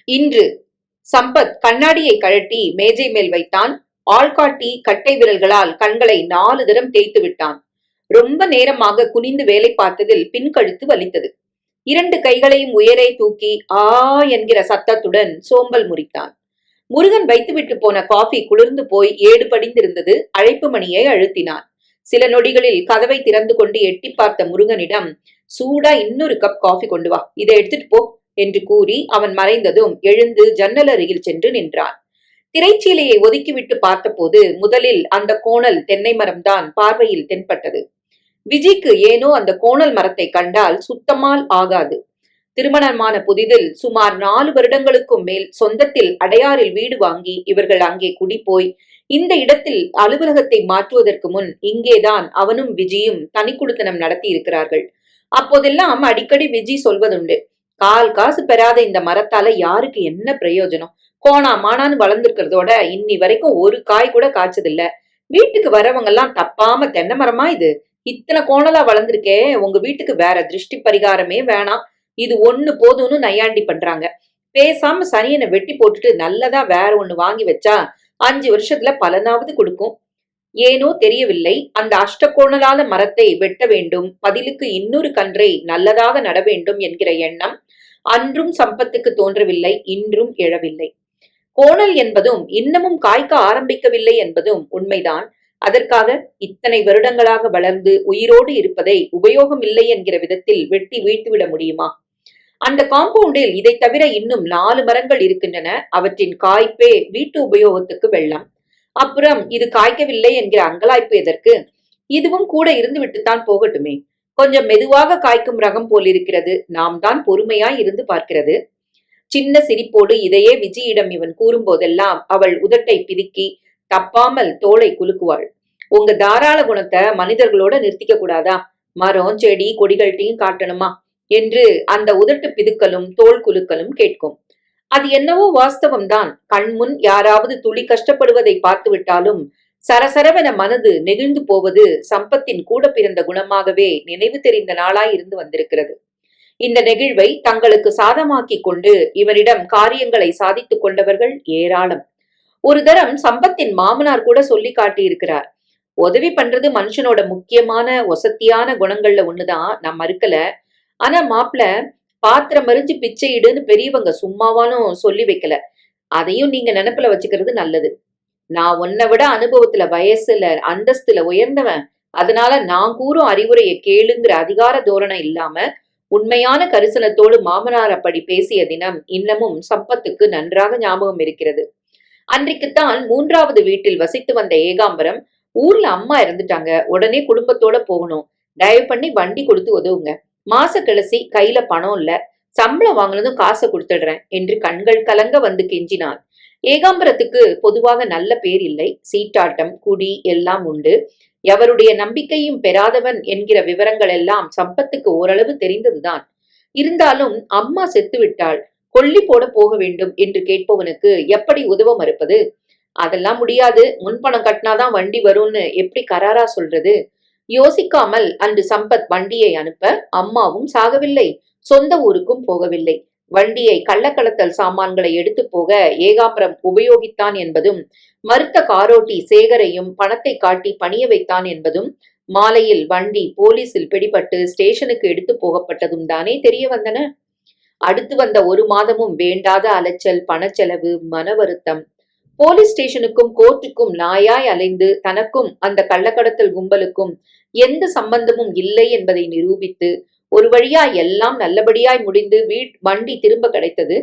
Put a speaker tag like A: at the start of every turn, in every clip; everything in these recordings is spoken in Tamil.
A: இன்று சம்பத் கண்ணாடியை கழட்டி மேஜை மேல் வைத்தான். ஆள்காட்டி கட்டை விரல்களால் கண்களை 4 தரம் தேய்த்து விட்டான். ரொம்ப நேரமாக குனிந்து வேலை பார்த்ததில் பின்கழுத்து வலித்தது. 2 கைகளையும் உயரே தூக்கி ஆ என்கிற சத்தத்துடன் சோம்பல் முறித்தான். முருகன் வைத்துவிட்டு போன காஃபி குளிர்ந்து போய் ஏடு படிந்திருந்தது. அழைப்பு மணியை அழுத்தினான். சில நொடிகளில் கதவை திறந்து கொண்டு எட்டி பார்த்த முருகனிடம், சூடா இன்னொரு கப் காஃபி கொண்டு வா, இதை எடுத்துட்டு போ என்று கூறி அவன் மறைந்ததும் எழுந்து ஜன்னல் அருகில் சென்று நின்றான். திரைச்சீலையை ஒதுக்கிவிட்டு பார்த்தபோது முதலில் அந்த கோணல் தென்னை மரம்தான் பார்வையில் தென்பட்டது. விஜிக்கு ஏனோ அந்த கோணல் மரத்தை கண்டால் சுத்தமால் ஆகாது. திருமணமான புதிதில் சுமார் 4 வருடங்களுக்கும் மேல் சொந்தத்தில் அடையாறில் வீடு வாங்கி இவர்கள் அங்கே குடிபோய் இந்த இடத்தில் அலுவலகத்தை மாற்றுவதற்கு முன் இங்கேதான் அவனும் விஜியும் தனி குடித்தனம் நடத்தி இருக்கிறார்கள். அப்போதெல்லாம் அடிக்கடி விஜி சொல்வதுண்டு, கால் காசு பெறாத இந்த மரத்தால யாருக்கு என்ன பிரயோஜனம், கோணா மானான்னு வளர்ந்துருக்கிறதோட இன்னி வரைக்கும் ஒரு காய் கூட காய்ச்சதில்ல. வீட்டுக்கு வரவங்க எல்லாம் தப்பாம தென்னை மரமா இது, இத்தனை கோணலா வளர்ந்துருக்கே, உங்க வீட்டுக்கு வேற திருஷ்டி பரிகாரமே வேணாம், இது ஒண்ணு போதும்னு நையாண்டி பண்றாங்க. பேசாம சனியனை வெட்டி போட்டுட்டு நல்லதா வேற ஒண்ணு வாங்கி வச்சா 5 வருஷத்துல பலனாவது கொடுக்கும். ஏனோ தெரியவில்லை, அந்த அஷ்டகோணலான மரத்தை வெட்ட வேண்டும், பதிலுக்கு இன்னொரு கன்றை நல்லதாக நட வேண்டும் என்கிற எண்ணம் அன்றும் சம்பத்துக்கு தோன்றவில்லை, இன்றும் எழவில்லை. கோணல் என்பதும் இன்னமும் காய்க்க ஆரம்பிக்கவில்லை என்பதும் உண்மைதான். அதற்காக இத்தனை வருடங்களாக வளர்ந்து உயிரோடு இருப்பதை உபயோகம் இல்லை என்கிற விதத்தில் வெட்டி வீழ்த்துவிட முடியுமா? அந்த காம்பவுண்டில் இதை தவிர இன்னும் 4 மரங்கள் இருக்கின்றன. அவற்றின் காய்ப்பே வீட்டு உபயோகத்துக்கு வெள்ளம். அப்புறம் இது காய்க்கவில்லை என்கிற அங்கலாய்ப்பு எதற்கு? இதுவும் கூட இருந்து விட்டுத்தான் போகட்டுமே. கொஞ்சம் மெதுவாக காய்க்கும் ரகம் போலிருக்கிறது. நாம் தான் பொறுமையாய் இருந்து பார்க்கிறது. சின்ன சிரிப்போடு இதையே விஜயிடம் இவன் கூறும்போதெல்லாம் அவள் உதட்டை பிதுக்கி தப்பாமல் தோளை குலுக்குவாள். உங்க தாராள குணத்தை மனிதர்களோட நிறுத்திக்க கூடாதா? மரம் செடி கொடிகள்கிட்டையும் காட்டணுமா என்று அந்த உதட்டு பிதுக்கலும் தோல் குலுக்கலும் கேட்கும். அது என்னவோ வாஸ்தவம்தான். கண்முன் யாராவது துளி கஷ்டப்படுவதை பார்த்து விட்டாலும் சரசரவென மனது நெகிழ்ந்து போவது சம்பத்தின் கூட பிறந்த குணமாகவே நினைவு தெரிந்த நாளாய் இருந்து வந்திருக்கிறது. இந்த நெகிழ்வை தங்களுக்கு சாதமாக்கி கொண்டு இவரிடம் காரியங்களை சாதித்துக் கொண்டவர்கள் ஏராளம். ஒரு தரம் சம்பத்தின் மாமனார் கூட சொல்லி காட்டியிருக்கிறார். உதவி பண்றது மனுஷனோட முக்கியமான ஒசத்தியான குணங்கள்ல ஒண்ணுதான், நான் மறுக்கல. ஆனா மாப்பிள, பாத்திரம் மறிஞ்சு பிச்சையிடுன்னு பெரியவங்க சும்மாவானும் சொல்லி வைக்கல. அதையும் நீங்க நினைப்புல வச்சுக்கிறது நல்லது. நான் உன்னை விட அனுபவத்துல வயசுல அந்தஸ்துல உயர்ந்தவன், அதனால நான் கூறும் அறிவுரையை கேளுங்கிற அதிகார தோரணை இல்லாம உண்மையான கரிசனத்தோடு மாமனார் அப்படி பேசிய தினம் இன்னமும் சம்பத்துக்கு நன்றாக ஞாபகம் இருக்கிறது. அன்றைக்குத்தான் 3வது வீட்டில் வசித்து வந்த ஏகாம்பரம், ஊர்ல அம்மா இறந்துட்டாங்க, உடனே குடும்பத்தோட போகணும், தயவு பண்ணி வண்டி கொடுத்து உதவுங்க, மாச கடைசி கையில பணம் இல்ல, சம்பளம் வாங்கினதும் காசை கொடுத்துடுறேன் என்று கண்கள் கலங்க வந்து கெஞ்சினான். ஏகாம்பரத்துக்கு பொதுவாக நல்ல பேர் இல்லை. சீட்டாட்டம் குடி எல்லாம் உண்டு. எவருடைய நம்பிக்கையும் பெறாதவன் என்கிற விவரங்கள் எல்லாம் சம்பத்துக்கு ஓரளவு தெரிந்ததுதான். இருந்தாலும் அம்மா செத்து விட்டாள், கொல்லி போட போக வேண்டும் என்று கேட்பவனுக்கு எப்படி உதவ மறுப்பது? அதெல்லாம் முடியாது, முன்பணம் கட்டினாதான் வண்டி வரும்னு எப்படி கராரா சொல்றது? யோசிக்காமல் அன்று சம்பத் வண்டியை அனுப்ப அம்மாவும் சாகவில்லை, சொந்த ஊருக்கும் போகவில்லை. வண்டியை கள்ளக்கடத்தல் சாமான்களை எடுத்து போக ஏகாம்பரம் உபயோகித்தான் என்பதும், மறுத்த காரோட்டி சேகரையும் பணத்தை காட்டி பணிய வைத்தான் என்பதும், மாலையில் வண்டி போலீசில் பிடிபட்டு ஸ்டேஷனுக்கு எடுத்து போகப்பட்டதும் தானே தெரிய வந்தன. அடுத்து வந்த 1 மாதமும் வேண்டாத அலைச்சல், பணச்செலவு, மன வருத்தம். போலீஸ் ஸ்டேஷனுக்கும் கோர்ட்டுக்கும் நாயாய் அலைந்து தனக்கும் அந்த கள்ளக்கடத்தல் கும்பலுக்கும் எந்த சம்பந்தமும் இல்லை என்பதை நிரூபித்து ஒரு வழியா எல்லாம் நல்லபடியாய் முடிந்து வண்டி திரும்ப கிடைத்தது.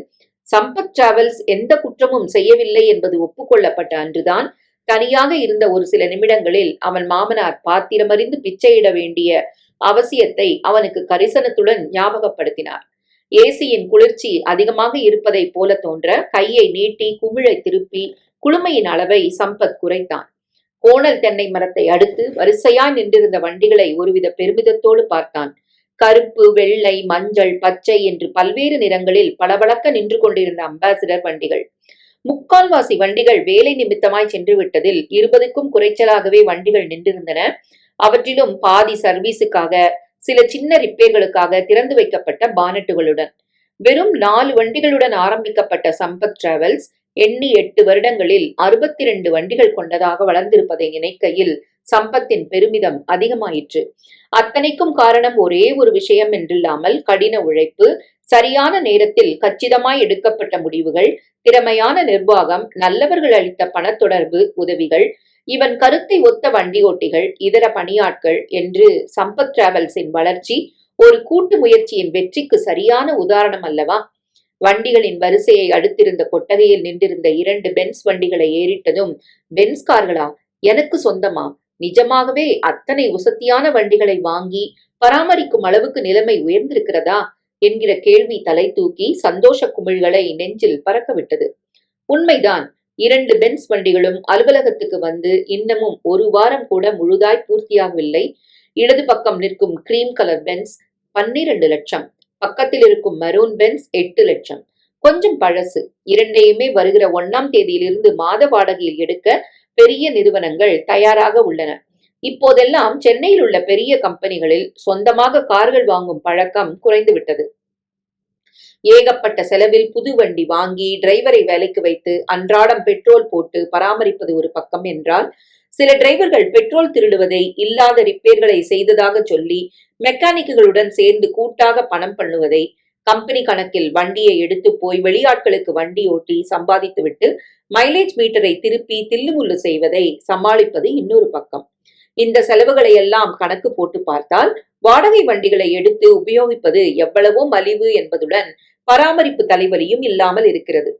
A: சம்பத் டிராவல்ஸ் எந்த குற்றமும் செய்யவில்லை என்பது ஒப்புக்கொள்ளப்பட்ட அன்றுதான் தனியாக இருந்த ஒரு சில நிமிடங்களில் அவன் மாமனார் பாத்திரமறிந்து பிச்சையிட வேண்டிய அவசியத்தை அவனுக்கு கரிசனத்துடன் ஞாபகப்படுத்தினார். ஏசியின் குளிர்ச்சி அதிகமாக இருப்பதை போல தோன்ற கையை நீட்டி குமிழை திருப்பி குளுமையின் அளவை சம்பத் குறைத்தான். கோணல் தென்னை மரத்தை அடுத்து வரிசையாய் நின்றிருந்த வண்டிகளை ஒருவித பெருமிதத்தோடு பார்த்தான். கருப்பு, வெள்ளை, மஞ்சள், பச்சை என்று பல்வேறு நிறங்களில் பளபளக்க நின்று கொண்டிருந்த அம்பாசிடர் வண்டிகள். 3/4வாசி வண்டிகள் வேலை நிமித்தமாய் சென்று விட்டதில் 20க்கும் குறைச்சலாகவே வண்டிகள் நின்றிருந்தன. அவற்றிலும் பாதி சர்வீஸுக்காக, சில சின்ன ரிப்பேர்களுக்காக திறந்து வைக்கப்பட்ட பானட்டுகளுடன். வெறும் 4 வண்டிகளுடன் ஆரம்பிக்கப்பட்ட சம்பத் டிராவல்ஸ் எண்ணி 8 வருடங்களில் 62 வண்டிகள் கொண்டதாக வளர்ந்திருப்பதை நினைக்கையில் சம்பத்தின் பெருமிதம் அதிகமாயிற்று. அத்தனைக்கும் காரணம் ஒரே ஒரு விஷயம் என்றில்லாமல் கடின உழைப்பு, சரியான நேரத்தில் கச்சிதமாய் எடுக்கப்பட்ட முடிவுகள், திறமையான நிர்வாகம், நல்லவர்கள் அளித்த பணத்தொடர்பு உதவிகள், இவன் கருத்தை ஒத்த வண்டி ஓட்டிகள், இதர பணியாட்கள் என்று சம்பத் டிராவல்ஸின் வளர்ச்சி ஒரு கூட்டு முயற்சியின் வெற்றிக்கு சரியான உதாரணம் அல்லவா? வண்டிகளின் வரிசையை அடுத்திருந்த கொட்டகையில் நின்றிருந்த 2 பென்ஸ் வண்டிகளை ஏறிட்டதும், பென்ஸ் கார்களா? எனக்கு சொந்தமா? நிஜமாகவே அத்தனை உசத்தியான வண்டிகளை வாங்கி பராமரிக்கும் அளவுக்கு நிலைமை உயர்ந்திருக்கிறதா என்கிற கேள்வி தலை தூக்கி சந்தோஷ குமிழ்களை நெஞ்சில் பறக்கவிட்டது. உண்மைதான். 2 பென்ஸ் வண்டிகளும் அலுவலகத்துக்கு வந்து இன்னமும் 1 வாரம் கூட முழுதாய் பூர்த்தியாகவில்லை. இடது பக்கம் நிற்கும் கிரீம் கலர் பென்ஸ் 12 லட்சம், பக்கத்தில் இருக்கும் மெரூன் பென்ஸ் 8 லட்சம். கொஞ்சம் பழசு. இரண்டையுமே வருகிற 1ஆம் தேதியிலிருந்து மாத வாடகையில் எடுக்க பெரிய நிறுவனங்கள் தயாராக உள்ளன. இப்போதெல்லாம் சென்னையில் உள்ள பெரிய கம்பெனிகளில் சொந்தமாக கார்கள் வாங்கும் பழக்கம் குறைந்துவிட்டது. ஏகப்பட்ட செலவில் புது வண்டி வாங்கி டிரைவரை வேலைக்கு வைத்து அன்றாடம் பெட்ரோல் போட்டு பராமரிப்பது ஒரு பக்கம் என்றால், சில டிரைவர்கள் பெட்ரோல் திருடுவதை, இல்லாத ரிப்பேர்களை செய்ததாக சொல்லி மெக்கானிக்குகளுடன் சேர்ந்து கூட்டாக பணம் பண்ணுவதை, கம்பெனி கணக்கில் வண்டியை எடுத்து போய் வெளியாட்களுக்கு வண்டி ஓட்டி சம்பாதித்துவிட்டு மைலேஜ் மீட்டரை திருப்பி தில்லுமுள்ளு செய்வதை சமாளிப்பது இன்னொரு பக்கம். இந்த செலவுகளை எல்லாம் கணக்கு போட்டு பார்த்தால் வாடகை வண்டிகளை எடுத்து உபயோகிப்பது எவ்வளவோ மலிவு என்பதுடன் பராமரிப்பு தலைவலியும் இல்லாமல் இருக்கிறது.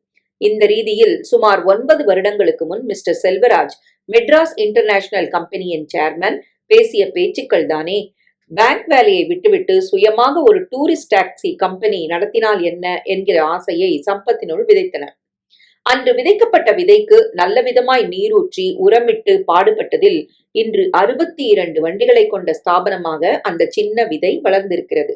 A: இந்த ரீதியில் சுமார் 9 வருடங்களுக்கு முன் மிஸ்டர் செல்வராஜ் மெட்ராஸ் இன்டர்நேஷனல் கம்பெனியின் சேர்மன் பேசிய பேச்சுக்கள் தானே பேங்க் வேலையை விட்டுவிட்டு சுயமாக ஒரு டூரிஸ்ட் டாக்ஸி கம்பெனி நடத்தினால் என்ன என்கிற ஆசையை சம்பத்தினுள் விதைத்தன. அன்று விதைக்கப்பட்ட விதைக்கு நல்ல விதமாய் நீரூற்றி உரமிட்டு பாடுபட்டதில் இன்று 62 வண்டிகளை கொண்ட ஸ்தாபனமாக அந்த சின்ன விதை வளர்ந்திருக்கிறது.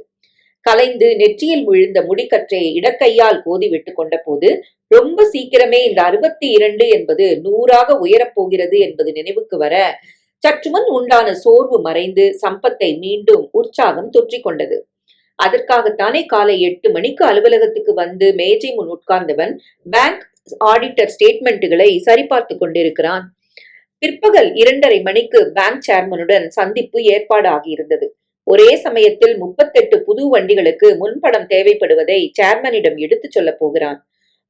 A: கலைந்து நெற்றியில் விழுந்த முடிக்கற்றையை இடக்கையால் கோதி விட்டு கொண்ட போது ரொம்ப சீக்கிரமே இந்த 62 என்பது 100ஆக உயரப்போகிறது என்பது நினைவுக்கு வர சற்றுமுன் உண்டான சோர்வு மறைந்து சம்பத்தை மீண்டும் உற்சாகம் தொற்றிக் கொண்டது. அதற்காகத்தானே காலை 8 மணிக்கு அலுவலகத்துக்கு வந்து மேஜை முன் உட்கார்ந்தவன் பேங்க் ஆடிட்டர் ஸ்டேட்மெண்ட்டுகளை சரிபார்த்து கொண்டிருக்கிறான். பிற்பகல் 2:30 மணிக்கு பேங்க் சேர்மனுடன் சந்திப்பு ஏற்பாடு ஆகியிருந்தது. ஒரே சமயத்தில் 38 புது வண்டிகளுக்கு முன்பணம் தேவைப்படுவதை சேர்மனிடம் எடுத்துச் சொல்ல போகிறான்.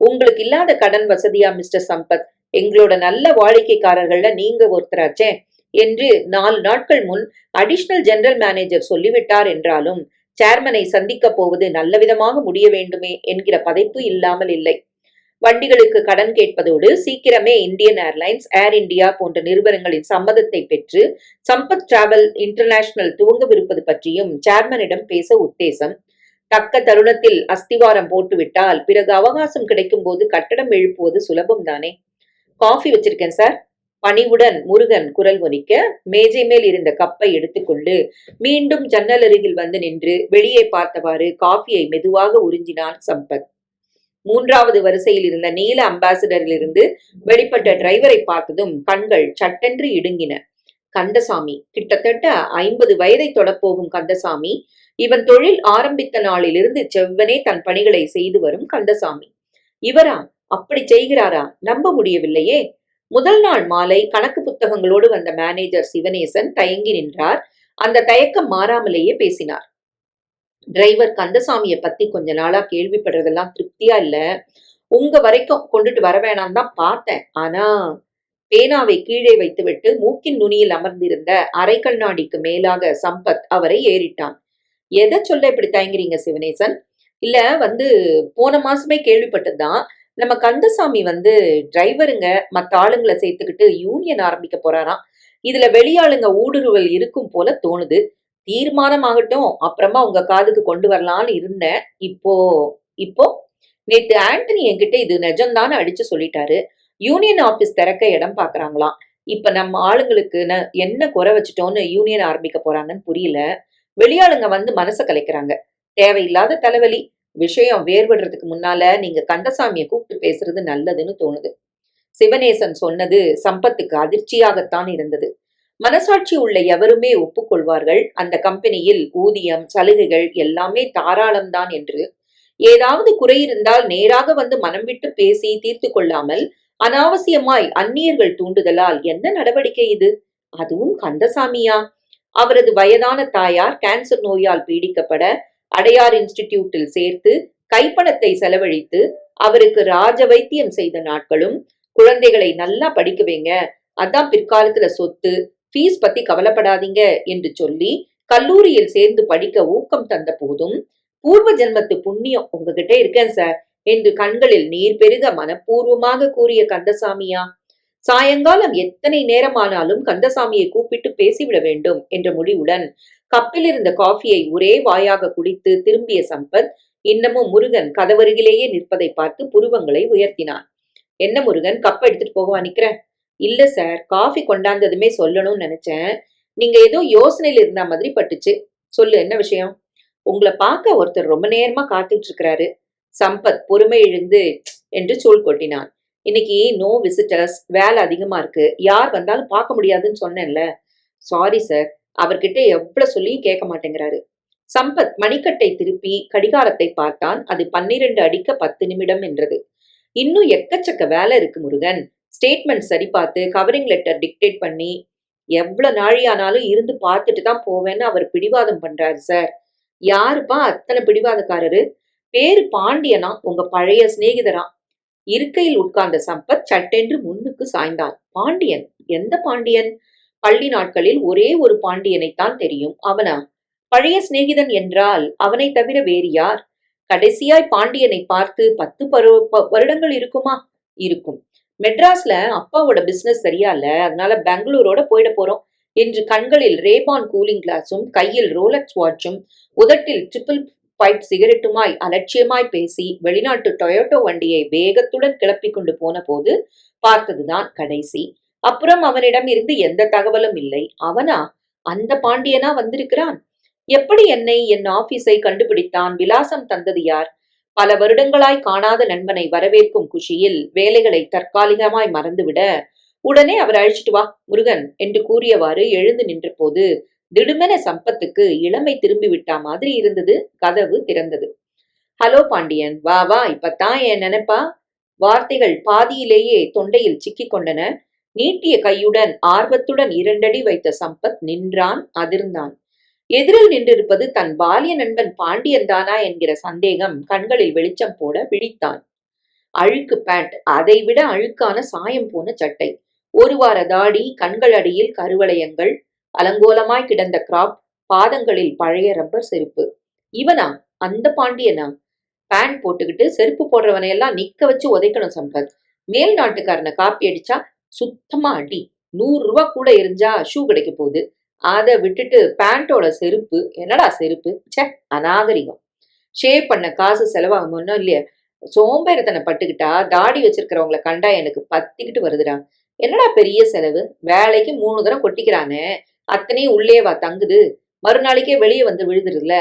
A: உங்களுக்கு இல்லாத கடன் வசதியா மிஸ்டர் சம்பத்? எங்களோட நல்ல வாடிக்கைக்காரர்கள்ல நீங்க ஒருத்தராச்சே என்று 4 நாட்கள் முன் அடிஷனல் ஜெனரல் மேனேஜர் சொல்லிவிட்டார் என்றாலும் சேர்மனை சந்திக்க போவது நல்ல விதமாக முடிய வேண்டுமே என்கிற பதைப்பு இல்லாமல் இல்லை. வண்டிகளுக்கு கடன் கேட்பதோடு சீக்கிரமே இந்தியன் ஏர்லைன்ஸ், ஏர் இந்தியா போன்ற நிறுவனங்களின் சம்மதத்தை பெற்று சம்பத் டிராவல் இன்டர்நேஷனல் துவங்கவிருப்பது பற்றியும் சேர்மனிடம் பேச உத்தேசம். தக்க தருணத்தில் அஸ்திவாரம் போட்டுவிட்டால் பிறகு அவகாசம் கிடைக்கும் போது கட்டடம் எழுப்புவது சுலபம் தானே. காஃபி வச்சிருக்கேன் சார். பணிவுடன் முருகன் குரல் ஒலிக்க மேஜை மேல் இருந்த கப்பை எடுத்துக்கொண்டு மீண்டும் ஜன்னல் அருகில் வந்து நின்று வெளியே பார்த்தவாறு காஃபியை மெதுவாக உறிஞ்சினான் சம்பத். 3வது வரிசையில் இருந்த நீல அம்பாசிடரிலிருந்து வெளிப்பட்ட டிரைவரை பார்த்ததும் கண்கள் சட்டென்று இடுங்கின. கந்தசாமி, கிட்டத்தட்ட 50 வயதை தொடப்போகும் கந்தசாமி. இவன் தொழில் ஆரம்பித்த நாளிலிருந்து செவ்வனே தன் பணிகளை செய்து வரும் கந்தசாமி. இவரா? அப்படி செய்கிறாரா? நம்ப முடியவில்லையே. முதல் நாள் மாலை கணக்கு புத்தகங்களோடு வந்த மேனேஜர் சிவனேசன் தயங்கி நின்றார். அந்த தயக்கம் மாறாமலேயே பேசினார். டிரைவர் கந்தசாமிய பத்தி கொஞ்ச நாளா கேள்விப்படுறதெல்லாம் திருப்தியா இல்ல. உங்க வரைக்கும் கொண்டுட்டு வர வேணாம் தான் பார்த்தேன். ஆனா பேனாவை கீழே வைத்துவிட்டு மூக்கின் நுனியில் அமர்ந்திருந்த அரை கண்ணாடிக்கு மேலாக சம்பத் அவரை ஏறிட்டான். எதை சொல்ல இப்படி தயங்குறீங்க சிவனேசன்? இல்ல போன மாசமே கேள்விப்பட்டதுதான். நம்ம கந்தசாமி டிரைவருங்க மத்த ஆளுங்களை சேர்த்துக்கிட்டு யூனியன் ஆரம்பிக்க போறாராம். இதுல வெளியாளுங்க ஊடுருவல் இருக்கும் போல தோணுது. தீர்மானம் ஆகட்டும், அப்புறமா உங்க காதுக்கு கொண்டு வரலான்னு இருந்தேன். இப்போ இப்போ நேத்து ஆண்டனி என்கிட்ட இது நிஜம்தான்னு அடிச்சு சொல்லிட்டாரு. யூனியன் ஆபீஸ் திறக்க இடம் பாக்குறாங்களாம். இப்ப நம்ம ஆளுங்களுக்கு என்ன குறை வச்சுட்டோன்னு யூனியன் ஆரம்பிக்க போறாங்கன்னு புரியல. வெளியாளுங்க மனசை கலைக்கிறாங்க. தேவையில்லாத தலைவலி. விஷயம் வேறுபடுறதுக்கு முன்னால நீங்க கந்தசாமியை கூப்பிட்டு பேசுறது நல்லதுன்னு தோணுது. சிவனேசன் சொன்னது சம்பத்துக்கு அதிர்ச்சியாகத்தான் இருந்தது. மனசாட்சி உள்ள எவருமே ஒப்புக்கொள்வார்கள் அந்த கம்பெனியில் ஊதியம், சலுகைகள் எல்லாமே தாராளம்தான் என்று. ஏதாவது குறை இருந்தால் நேராக வந்து மனம் விட்டு பேசி தீர்த்து கொள்ளாமல் அனாவசியமாய் அந்நியர்கள் தூண்டுதலால் என்ன நடவடிக்கை இது? அதுவும் கந்தசாமியா? அவரது வயதான தாயார் கேன்சர் நோயால் பீடிக்கப்பட அடையார் இன்ஸ்டிடியூட்டில் சேர்த்து கைப்பணத்தை செலவழித்து அவருக்கு ராஜ வைத்தியம் செய்த நாட்களும், குழந்தைகளை நல்லா படிக்க வைங்க, அதான் பிற்காலத்துல சொத்து, ஃபீஸ் பத்தி கவலைப்படாதீங்க என்று சொல்லி கல்லூரியில் சேர்ந்து படிக்க ஊக்கம் தந்த போதும், பூர்வ ஜென்மத்து புண்ணியம் உங்ககிட்ட இருக்கேன் சார் என்று கண்களில் நீர் பெருக மனப்பூர்வமாக கூறிய கந்தசாமியா? சாயங்காலம் எத்தனை நேரமானாலும் கந்தசாமியை கூப்பிட்டு பேசிவிட வேண்டும் என்ற முடிவுடன் கப்பில் இருந்த காஃபியை ஒரே வாயாக குடித்து திரும்பிய சம்பத் இன்னமும் முருகன் கதவருகிலேயே நிற்பதை பார்த்து புருவங்களை உயர்த்தினான். என்ன முருகன், கப்ப எடுத்துட்டு போகவா நிக்கிற? இல்ல சார், காஃபி கொண்டாந்ததுமே சொல்லணும்னு நினைச்சேன். நீங்க ஏதோ யோசனையில இருந்த மாதிரி பட்டுச்சு. சொல்லு, என்ன விஷயம்? உங்களை பார்க்க ஒருத்தர் ரொம்ப நேரமா காத்துட்டு இருக்கிறாரு. சம்பத் பொறுமை இழந்து என்று சோல் கொட்டினான். இன்னைக்கு நோ விசிட்டர்ஸ், வேலை அதிகமா இருக்கு, யார் வந்தாலும் பார்க்க முடியாதுன்னு சொன்னேன்ல. சாரி சார், அவர்கிட்ட எவ்வளவு சொல்லியும் கேட்க மாட்டேங்கிறாரு. சம்பத் மணிக்கட்டை திருப்பி கடிகாரத்தை பார்த்தான். அது 12 அடிக்க 10 நிமிடம் என்றது. இன்னும் எக்கச்சக்க வேலை இருக்கு முருகன். ஸ்டேட்மெண்ட் சரி பார்த்து கவரிங் லெட்டர் டிக்டேட் பண்ணி எவ்வளவு நாழியானாலும் இருந்து பார்த்துட்டு தான் போவேன்னு அவர் பிடிவாதம் பண்றாரு சார். யாருப்பா அத்தனை பிடிவாதக்காரரு? பேரு பாண்டியனா, உங்க பழைய சிநேகிதரா? இருக்கையில் உட்கார்ந்த சம்பத் சட்டென்று முன்னுக்கு சாய்ந்தான். பாண்டியன்? எந்த பாண்டியன்? பள்ளி நாட்களில் ஒரே ஒரு பாண்டியனைத்தான் தெரியும். அவனா? பழைய சிநேகிதன் என்றால் அவனை தவிர வேறு யார்? கடைசியாய் பாண்டியனை பார்த்து 10 வருடங்கள் இருக்குமா? இருக்கும். மெட்ராஸ்ல அப்பாவோட பிசினஸ் சரியா இல்ல, அதனால பெங்களூரோட போயிட போறோம் என்று கண்களில் ரேபான் கூலிங் கிளாஸும் கையில் ரோலக்ஸ் வாட்சும் உதட்டில் ட்ரிபிள் பைப் சிகரெட்டுமாய் அலட்சியமாய் பேசி வெளிநாட்டு டொயோட்டோ வண்டியை வேகத்துடன் கிளப்பிக் கொண்டு போன போது பார்த்ததுதான் கடைசி. அப்புறம் அவனிடம் இருந்து எந்த தகவலும் இல்லை. அவனா? அந்த பாண்டியனா வந்திருக்கிறான்? எப்படி என்னை, என் ஆபீஸை கண்டுபிடித்தான்? விலாசம் தந்தது யார்? பல வருடங்களாய் காணாத நண்பனை வரவேற்கும் குஷியில் வேலைகளை தற்காலிகமாய் மறந்துவிட, உடனே அவர் அழைச்சிட்டு வா முருகன் என்று கூறியவாறு எழுந்து நின்ற போது திடுமென சம்பத்துக்கு இளமை திரும்பி விட்டா மாதிரி இருந்தது. கதவு திறந்தது. ஹலோ பாண்டியன், வா வா, இப்பத்தான் என் நினைப்பா? வார்த்தைகள் பாதியிலேயே தொண்டையில் சிக்கிக் கொண்டன. நீட்டிய கையுடன் ஆர்வத்துடன் 2 அடி வைத்த சம்பத் நின்றான், அதிர்ந்தான். எதிரில் நின்றிருப்பது தன் பாலிய நண்பன் பாண்டியன் தானா என்கிற சந்தேகம் கண்களில் வெளிச்சம் போட விழித்தான். அழுக்கு பேண்ட், அதைவிட அழுக்கான சாயம் போன சட்டை, ஒரு வார தாடி, கண்கள் அடியில் கருவளையங்கள், அலங்கோலமாய் கிடந்த கிராப், பாதங்களில் பழைய ரப்பர் செருப்பு. இவனா? அந்த பாண்டியனா? பேண்ட் போட்டுக்கிட்டு செருப்பு போடுறவனையெல்லாம் நிக்க வச்சு உதைக்கணும் சம்பத். மேல் நாட்டுக்காரனை காப்பி அடிச்சா சுத்தமா அடி. 100 ரூபா கூட எரிஞ்சா ஷூ கிடைக்க போகுது. அதை விட்டுட்டு பேண்டோட செருப்பு, என்னடா செருப்பு? சே, அநாகரிகம். ஷேவ் பண்ண காசு செலவாகுமோ இல்லையா? சோம்பேறித்தனை பட்டுக்கிட்டா தாடி வச்சிருக்கிறவங்களை கண்டா எனக்கு பத்திக்கிட்டு வருதுடா. என்னடா பெரிய செலவு? வேலைக்கு 3 தரம் கொட்டிக்கிறானே, அத்தனையும் உள்ளேவா தங்குது? மறுநாளைக்கே வெளியே வந்து விழுதுருல.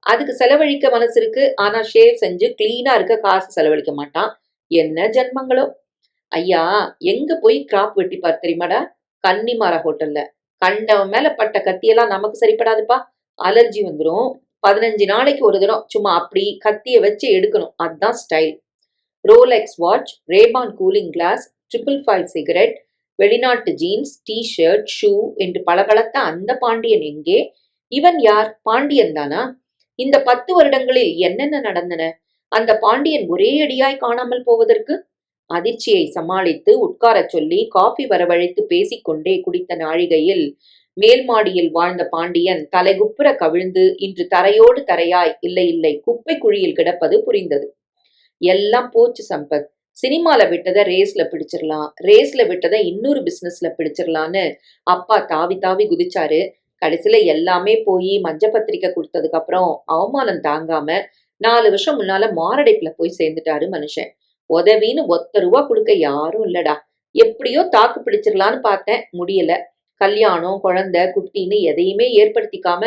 A: அதுக்கு செலவழிக்க மனசு இருக்கு, ஆனா ஷேவ் செஞ்சு கிளீனா இருக்க காசு செலவழிக்க மாட்டான். என்ன ஜென்மங்களோ? ஐயா, எங்க போய் கிராப் வெட்டிப்பார் தெரியுமாடா? கன்னிமாரா ஹோட்டல்ல. கண்டவன் மேல பட்ட கத்தியெல்லாம் நமக்கு சரிப்படாதுப்பா, அலர்ஜி வந்துடும். 15 நாளைக்கு ஒரு தரம் சும்மா அப்படி கத்திய வச்சு எடுக்கணும், அதுதான் style. Rolex watch, Ray-Ban cooling glass, 555 cigarette, வெளிநாட்டு ஜீன்ஸ், டி ஷர்ட், ஷூ என்று பளபளத்த அந்த பாண்டியன் எங்கே? இவன் யார்? பாண்டியன் தானா? இந்த 10 வருடங்களில் என்னென்ன நடந்தன? அந்த பாண்டியன் ஒரே அடியாய் காணாமல் போவதற்கு? அதிர்ச்சியை சமாளித்து உட்காரச் சொல்லி காஃபி வரவழைத்து பேசிக்கொண்டே குடித்த நாழிகையில் மேல் மாடியில் வாழ்ந்த பாண்டியன் தலைகுப்புற கவிழ்ந்து இன்று தரையோடு தரையாய், இல்லை இல்லை, குப்பை குழியில் கிடப்பது புரிந்தது. எல்லாம் போச்சு சம்பத். சினிமால விட்டதை ரேஸ்ல பிடிச்சிடலாம், ரேஸ்ல விட்டதை இன்னொரு பிசினஸ்ல பிடிச்சிடலான்னு அப்பா தாவி தாவி குதிச்சாரு. கடைசியில எல்லாமே போய் மஞ்ச பத்திரிக்கை கொடுத்ததுக்கு அப்புறம் அவமானம் தாங்காம 4 வருஷம் முன்னால மாரடைப்புல போய் சேர்ந்துட்டாரு மனுஷன். உதவின்னு 1 ரூபா கொடுக்க யாரும் இல்லடா. எப்படியோ தாக்கு பிடிச்சிடலான்னு பார்த்தேன், முடியல. கல்யாணம், குழந்தை, குட்டின்னு எதையுமே ஏற்படுத்திக்காம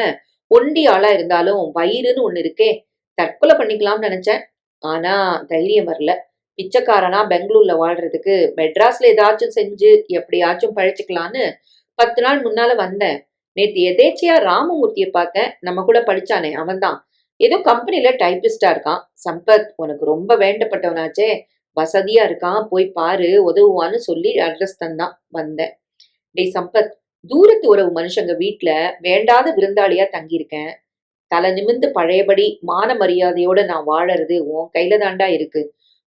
A: ஒண்டி ஆளா இருந்தாலும் வயிறுன்னு ஒண்ணு இருக்கே, தற்கொலை பண்ணிக்கலாம்னு நினைச்சேன். ஆனா தைரியம் வரல. பிச்சைக்காரனா பெங்களூர்ல வாழ்றதுக்கு மெட்ராஸ்ல ஏதாச்சும் செஞ்சு எப்படியாச்சும் பழிச்சுக்கலான்னு 10 நாள் முன்னால வந்தேன். நேத்து எதேச்சியா ராமமூர்த்தியை பார்த்தேன். நம்ம கூட படிச்சானே, அவன்தான். ஏதோ கம்பெனில டைப்பிஸ்டா இருக்கான். சம்பத் உனக்கு ரொம்ப வேண்டப்பட்டவனாச்சே, வசதியா இருக்கான், போய் பாரு உதவுவான்னு சொல்லி அட்ரஸ் தந்தான். வந்தேன். டேய் சம்பத், தூரத்து உறவு மனுஷங்க வீட்ல வேண்டாத விருந்தாளியா தங்கியிருக்கேன். தலை நிமிர்ந்து பழையபடி மான மரியாதையோட நான் வாழறது உன் கையில தாண்டா இருக்கு.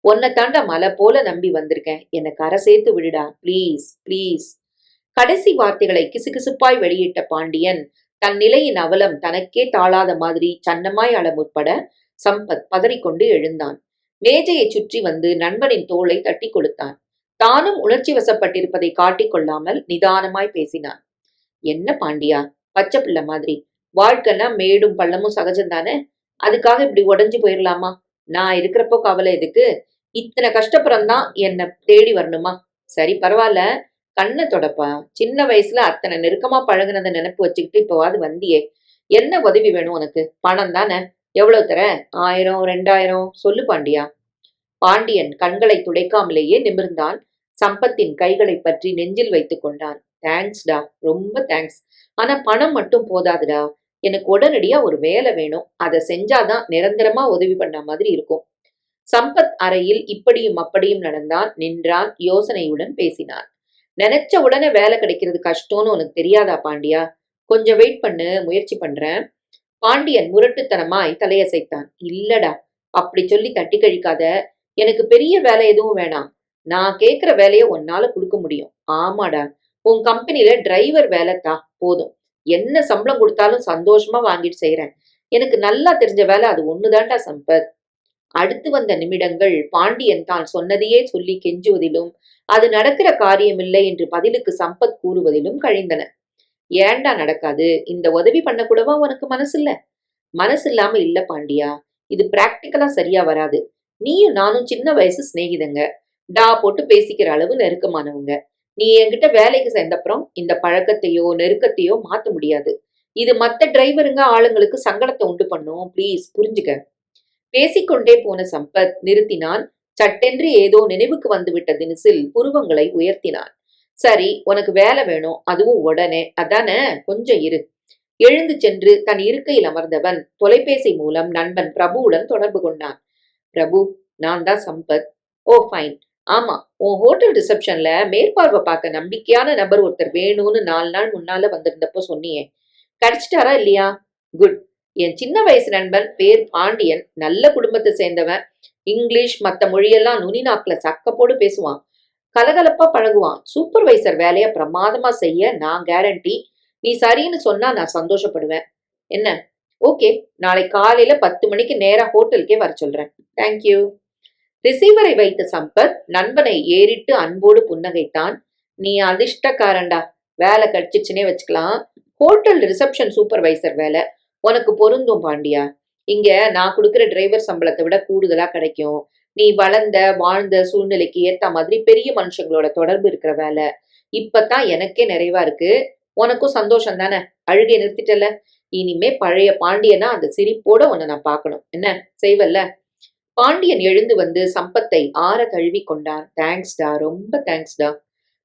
A: உன்னை தாண்டா மலை போல நம்பி வந்திருக்கேன். என்னை கரை சேர்த்து விடுடா ப்ளீஸ் ப்ளீஸ். கடைசி வார்த்தைகளை கிசுகிசுப்பாய் வெளியிட்ட பாண்டியன் தன் நிலையின் அவலம் தனக்கே தாழாத மாதிரி சன்னமாய் அழ முற்பட சம்பத் பதறிக்கொண்டு எழுந்தான். மேஜையை சுற்றி வந்து நண்பனின் தோளை தட்டி கொடுத்தான். தானும் உணர்ச்சி வசப்பட்டிருப்பதை காட்டிக் கொள்ளாமல் நிதானமாய் பேசினான். என்ன பாண்டியா, பச்சை பிள்ளை மாதிரி, வாழ்க்கைன்னா மேடும் பள்ளமும் சகஜம்தானே? அதுக்காக இப்படி உடைஞ்சு போயிடலாமா? நான் இருக்கிறப்போ கவலை எதுக்கு? இத்தனை கஷ்டப்புறம்தான் என்னை தேடி வரணுமா? சரி பரவாயில்ல, கண்ணை தொடப்பா. சின்ன வயசுல அத்தனை நெருக்கமா பழகுனதை நினைப்பு வச்சுக்கிட்டு இப்பவாது வந்தியே. என்ன உதவி வேணும் உனக்கு? பணம் தானே? எவ்வளவு தர? 1000 2000 சொல்லு பாண்டியா. பாண்டியன் கண்களை துடைக்காமலேயே நிமிர்ந்தான். சம்பத்தின் கைகளை பற்றி நெஞ்சில் வைத்துக் கொண்டான். தேங்க்ஸ்டா, ரொம்ப தேங்க்ஸ். ஆனா பணம் மட்டும் போதாதுடா. எனக்கு உடனடியா ஒரு வேலை வேணும். அதை செஞ்சாதான் நிரந்தரமா உதவி பண்ண மாதிரி இருக்கும். சம்பத் அறையில் இப்படியும் அப்படியும் நடந்தான், நின்றான், யோசனையுடன் பேசினான். நினைச்ச உடனே வேலை கிடைக்கிறது கஷ்டம்னு உனக்கு தெரியாதா பாண்டியா? கொஞ்சம் வெயிட் பண்ணு, முயற்சி பண்றேன். பாண்டியன் முரட்டுத்தனமாய் தலையசைத்தான். இல்லடா, அப்படி சொல்லி தட்டி கழிக்காத. எனக்கு பெரிய வேலை எதுவும் வேணாம். நான் கேட்கிற வேலையை உன்னால கொடுக்க முடியும். ஆமாடா, உன் கம்பெனில டிரைவர் வேலை தா போதும். என்ன சம்பளம் கொடுத்தாலும் சந்தோஷமா வாங்கிட்டு செய்யறேன். எனக்கு நல்லா தெரிஞ்ச வேலை அது ஒண்ணுதான்டா சம்பத். அடுத்து வந்த நிமிடங்கள் பாண்டியன் தான் சொன்னதையே சொல்லி கெஞ்சுவதிலும் அது நடக்கிற காரியமில்லை என்று பதிலுக்கு சம்பத் கூறுவதிலும் கழிந்தன. ஏண்டா நடக்காது? இந்த உதவி பண்ணக்கூடவா உனக்கு மனசு இல்ல? மனசு இல்லாம இல்ல பாண்டியா, இது பிராக்டிக்கலா சரியா வராது. நீயும் நானும் சின்ன வயசு சிநேகிதங்க, டா போட்டு பேசிக்கிற அளவு நெருக்கமானவங்க. நீ என்கிட்ட வேலைக்கு சேர்ந்தப்புறம் இந்த பழக்கத்தையோ நெருக்கத்தையோ மாத்த முடியாது. இது மத்த டிரைவருங்க ஆளுங்களுக்கு சங்கடத்தை உண்டு பண்ணும். ப்ளீஸ் புரிஞ்சுக்க. பேசிக்கொண்டே போன சம்பத் நிறுத்தினான். சட்டென்று ஏதோ நினைவுக்கு வந்துவிட்ட தினசில் புருவங்களை உயர்த்தினான். சரி, உனக்கு வேலை வேணும், அதுவும் உடனே, அதானே? கொஞ்சம் இரு. எழுந்து சென்று தன் இருக்கையில் அமர்ந்தவன் தொலைபேசி மூலம் நண்பன் பிரபுவுடன் தொடர்பு கொண்டான். பிரபு, நான் தான் சம்பத். ஓ ஃபைன். ஆமா, உன் ஹோட்டல் ரிசப்ஷன்ல மேற்பார்வை பார்க்க நம்பிக்கையான நபர் ஒருத்தர் வேணும்னு 4 நாள் முன்னால வந்திருந்தப்போ சொன்னியே, கிடைச்சிட்டாரா இல்லையா? குட். என் சின்ன வயசு நண்பன், பேர் பாண்டியன், நல்ல குடும்பத்தை சேர்ந்தவன். இங்கிலீஷ் மத்த மொழியெல்லாம் நுனி நாக்குல சக்க போடு பேசுவான். கலகலப்பா பழகுவான். சூப்பர்வைசர் வேலைய பிரமாதமா செய்ய நான் கேரண்டி. நீ சரின்னு சொன்னா நான் சந்தோஷப்படுவேன். என்ன? ஓகே, நாளை காலையில 10 மணிக்கு நேரா ஹோட்டலுக்கே வர சொல்றேன். தேங்க்யூ. ரிசீவரை வைத்த சம்பத் நண்பனை ஏறிட்டு அன்போடு புன்னகைத்தான். நீ அதிர்ஷ்டக்காரன்டா, வேலை கிடைச்சிச்சுனே வச்சுக்கலாம். ஹோட்டல் ரிசப்ஷன் சூப்பர்வைசர் வேலை உனக்கு பொருந்தும் பாண்டியா. இங்க நான் கொடுக்கிற டிரைவர் சம்பளத்தை விட கூடுதலா கிடைக்கும். நீ வளர்ந்த வாழ்ந்த சூழ்நிலைக்கு ஏத்த மாதிரி பெரிய மனுஷங்களோட தொடர்பு இருக்கிற வேலை. இப்பதான் எனக்கே நிறைவா இருக்கு. உனக்கும் சந்தோஷம் தானே? அழுகையை நிறுத்திட்டல. இனிமே பழைய பாண்டியனா அந்த சிரிப்போட உன்னை நான் பார்க்கணும். என்ன செய்வல்ல? பாண்டியன் எழுந்து வந்து சம்பத்தை ஆற தழுவி கொண்டான். தேங்க்ஸ்டா, ரொம்ப தேங்க்ஸ்டா.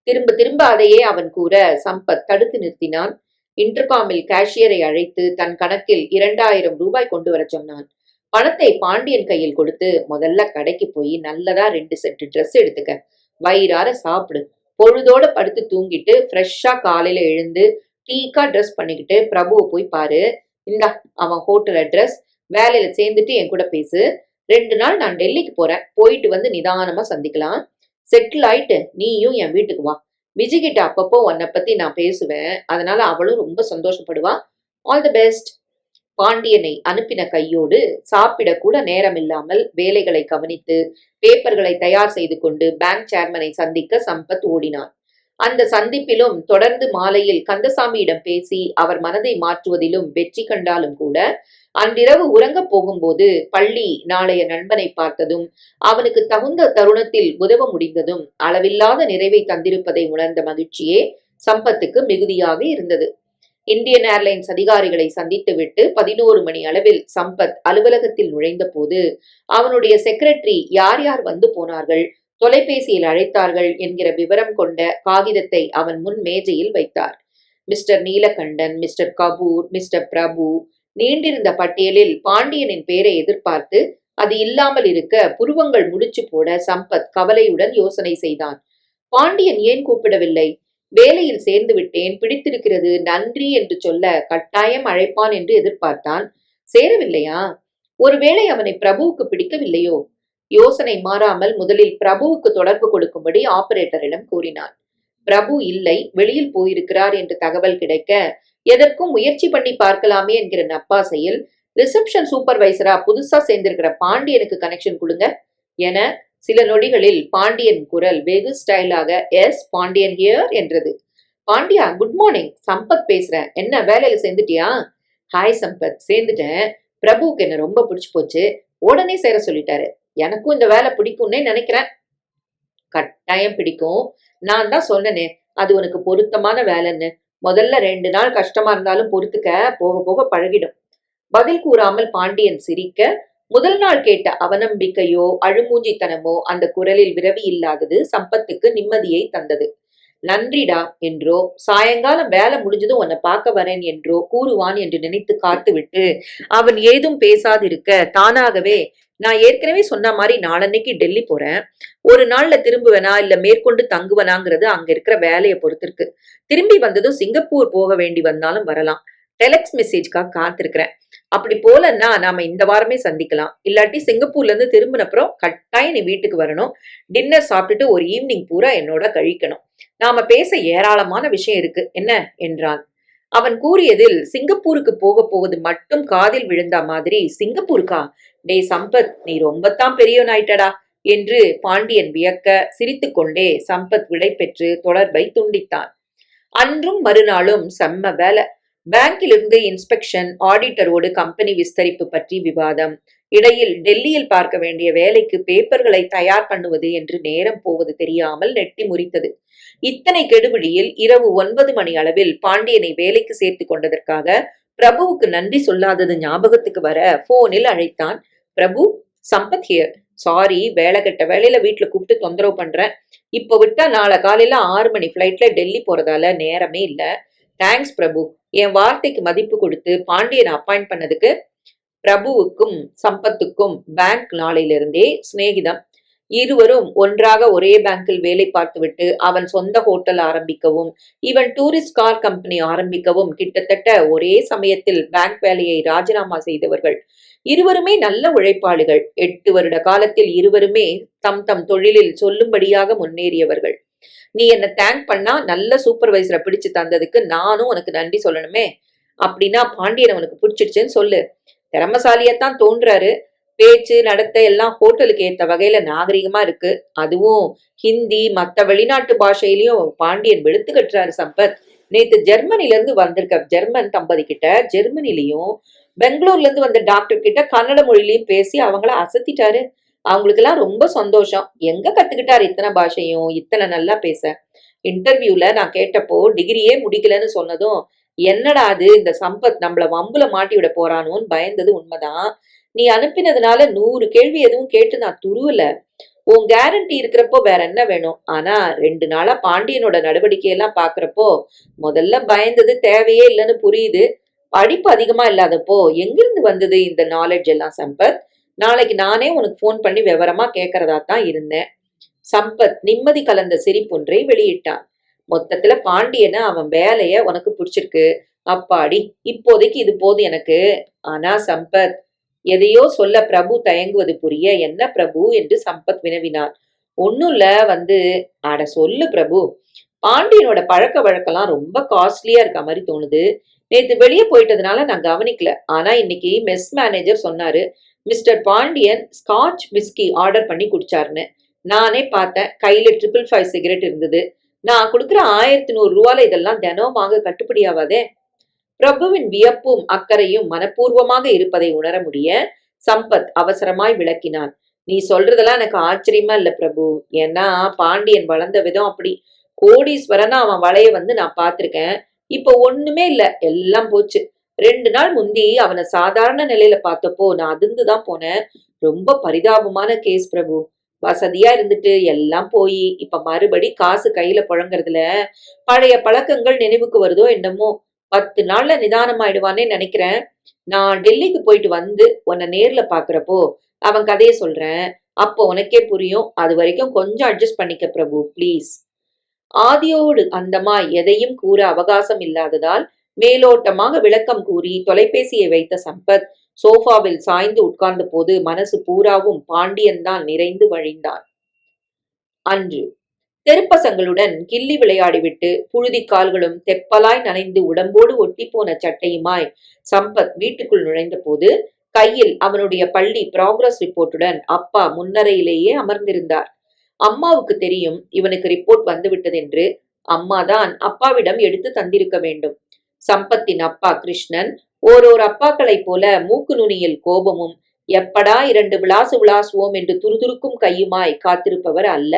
A: திரும்ப திரும்ப அதையே அவன் கூற சம்பத் தடுத்து நிறுத்தினான். இன்டர்காமில் கேஷியரை அழைத்து தன் கணக்கில் 2000 ரூபாய் கொண்டு வர சொன்னான். பணத்தை பாண்டியன் கையில் கொடுத்து, முதல்ல கடைக்கு போய் நல்லதா 2 செட் ட்ரெஸ் எடுத்துக்க, வயிறார சாப்பிடு, பொழுதோட படுத்து தூங்கிட்டு ஃப்ரெஷ்ஷா காலையில எழுந்து டீக்கா ட்ரெஸ் பண்ணிக்கிட்டு பிரபுவை போய் பாரு. இந்தா அவன் ஹோட்டல் அட்ரஸ். வேலையில சேர்ந்துட்டு என் கூட பேசு. 2 நாள் நான் டெல்லிக்கு போறேன். போயிட்டு வந்து நிதானமா சந்திக்கலாம். செட்டில் ஆயிட்டு நீயும் என் வீட்டுக்கு வா. விஜய்கிட்ட அப்பப்போ உன்னை பத்தி நான் பேசுவேன். அதனால அவளும் ரொம்ப சந்தோஷப்படுவா. All the best. பாண்டியனை அனுப்பின கையோடு சாப்பிட கூட நேரம் இல்லாமல் வேலைகளை கவனித்து பேப்பர்களை தயார் செய்து கொண்டு பேங்க் சேர்மனை சந்திக்க சம்பத் ஓடினான். அந்த சந்திப்பிலும் தொடர்ந்து மாலையில் கந்தசாமியிடம் பேசி அவர் மனதை மாற்றுவதிலும் வெற்றி கண்டாலும் கூட அன்றிரவு உறங்கப் போகும்போது பள்ளி நாளைய நண்பனை பார்த்ததும் அவனுக்கு தகுந்த தருணத்தில் உதவ முடிந்ததும் அளவில்லாத நிறைவை தந்திருப்பதை உணர்ந்த மகிழ்ச்சியே சம்பத்துக்கு மிகுதியாக இருந்தது. இந்தியன் ஏர்லைன்ஸ் அதிகாரிகளை சந்தித்துவிட்டு 11 மணி அளவில் சம்பத் அலுவலகத்தில் நுழைந்த போது அவனுடைய செக்ரட்டரி யார் யார் வந்து போனார்கள், தொலைபேசியில் அழைத்தார்கள் என்கிற விவரம் கொண்ட காகிதத்தை அவன் முன் மேஜையில் வைத்தார். Mister Neelakantan, mister Kapoor, mister Prabhu, நீண்டிருந்த பட்டியலில் பாண்டியனின் பெயரை எதிர்பார்த்து அது இல்லாமல் இருக்க புருவங்கள் முடிச்சு போட சம்பத் கவலையுடன் யோசனை செய்தான். பாண்டியன் ஏன் கூப்பிடவில்லை? வேலையில் சேர்ந்து விட்டேன், பிடித்திருக்கிறது, நன்றி என்று சொல்ல கட்டாயம் அழைப்பான் என்று எதிர்பார்த்தான். சேரவில்லையா? ஒருவேளை அவனை பிரபுவுக்கு பிடிக்கவில்லையோ? யோசனை மாறாமல் முதலில் பிரபுவுக்கு தொடர்பு கொடுக்கும்படி ஆபரேட்டரிடம் கூறினான். பிரபு இல்லை, வெளியில் போயிருக்கிறார் என்று தகவல் கிடைக்க எதற்கும் முயற்சி பண்ணி பார்க்கலாமே என்கிற நப்பாசையில் ரிசப்ஷன் சூப்பர்வைசரா புதுசா சேர்ந்திருக்கிற பாண்டியனுக்கு கனெக்ஷன் கொடுங்க என சில நொடிகளில் பாண்டியன் குரல் வெகு ஸ்டைலாக எஸ் பாண்டியன் ஹியர் என்றது. பாண்டியா, குட் மார்னிங், சம்பத் பேசுறேன். என்ன வேலையில சேர்ந்துட்டியா? ஹாய் சம்பத், சேர்ந்துட்டேன். பிரபுவுக்கு என்ன ரொம்ப பிடிச்சு போச்சு, உடனே சேர சொல்லிட்டாரு. எனக்கும் இந்த வேலை பிடிக்கும்னே நினைக்கிறேன். கட்டாயம் பிடிக்கும். நான் தான் சொன்னனே அது உனக்கு பொருத்தமான வேலைன்னு. முதல்ல 2 நாள் கஷ்டமா இருந்தாலும் பொறுத்துக்க, போக போக பழகிடும். பதில் கூறாமல் பாண்டியன் சிரிக்க, முதல் நாள் கேட்ட அவநம்பிக்கையோ அழுமூஞ்சித்தனமோ அந்த குரலில் விரவி இல்லாதது சம்பத்துக்கு நிம்மதியை தந்தது. நன்றிடா என்றோ, சாயங்காலம் வேலை முடிஞ்சதும் உன்னை பார்க்க வரேன் என்றோ கூறுவான் என்று நினைத்து காத்துவிட்டு அவன் ஏதும் பேசாதிருக்க தானாகவே, நான் ஏற்கனவே சொன்ன மாதிரி நாளன்னைக்கு டெல்லி போறேன். ஒரு நாள்ல திரும்புவேனா இல்ல மேற்கொண்டு தங்குவனாங்கிறது அங்க இருக்கிற வேலையை பொறுத்து இருக்கு. திரும்பி வந்ததும் சிங்கப்பூர் போக வேண்டி வந்தாலும் வரலாம். டெலெக்ஸ் மெசேஜ்க்காக காத்திருக்கிறேன். அப்படி போலன்னா நாம இந்த வாரமே சந்திக்கலாம். இல்லாட்டி சிங்கப்பூர்ல இருந்து திரும்பின அப்புறம் கட்டாயம் நீ வீட்டுக்கு வரணும். டின்னர் சாப்பிட்டுட்டு ஒரு ஈவினிங் பூரா என்னோட கழிக்கணும். நாம பேச ஏராளமான விஷயம் இருக்கு என்ன என்றான். அவன் கூறியதில் சிங்கப்பூருக்கு போக போவது மட்டும் காதில் விழுந்த மாதிரி, சிங்கப்பூருக்கா? டே சம்பத், நீ ரொம்பத்தான் பெரியவனாயிட்டடா என்று பாண்டியன் வியக்க சிரித்துக்கொண்டே சம்பத் விடை பெற்று தொடர்பை துண்டித்தான். அன்றும் மறுநாளும் செம்ம வேலை. பேங்கிலிருந்து இன்ஸ்பெக்ஷன், ஆடிட்டரோடு கம்பெனி விஸ்தரிப்பு பற்றி விவாதம். இடையில் டெல்லியில் பார்க்க வேண்டிய வேலைக்கு பேப்பர்களை தயார் பண்ணுவது என்று நேரம் போவது தெரியாமல் நெட்டி முறித்தது. இத்தனை கெடுபிடியில் இரவு 9 மணி அளவில் பாண்டியனை வேலைக்கு சேர்த்து கொண்டதற்காக பிரபுவுக்கு நன்றி சொல்லாதது ஞாபகத்துக்கு வர போனில் அழைத்தான். பிரபு, சம்பத் ஹியர். சாரி, வேலை கெட்ட வேலையில வீட்டுல கூப்பிட்டு தொந்தரவு பண்றேன். இப்ப விட்டா நாளை காலையில 6 மணி ஃபிளைட்ல டெல்லி போறதால நேரமே இல்ல. தேங்க்ஸ் பிரபு, என் வார்த்தைக்கு மதிப்பு கொடுத்து பாண்டியனை அப்பாயிண்ட் பண்ணதுக்கு. பிரபுவுக்கும் சம்பத்துக்கும் பேங்க் நாளிலிருந்தே சிநேகிதம். இருவரும் ஒன்றாக ஒரே பேங்கில் வேலை பார்த்துவிட்டு அவன் சொந்த ஹோட்டல் ஆரம்பிக்கவும் இவன் டூரிஸ்ட் கார் கம்பெனி ஆரம்பிக்கவும் கிட்டத்தட்ட ஒரே சமயத்தில் பேங்க் வேலையை ராஜினாமா செய்தவர்கள். இருவருமே நல்ல உழைப்பாளிகள். 8 வருட காலத்தில் இருவருமே தம் தம் தொழிலில் சொல்லும்படியாக முன்னேறியவர்கள். நீ என்ன தேங்க் பண்ணா நல்ல சூப்பர்வைசரை பிடிச்சு தந்ததுக்கு நானும் உனக்கு நன்றி சொல்லணுமே. அப்படின்னா பாண்டியன் உனக்கு பிடிச்சிடுச்சுன்னு சொல்லு. திறமசாலியத்தான் தோன்றாரு. பேச்சு நடத்தை எல்லாம் ஹோட்டலுக்கு ஏத்த வகையில நாகரிகமா இருக்கு. அதுவும் ஹிந்தி மத்த வெளிநாட்டு பாஷையிலயும் பாண்டியன் வெளுத்து கட்டுறாரு சம்பத். நேத்து ஜெர்மனில இருந்து வந்திருக்க ஜெர்மன் தம்பதி கிட்ட ஜெர்மனிலையும், பெங்களூர்ல இருந்து வந்த டாக்டர் கிட்ட கன்னட மொழியிலையும் பேசி அவங்கள அசத்திட்டாரு. அவங்களுக்கு எல்லாம் ரொம்ப சந்தோஷம். எங்க கத்துக்கிட்டாரு இத்தனை பாஷையும் இத்தனை நல்லா பேச? இன்டர்வியூல நான் கேட்டப்போ டிகிரியே முடிக்கலன்னு சொன்னதும், என்னடா அது இந்த சம்பத் நம்மள வம்புல மாட்டி விட போறானோன்னு பயந்தது உண்மைதான். நீ அனுப்பினதுனால 100 கேள்வி எதுவும் கேட்டு நான் துருவல. உன் கேரண்டி இருக்கிறப்போ வேற என்ன வேணும்? ஆனா 2 நாளா பாண்டியனோட நடவடிக்கையெல்லாம் பாக்குறப்போ முதல்ல பயந்தது தேவையே இல்லைன்னு புரியுது. படிப்பு அதிகமா இல்லாதப்போ எங்கிருந்து வந்தது இந்த நாலேஜ் எல்லாம் சம்பத்? நாளைக்கு நானே உனக்கு போன் பண்ணி விவரமா கேட்கறதா தான் இருந்தேன். சம்பத் நிம்மதி கலந்த சிரிப்பொன்றை வெளியிட்டான். மொத்தத்துல பாண்டியன அவன் வேலைய உனக்கு பிடிச்சிருக்கு. அப்பாடி, இப்போதைக்கு இது போதும் எனக்கு. ஆனா சம்பத், எதையோ சொல்ல பிரபு தயங்குவது புரிய, என்ன பிரபு என்று சம்பத் வினவினார். ஒண்ணுல அட சொல்லு பிரபு. பாண்டியனோட பழக்க வழக்கெல்லாம் ரொம்ப காஸ்ட்லியா இருக்க மாதிரி தோணுது. நேத்து வெளியே போயிட்டதுனால நான் கவனிக்கல. ஆனா இன்னைக்கு மெஸ் மேனேஜர் சொன்னாரு, mister Pandian scotch whisky order பண்ணி குடிச்சாருன்னு. நானே பார்த்தேன். கையில 555 சிகரெட் இருந்தது. நான் கொடுக்குற 1100 ரூபால இதெல்லாம் தினமாக கட்டுப்படியாவாதே. பிரபுவின் வியப்பும் அக்கறையும் மனப்பூர்வமாக இருப்பதை உணர முடிய சம்பத் அவசரமாய் விளக்கினான். நீ சொல்றதெல்லாம் எனக்கு ஆச்சரியமா இல்ல பிரபு. ஏன்னா பாண்டியன் வளர்ந்த விதம் அப்படி. கோடீஸ்வரனா அவன் வளைய நான் பார்த்திருக்கேன். இப்ப ஒண்ணுமே இல்ல, எல்லாம் போச்சு. 2 நாள் முந்தி அவனை சாதாரண நிலையில பார்த்தப்போ நான் அதிர்ந்துதான் போனேன். ரொம்ப பரிதாபமான கேஸ் பிரபு. வசதியா இருந்துட்டு எல்லாம் போய் இப்ப மறுபடி காசு கையில புழங்குறதுல பழைய பழக்கங்கள் நினைவுக்கு வருதோ என்னமோ. 10 நாள்ல நிதானமாயிடுவானே நினைக்கிறேன். நான் டெல்லிக்கு போயிட்டு வந்து உன்னை நேர்ல பாக்குறப்போ அவன் கதைய சொல்றேன். அப்போ உனக்கே புரியும். அது வரைக்கும் கொஞ்சம் அட்ஜஸ்ட் பண்ணிக்க பிரபு ப்ளீஸ். ஆதியோடு அந்தமாய் எதையும் கூற அவகாசம் இல்லாததால் மேலோட்டமாக விளக்கம் கூறி தொலைபேசியை வைத்த சம்பத் சோஃபாவில் சாய்ந்து உட்கார்ந்த போது மனசு பூராவும் பாண்டியன்தான் நிறைந்து வழிந்தான். அன்று தெருப்பசங்களுடன் கிள்ளி விளையாடிவிட்டு புழுதி கால்களும் தெப்பலாய் நனைந்து உடம்போடு ஒட்டிப்போன சட்டையுமாய் சம்பத் வீட்டுக்குள் நுழைந்த போது கையில் அவனுடைய பள்ளி ப்ராக்ரஸ் ரிப்போர்ட்டுடன் அப்பா முன்னரையிலேயே அமர்ந்திருந்தார். அம்மாவுக்கு தெரியும் இவனுக்கு ரிப்போர்ட் வந்துவிட்டதென்று. அம்மாதான் அப்பாவிடம் எடுத்து தந்திருக்க வேண்டும். சம்பத்தின் அப்பா கிருஷ்ணன் ஓரோர் அப்பாக்களைப் போல மூக்கு நுனியில் கோபமும் எப்படா 2 விளாசு விளாசுவோம் என்று துருதுருக்கும் கையுமாய் காத்திருப்பவர் அல்ல.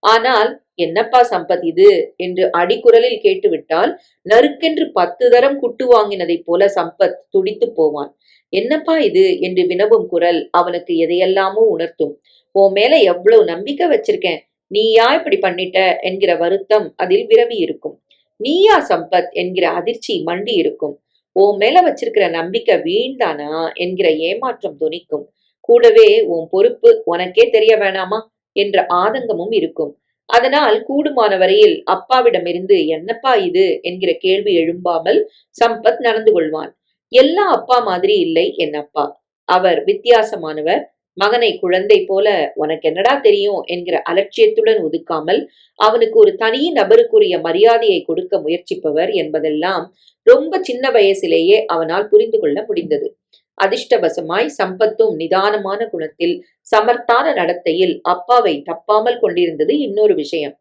A: ஆனால் என்னப்பா சம்பத் இது என்று அடிக்குரலில் கேட்டுவிட்டால் நறுக்கென்று 10 தரம் குட்டு வாங்கினதைப் போல சம்பத் துடித்து போவான். என்னப்பா இது என்று வினவும் குரல் அவனுக்கு எதையெல்லாமோ உணர்த்தும். உன் மேல எவ்வளவு நம்பிக்கை வச்சிருக்கேன், நீயா இப்படி பண்ணிட்ட என்கிற வருத்தம் அதில் விரவி இருக்கும். நீயா சம்பத் என்கிற அதிர்ச்சி மண்டி இருக்கும். உன் மேல வச்சிருக்கிற நம்பிக்கை வீண்தானா என்கிற ஏமாற்றம் துணிக்கும். கூடவே உன் பொறுப்பு உனக்கே தெரிய வேணாமா என்ற ஆதங்கமும் இருக்கும். அதனால் கூடுமான வரையில் அப்பாவிடமிருந்து என்னப்பா இது என்கிற கேள்வி எழும்பாமல் சம்பத் நடந்து கொள்வான். எல்லா அப்பா மாதிரி இல்லை என் அப்பா. அவர் வித்தியாசமானவர். மகனை குழந்தை போல உனக்கு என்னடா தெரியும் என்கிற அலட்சியத்துடன் ஒதுக்காமல் அவனுக்கு ஒரு தனி நபருக்குரிய மரியாதையை கொடுக்க முயற்சிப்பவர் என்பதெல்லாம் ரொம்ப சின்ன வயசிலேயே அவனால் புரிந்து கொள்ள முடிந்தது. அதிர்ஷ்டவசமாய் சம்பத்தும் நிதானமான குணத்தில் சமர்த்தான நடத்தையில் அப்பாவை தப்பாமல் கொண்டிருந்தது இன்னொரு விஷயம்.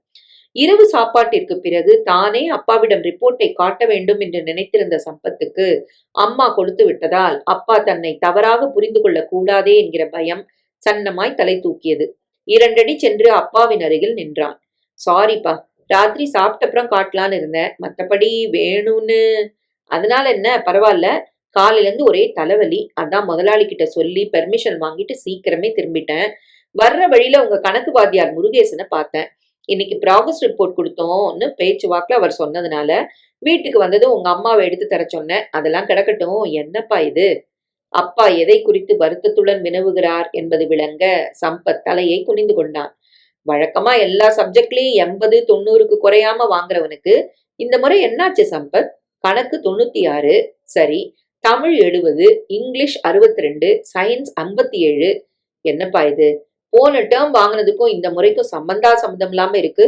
A: இரவு சாப்பாட்டிற்கு பிறகு தானே அப்பாவிடம் ரிப்போர்ட்டை காட்ட வேண்டும் என்று நினைத்திருந்த சம்பத்துக்கு அம்மா கொடுத்து விட்டதால் அப்பா தன்னை தவறாக புரிந்து கொள்ளக் கூடாதே என்கிற பயம் சன்னமாய் தலை தூக்கியது. 2 அடி சென்று அப்பாவின் அருகில் நின்றான். சாரிப்பா, ராத்திரி சாப்பிட்டப்புறம் காட்டலான்னு இருந்தேன். மத்தபடி வேணும்னு. அதனால என்ன, பரவாயில்ல. காலையில இருந்து ஒரே தலைவலி. அதான் முதலாளி கிட்ட சொல்லி பெர்மிஷன் வாங்கிட்டு சீக்கிரமே திரும்பிட்டேன். வர்ற வழியில உங்க கணக்கு வாத்தியார் முருகேசனை பார்த்தேன். இன்னைக்கு ப்ராக்ரஸ் ரிப்போர்ட் கொடுத்தோம்னு பேச்சு வாக்குல அவர் சொன்னதுனால வீட்டுக்கு வந்ததும் உங்க அம்மாவை எடுத்து தர சொன்னேன். அதெல்லாம் கிடக்கட்டும். என்னப்பா இது? அப்பா எதை குறித்து வருத்தத்துடன் வினவுகிறார் என்பது விளங்க சம்பத் தலையை குனிந்து கொண்டான். வழக்கமா எல்லா சப்ஜெக்ட்லயும் 80, 90க்கு குறையாம வாங்குறவனுக்கு இந்த முறை என்னாச்சு சம்பத்? கணக்கு 96, சரி. Tamil 70, English 62, science 57. என்னப்பா இது? போன டேர்ம் வாங்கினதுக்கும் இந்த முறைக்கும் சம்பந்தம் இல்லாம இருக்கு.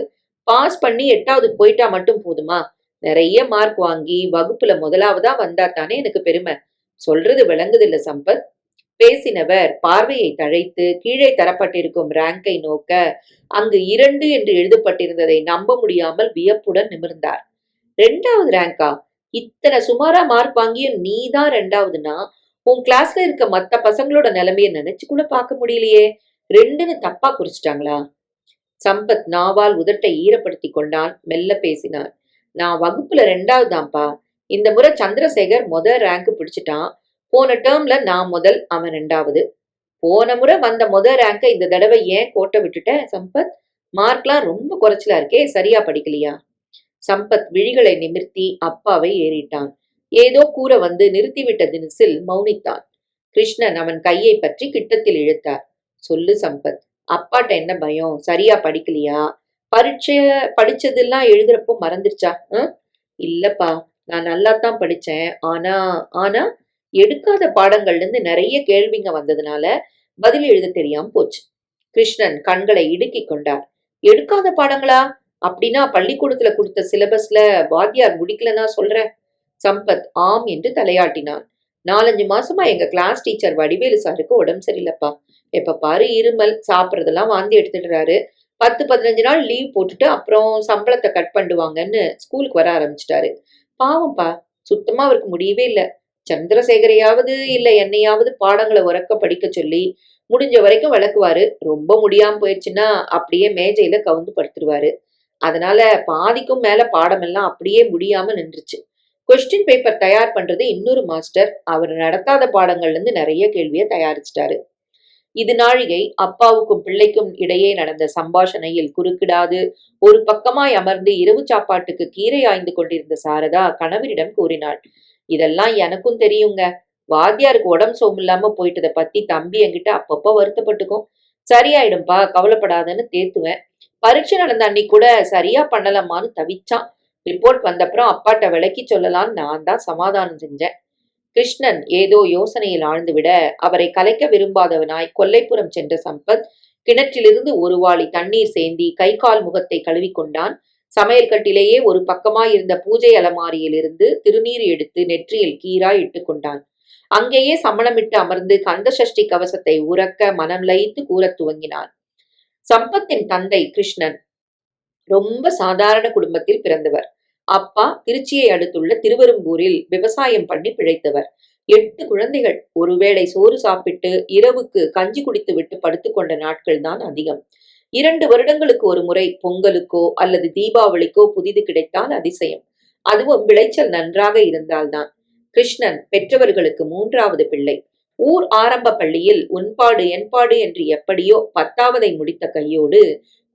A: பாஸ் பண்ணி 8வது போயிட்டா மட்டும் போதுமா? நிறைய மார்க் வாங்கி வகுப்புல முதலாவதா வந்தா தானே எனக்கு பெருமை. சொல்றது விளங்குதில்ல சம்பத். பேசினவர் பார்வையை தழைத்து கீழே தரப்பட்டிருக்கும் ரேங்கை நோக்க அங்கு 2 என்று எழுதப்பட்டிருந்ததை நம்ப முடியாமல் வியப்புடன் நிமிர்ந்தார். 2வது ரேங்கா? இத்தனை சுமாரா மார்க் வாங்கியும் நீதான் 2வதுனா உன் கிளாஸ்ல இருக்க மத்த பசங்களோட நிலைமைய நினைச்சு கூட பார்க்க முடியலையே. 2ன்னு தப்பா குறிச்சிட்டாங்களா? சம்பத் நாவால் உதட்டை ஈரப்படுத்தி கொண்டான். மெல்ல பேசினார். நான் வகுப்புல 2வது தான்ப்பா. இந்த முறை சந்திரசேகர் முதல் ரேங்க் பிடிச்சிட்டான். போன டேர்ம்ல நான் முதல், அவன் 2வது. போன முறை வந்த முதல் ரேங்கை இந்த தடவை ஏன் கோட்டை விட்டுட்ட சம்பத்? மார்க்லாம் ரொம்ப குறைச்சலா இருக்கே, சரியா படிக்கலையா? சம்பத் விழிகளை நிமிர்த்தி அப்பாவை ஏறிட்டான். ஏதோ கூற வந்து நிறுத்திவிட்ட தினசில் மௌனித்தான். கிருஷ்ணன் அவன் கையை பற்றி கிட்டத்தில் இழுத்தார். சொல்லு சம்பத், அப்பாட்ட என்ன பயம்? சரியா படிக்கலையா? பரீட்சை படிச்சதெல்லாம் எழுதுறப்போ மறந்துருச்சா? இல்லப்பா, நான் நல்லாத்தான் படிச்சேன். ஆனா ஆனா எடுக்காத பாடங்கள்ல இருந்து நிறைய கேள்விங்க வந்ததுனால பதில் எழுத தெரியாம போச்சு. கிருஷ்ணன் கண்களை இடுக்கிக் கொண்டார். எடுக்காத பாடங்களா? அப்படின்னா பள்ளிக்கூடத்துல கொடுத்த சிலபஸ்ல வாத்தியார் முடிக்கலன்னா சொல்ற? சம்பத் ஆம் என்று தலையாட்டினான். 4-5 மாசமா எங்க கிளாஸ் டீச்சர் வடிவேலு சாருக்கு உடம்பு சரியில்லப்பா. எப்ப பாரு இருமல், சாப்பிட்றதெல்லாம் வாந்தி எடுத்துடுறாரு. 10-15 நாள் லீவ் போட்டுட்டு அப்புறம் சம்பளத்தை கட் பண்ணுவாங்கன்னு ஸ்கூலுக்கு வர ஆரம்பிச்சிட்டாரு. பாவம்பா, சுத்தமா அவருக்கு முடியவே இல்லை. சந்திரசேகரையாவது இல்ல என்னையாவது பாடங்களை உறக்க படிக்க சொல்லி முடிஞ்ச வரைக்கும் விளக்குவாரு. ரொம்ப முடியாம போயிடுச்சுன்னா அப்படியே மேஜையில கவுந்து படுத்துருவாரு. அதனால பாதிக்கும் மேல பாடமெல்லாம் அப்படியே முடியாம நின்றுச்சு. கொஸ்டின் பேப்பர் தயார் பண்றது இன்னொரு மாஸ்டர். அவர் நடத்தாத பாடங்கள்ல இருந்து நிறைய கேள்வியை தயாரிச்சிட்டாரு. இது நாழிகை அப்பாவுக்கும் பிள்ளைக்கும் இடையே நடந்த சம்பாஷணையில் குறுக்கிடாது ஒரு பக்கமாய் அமர்ந்து இரவு சாப்பாட்டுக்கு கீரை ஆய்ந்து கொண்டிருந்த சாரதா கணவரிடம் கூறினாள். இதெல்லாம் எனக்கும் தெரியுங்க. வாத்தியாருக்கு உடம்பு சோமில்லாம போயிட்டதை பத்தி தம்பி என்கிட்ட அப்பப்போ வருத்தப்பட்டுக்கும். சரியாயிடும்பா, கவலைப்படாதன்னு தேத்துவேன். பரீட்சை நடந்த அன்னைக்கு கூட சரியா பண்ணலம்மான்னு தவிச்சான். ரிப்போர்ட் வந்தப்புறம் அப்பாட்ட விளக்கி சொல்லலான்னு நான் தான் சமாதானம் செஞ்சேன். கிருஷ்ணன் ஏதோ யோசனையில் ஆழ்ந்துவிட அவரை கலைக்க விரும்பாதவனாய் கொல்லைப்புறம் சென்ற சம்பத் கிணற்றிலிருந்து ஒரு வாளி தண்ணீர் சேந்தி கை கால் முகத்தை கழுவிக்கொண்டான். சமையல் கட்டிலேயே ஒரு பக்கமாயிருந்த பூஜை அலமாரியிலிருந்து திருநீர் எடுத்து நெற்றியில் கீராய் இட்டுக் கொண்டான். அங்கேயே சமணமிட்டு அமர்ந்து கந்த சஷ்டி கவசத்தை உறக்க மனம் லயித்து கூறத் துவங்கினான். சம்பத்தின் தந்தை கிருஷ்ணன் ரொம்ப சாதாரண குடும்பத்தில் பிறந்தவர். அப்பா திருச்சியை அடுத்துள்ள திருவெரும்பூரில் விவசாயம் பண்ணி பிழைத்தவர். 8 குழந்தைகள். ஒருவேளை சோறு சாப்பிட்டு இரவுக்கு கஞ்சி குடித்து விட்டு படுத்துக்கொண்ட நாட்கள் தான் அதிகம். 2 வருடங்களுக்கு ஒரு முறை பொங்கலுக்கோ அல்லது தீபாவளிக்கோ புதிது கிடைத்தால் அதிசயம். அதுவும் விளைச்சல் நன்றாக இருந்தால்தான். கிருஷ்ணன் பெற்றவர்களுக்கு 3வது பிள்ளை. ஊர் ஆரம்ப பள்ளியில் உன்பாடு என்பாடு என்று எப்படியோ 10வதை முடித்த கையோடு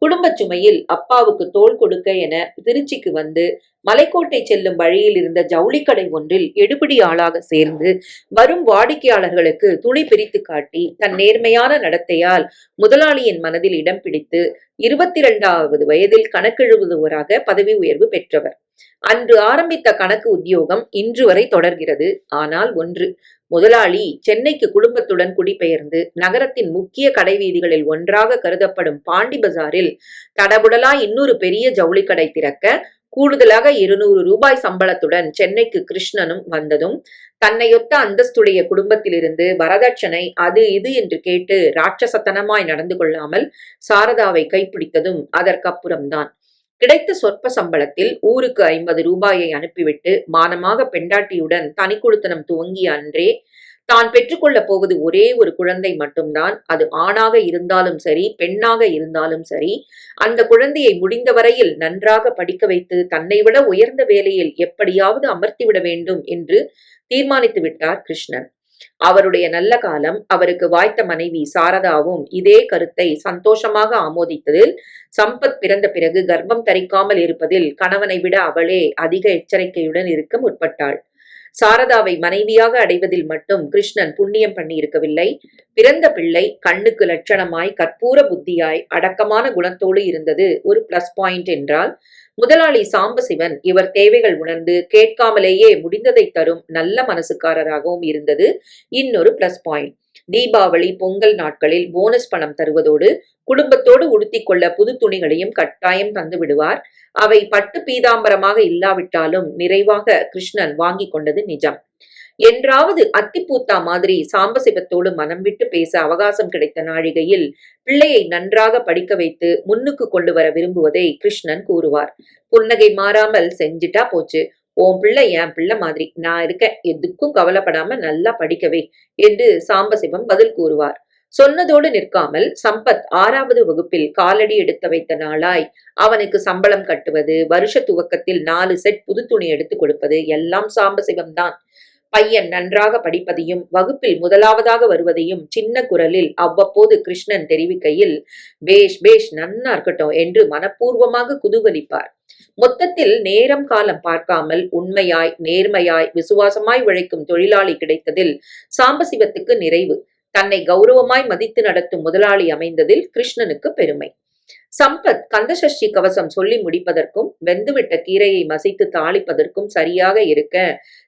A: குடும்பச் சுமையில் அப்பாவுக்கு தோள் கொடுக்க என திருச்சிக்கு வந்து மலைக்கோட்டை செல்லும் வழியில் இருந்த ஜவுளிக்கடை ஒன்றில் எடுபிடி ஆளாக சேர்ந்து வரும் வாடிக்கையாளர்களுக்கு துணி பிரித்து காட்டி தன் நேர்மையான நடத்தையால் முதலாளியின் மனதில் இடம் பிடித்து 22வது வயதில் கணக்கெழுதுவராக பதவி உயர்வு பெற்றவர். அன்று ஆரம்பித்த கணக்கு உத்தியோகம் இன்று வரை தொடர்கிறது. ஆனால் ஒன்று, முதலாளி சென்னைக்கு குடும்பத்துடன் குடிபெயர்ந்து நகரத்தின் முக்கிய கடைவீதிகளில் ஒன்றாக கருதப்படும் பாண்டி பஜாரில் தடபுடலாய் இன்னொரு பெரிய ஜவுளிக்கடை திறக்க கூடுதலாக 200 ரூபாய் சம்பளத்துடன் சென்னைக்கு கிருஷ்ணனும் வந்ததும் தன்னையொத்த அந்தஸ்துடைய குடும்பத்திலிருந்து வரதட்சணை அது இது என்று கேட்டு ராட்சசத்தனமாய் நடந்து கொள்ளாமல் சாரதாவை கைப்பிடித்ததும் அதற்கப்புறம்தான். கிடைத்த சொற்ப சம்பளத்தில் ஊருக்கு 50 ரூபாயை அனுப்பிவிட்டு மானமாக பெண்டாட்டியுடன் தனி குடித்தனம் துவங்கிய அன்றே தான் பெற்றுக்கொள்ளப் போவது ஒரே ஒரு குழந்தை மட்டும்தான். அது ஆணாக இருந்தாலும் சரி பெண்ணாக இருந்தாலும் சரி அந்த குழந்தையை முடிந்த வரையில் நன்றாக படிக்க வைத்து தன்னை விட உயர்ந்த வேலையில் எப்படியாவது அமர்த்திவிட வேண்டும் என்று தீர்மானித்து விட்டார் கிருஷ்ணன். அவருடைய நல்ல காலம் அவருக்கு வாய்த்த மனைவி சாரதாவும் இதே கருத்தை சந்தோஷமாக ஆமோதித்ததில் சம்பத் பிறந்த பிறகு கர்ப்பம் தரிக்காமல் இருப்பதில் கணவனை விட அவளே அதிக எச்சரிக்கையுடன் இருக்க முற்பட்டாள். சாரதாவை மனைவியாக அடைவதில் மட்டும் கிருஷ்ணன் புண்ணியம் பண்ணி இருக்கவில்லை. பிறந்த பிள்ளை கண்ணுக்கு லட்சணமாய் கற்பூர புத்தியாய் அடக்கமான குணத்தோடு இருந்தது ஒரு பிளஸ் பாயிண்ட் என்றால், முதலாளி சாம்பசிவன் இவர் தேவைகள் உணர்ந்து கேட்காமலேயே முடிந்ததை தரும் நல்ல மனசுக்காரராகவும் இருந்தது இன்னொரு பிளஸ் பாயிண்ட். தீபாவளி பொங்கல் நாட்களில் போனஸ் பணம் தருவதோடு குடும்பத்தோடு உடுத்திக் கொள்ள புது துணிகளையும் கட்டாயம் தந்து விடுவார். அவை பட்டு பீதாம்பரமாக இல்லாவிட்டாலும் நிறைவாக கிருஷ்ணன் வாங்கி கொண்டது நிஜம். என்றாவது அத்திப்பூத்தா மாதிரி சாம்பசிவத்தோடு மனம் விட்டு பேச அவகாசம் கிடைத்த நாழிகையில் பிள்ளையை நன்றாக படிக்க வைத்து முன்னுக்கு கொண்டு வர விரும்புவதை கிருஷ்ணன் கூறுவார். புன்னகை மாறாமல் செஞ்சிட்டா போச்சு, உன் பிள்ளை என் பிள்ளை மாதிரி, நான் இருக்கேன், எதுக்கும் கவலைப்படாம நல்லா படிக்கவே என்று சாம்பசிவம் பதில் கூறுவார். சொன்னதோடு நிற்காமல் சம்பத் 6வது வகுப்பில் காலடி எடுத்து வைத்த நாளாய் அவனுக்கு சம்பளம் கட்டுவது, வருஷ துவக்கத்தில் 4 செட் புது துணி எடுத்து கொடுப்பது எல்லாம் சாம்பசிவம்தான். பையன் நன்றாக படிப்பதையும் வகுப்பில் முதலாவதாக வருவதையும் சின்ன குரலில் அவ்வப்போது கிருஷ்ணன் தெரிவிக்கையில் பேஷ் பேஷ் நன்னா இருக்கட்டும் என்று மனப்பூர்வமாக குதூகலிப்பார். மொத்தத்தில் நேரம் காலம் பார்க்காமல் உண்மையாய் நேர்மையாய் விசுவாசமாய் உழைக்கும் தொழிலாளி கிடைத்ததில் சாம்பசிவத்துக்கு நிறைவு. தன்னை கௌரவமாய் மதித்து நடத்தும் முதலாளி அமைந்ததில் கிருஷ்ணனுக்கு பெருமை. சம்பத் கந்தசஷ்டி கவசம் சொல்லி முடிப்பதற்கும் வெந்துவிட்ட கீரையை மசித்து தாளிப்பதற்கும் சரியாக இருக்க,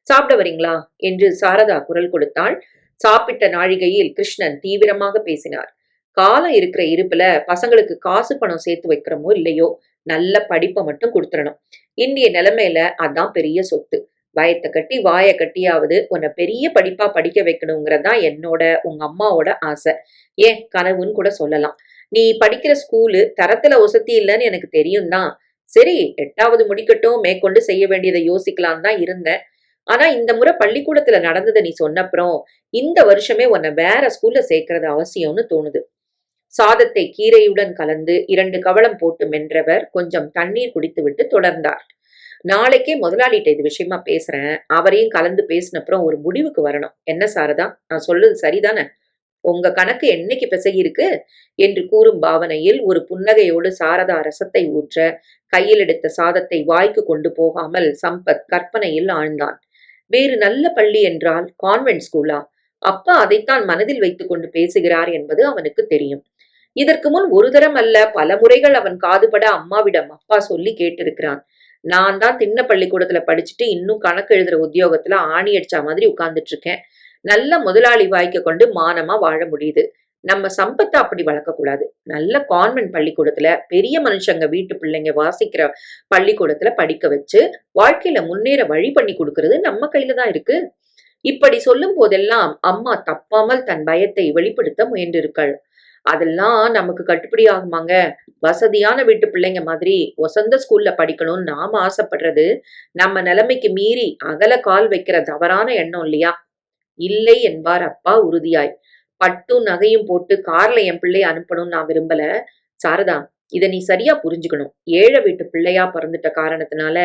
A: சாப்பிட வரீங்களா என்று சாரதா குரல் கொடுத்தாள். சாப்பிட்ட நாழிகையில் கிருஷ்ணன் தீவிரமாக பேசினார். காலம் இருக்கிற இருப்புல பசங்களுக்கு காசு பணம் சேர்த்து வைக்கிறோமோ இல்லையோ, நல்ல படிப்பை மட்டும் கொடுத்துடணும். இந்திய நிலைமையில அதான் பெரிய சொத்து. வயத்தை கட்டி வாய கட்டியாவது உன்னை பெரிய படிப்பா படிக்க வைக்கணுங்கிறதான் என்னோட உங்க அம்மாவோட ஆசை, ஏன் கனவுன்னு கூட சொல்லலாம். நீ படிக்கிற ஸ்கூலு தரத்துல ஒசத்தி இல்லைன்னு எனக்கு தெரியும் தான். சரி, 8வது முடிக்கட்டும், மேற்கொண்டு செய்ய வேண்டியதை யோசிக்கலாம் தான் இருந்தேன். ஆனா இந்த முறை பள்ளிக்கூடத்துல நடந்ததை நீ சொன்னப்புறம் இந்த வருஷமே உன்னை வேற ஸ்கூல்ல சேர்க்கறது அவசியம்னு தோணுது. சாதத்தை கீரையுடன் கலந்து 2 கவளம் போட்டு மென்றவர் கொஞ்சம் தண்ணீர் குடித்துவிட்டு தொடர்ந்தார். நாளைக்கே முதலாளிட்ட இது விஷயமா பேசுறேன். அவரையும் கலந்து பேசினப்புறம் ஒரு முடிவுக்கு வரணும். என்ன சாரதா, நான் சொல்றது சரிதானே? உங்க கணக்கு என்னைக்கு பிசகியிருக்கு என்று கூறும் பாவனையில் ஒரு புன்னகையோடு சாரதா ரசத்தை ஊற்ற கையில் எடுத்த சாதத்தை வாய்க்கு கொண்டு போகாமல் சம்பத் கற்பனையில் ஆழ்ந்தான். வேறு நல்ல பள்ளி என்றால் கான்வென்ட் ஸ்கூலா? அப்பா அதைத்தான் மனதில் வைத்துக் கொண்டு பேசுகிறார் என்பது அவனுக்கு தெரியும். இதற்கு முன் ஒரு தரம் அல்ல பல முறைகள் அவன் காதுபட அம்மாவிடம் அப்பா சொல்லி கேட்டிருக்கிறான். நான் தான் திண்ண பள்ளிக்கூடத்துல படிச்சுட்டு இன்னும் கணக்கு எழுதுற உத்தியோகத்துல ஆணி அடிச்சா மாதிரி உட்கார்ந்துட்டு இருக்கேன். நல்ல முதலாளி வாய்க்க கொண்டு மானமா வாழ முடியுது. நம்ம சம்பத்தை அப்படி வளர்க்க கூடாது. நல்ல கான்வென்ட் பள்ளிக்கூடத்துல பெரிய மனுஷங்க வீட்டு பிள்ளைங்க வாசிக்கிற பள்ளிக்கூடத்துல படிக்க வச்சு வாழ்க்கையில முன்னேற வழி பண்ணி கொடுக்கறது நம்ம கையில தான் இருக்கு. இப்படி சொல்லும் போதெல்லாம் அம்மா தப்பாமல் தன் பயத்தை வெளிப்படுத்த முயன்றிருக்கள். அதெல்லாம் நமக்கு கட்டுப்படி ஆகுமாங்க? வசதியான வீட்டு பிள்ளைங்க மாதிரி வசந்த ஸ்கூல்ல படிக்கணும்னு நாம ஆசைப்படுறது நம்ம நிலைமைக்கு மீறி அகல கால் வைக்கிற தவறான எண்ணம் இல்லையா? இல்லை என்பார் அப்பா உறுதியாய். பட்டும் நகையும் போட்டு கார்ல என் பிள்ளைய அனுப்பணும்னு நான் விரும்பல. சாரதா, இத நீ சரியா புரிஞ்சுக்கணும். ஏழை வீட்டு பிள்ளையா பிறந்துட்ட காரணத்தினால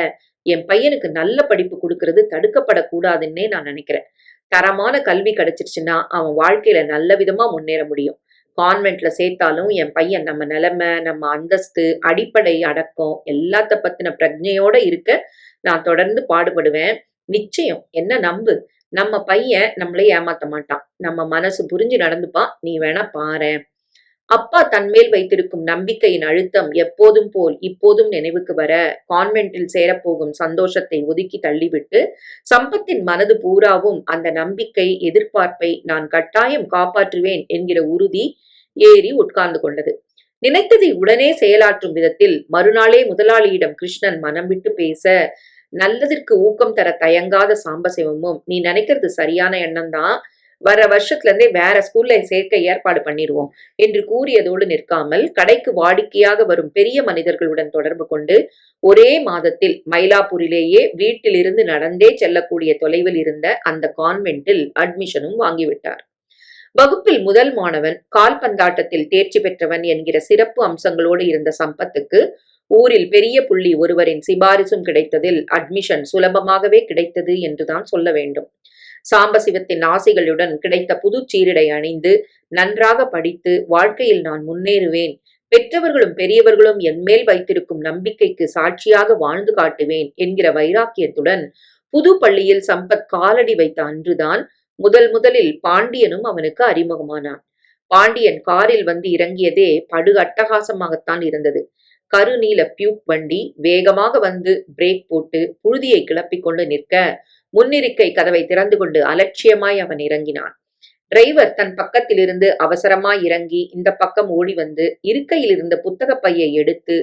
A: என் பையனுக்கு நல்ல படிப்பு கொடுக்கறது தடுக்கப்படக்கூடாதுன்னே நான் நினைக்கிறேன். தரமான கல்வி கிடைச்சிருச்சுன்னா அவன் வாழ்க்கையில நல்ல விதமா முன்னேற முடியும். கான்வென்ட்ல சேர்த்தாலும் என் பையன் நம்ம நிலைமை, நம்ம அந்தஸ்து, அடிப்படை அடக்கம் எல்லாத்த பத்தின பிரஜையோட இருக்க நான் தொடர்ந்து பாடுபடுவேன். நிச்சயம் என்ன நம்பு. நம்ம பையன் நம்மளை ஏமாத்த மாட்டான். நம்ம மனசு புரிஞ்சு நடந்துப்பான். நீ வேணா பாரேன். அப்பா தன்மேல் வைத்திருக்கும் நம்பிக்கையின் அழுத்தம் எப்போதும் போல் இப்போதும் நினைவுக்கு வர கான்வென்ட்டில் சேரப்போகும் சந்தோஷத்தை ஒதுக்கி தள்ளிவிட்டு சம்பத்தின் மனது பூராவும் அந்த நம்பிக்கை எதிர்பார்ப்பை நான் கட்டாயம் காப்பாற்றுவேன் என்கிற உறுதி ஏறி உட்கார்ந்து கொண்டது. நினைத்ததை உடனே செயலாற்றும் விதத்தில் மறுநாளே முதலாளியிடம் கிருஷ்ணன் மனம் விட்டு பேச, நல்லதற்கு ஊக்கம் தர தயங்காத சாம்பசிவமும், நீ நினைக்கிறது சரியான எண்ணம் தான், வர வருஷத்துல இருந்தே வேற ஸ்கூல்ல சேர்க்க ஏற்பாடு பண்ணிடுவோம் என்று கூறியதோடு நிற்காமல் கடைக்கு வாடிக்கையாக வரும் பெரிய மனிதர்களுடன் தொடர்பு கொண்டு ஒரே மாதத்தில் மயிலாப்பூரிலேயே வீட்டிலிருந்து நடந்தே செல்லக்கூடிய தொலைவில் இருந்த அந்த கான்வென்ட்டில் அட்மிஷனும் வாங்கிவிட்டார். வகுப்பில் முதல் மாணவன், கால்பந்தாட்டத்தில் தேர்ச்சி பெற்றவன் என்கிற சிறப்பு அம்சங்களோடு இருந்த சம்பத்துக்கு ஊரில் பெரிய புள்ளி ஒருவரின் சிபாரிசும் கிடைத்ததில் அட்மிஷன் சுலபமாகவே கிடைத்தது என்றுதான் சொல்ல வேண்டும். சாம்பசிவத்தின் ஆசைகளுடன் கிடைத்த புது சீருடை அணிந்து நன்றாக படித்து வாழ்க்கையில் நான் முன்னேறுவேன், பெற்றவர்களும் பெரியவர்களும் என்மேல் வைத்திருக்கும் நம்பிக்கைக்கு சாட்சியாக வாழ்ந்து காட்டுவேன் என்கிற வைராக்கியத்துடன் புது பள்ளியில் சம்பத் காலடி வைத்த அன்றுதான் முதலில் பாண்டியனும் அவனுக்கு அறிமுகமானான். பாண்டியன் காரில் வந்து இறங்கியதே படு அட்டகாசமாகத்தான் இருந்தது. கருநீல பியூக் வண்டி வேகமாக வந்து பிரேக் போட்டு புழுதியை கிளப்பிக் கொண்டு நிற்க முன்னிருக்கை கதவை திறந்து கொண்டு அலட்சியமாய் அவன் இறங்கினான். டிரைவர் தன் பக்கத்திலிருந்து அவசரமாய் இறங்கி இந்த பக்கம் ஓடி வந்து இருக்கையில் இருந்த புத்தக பையை எடுத்து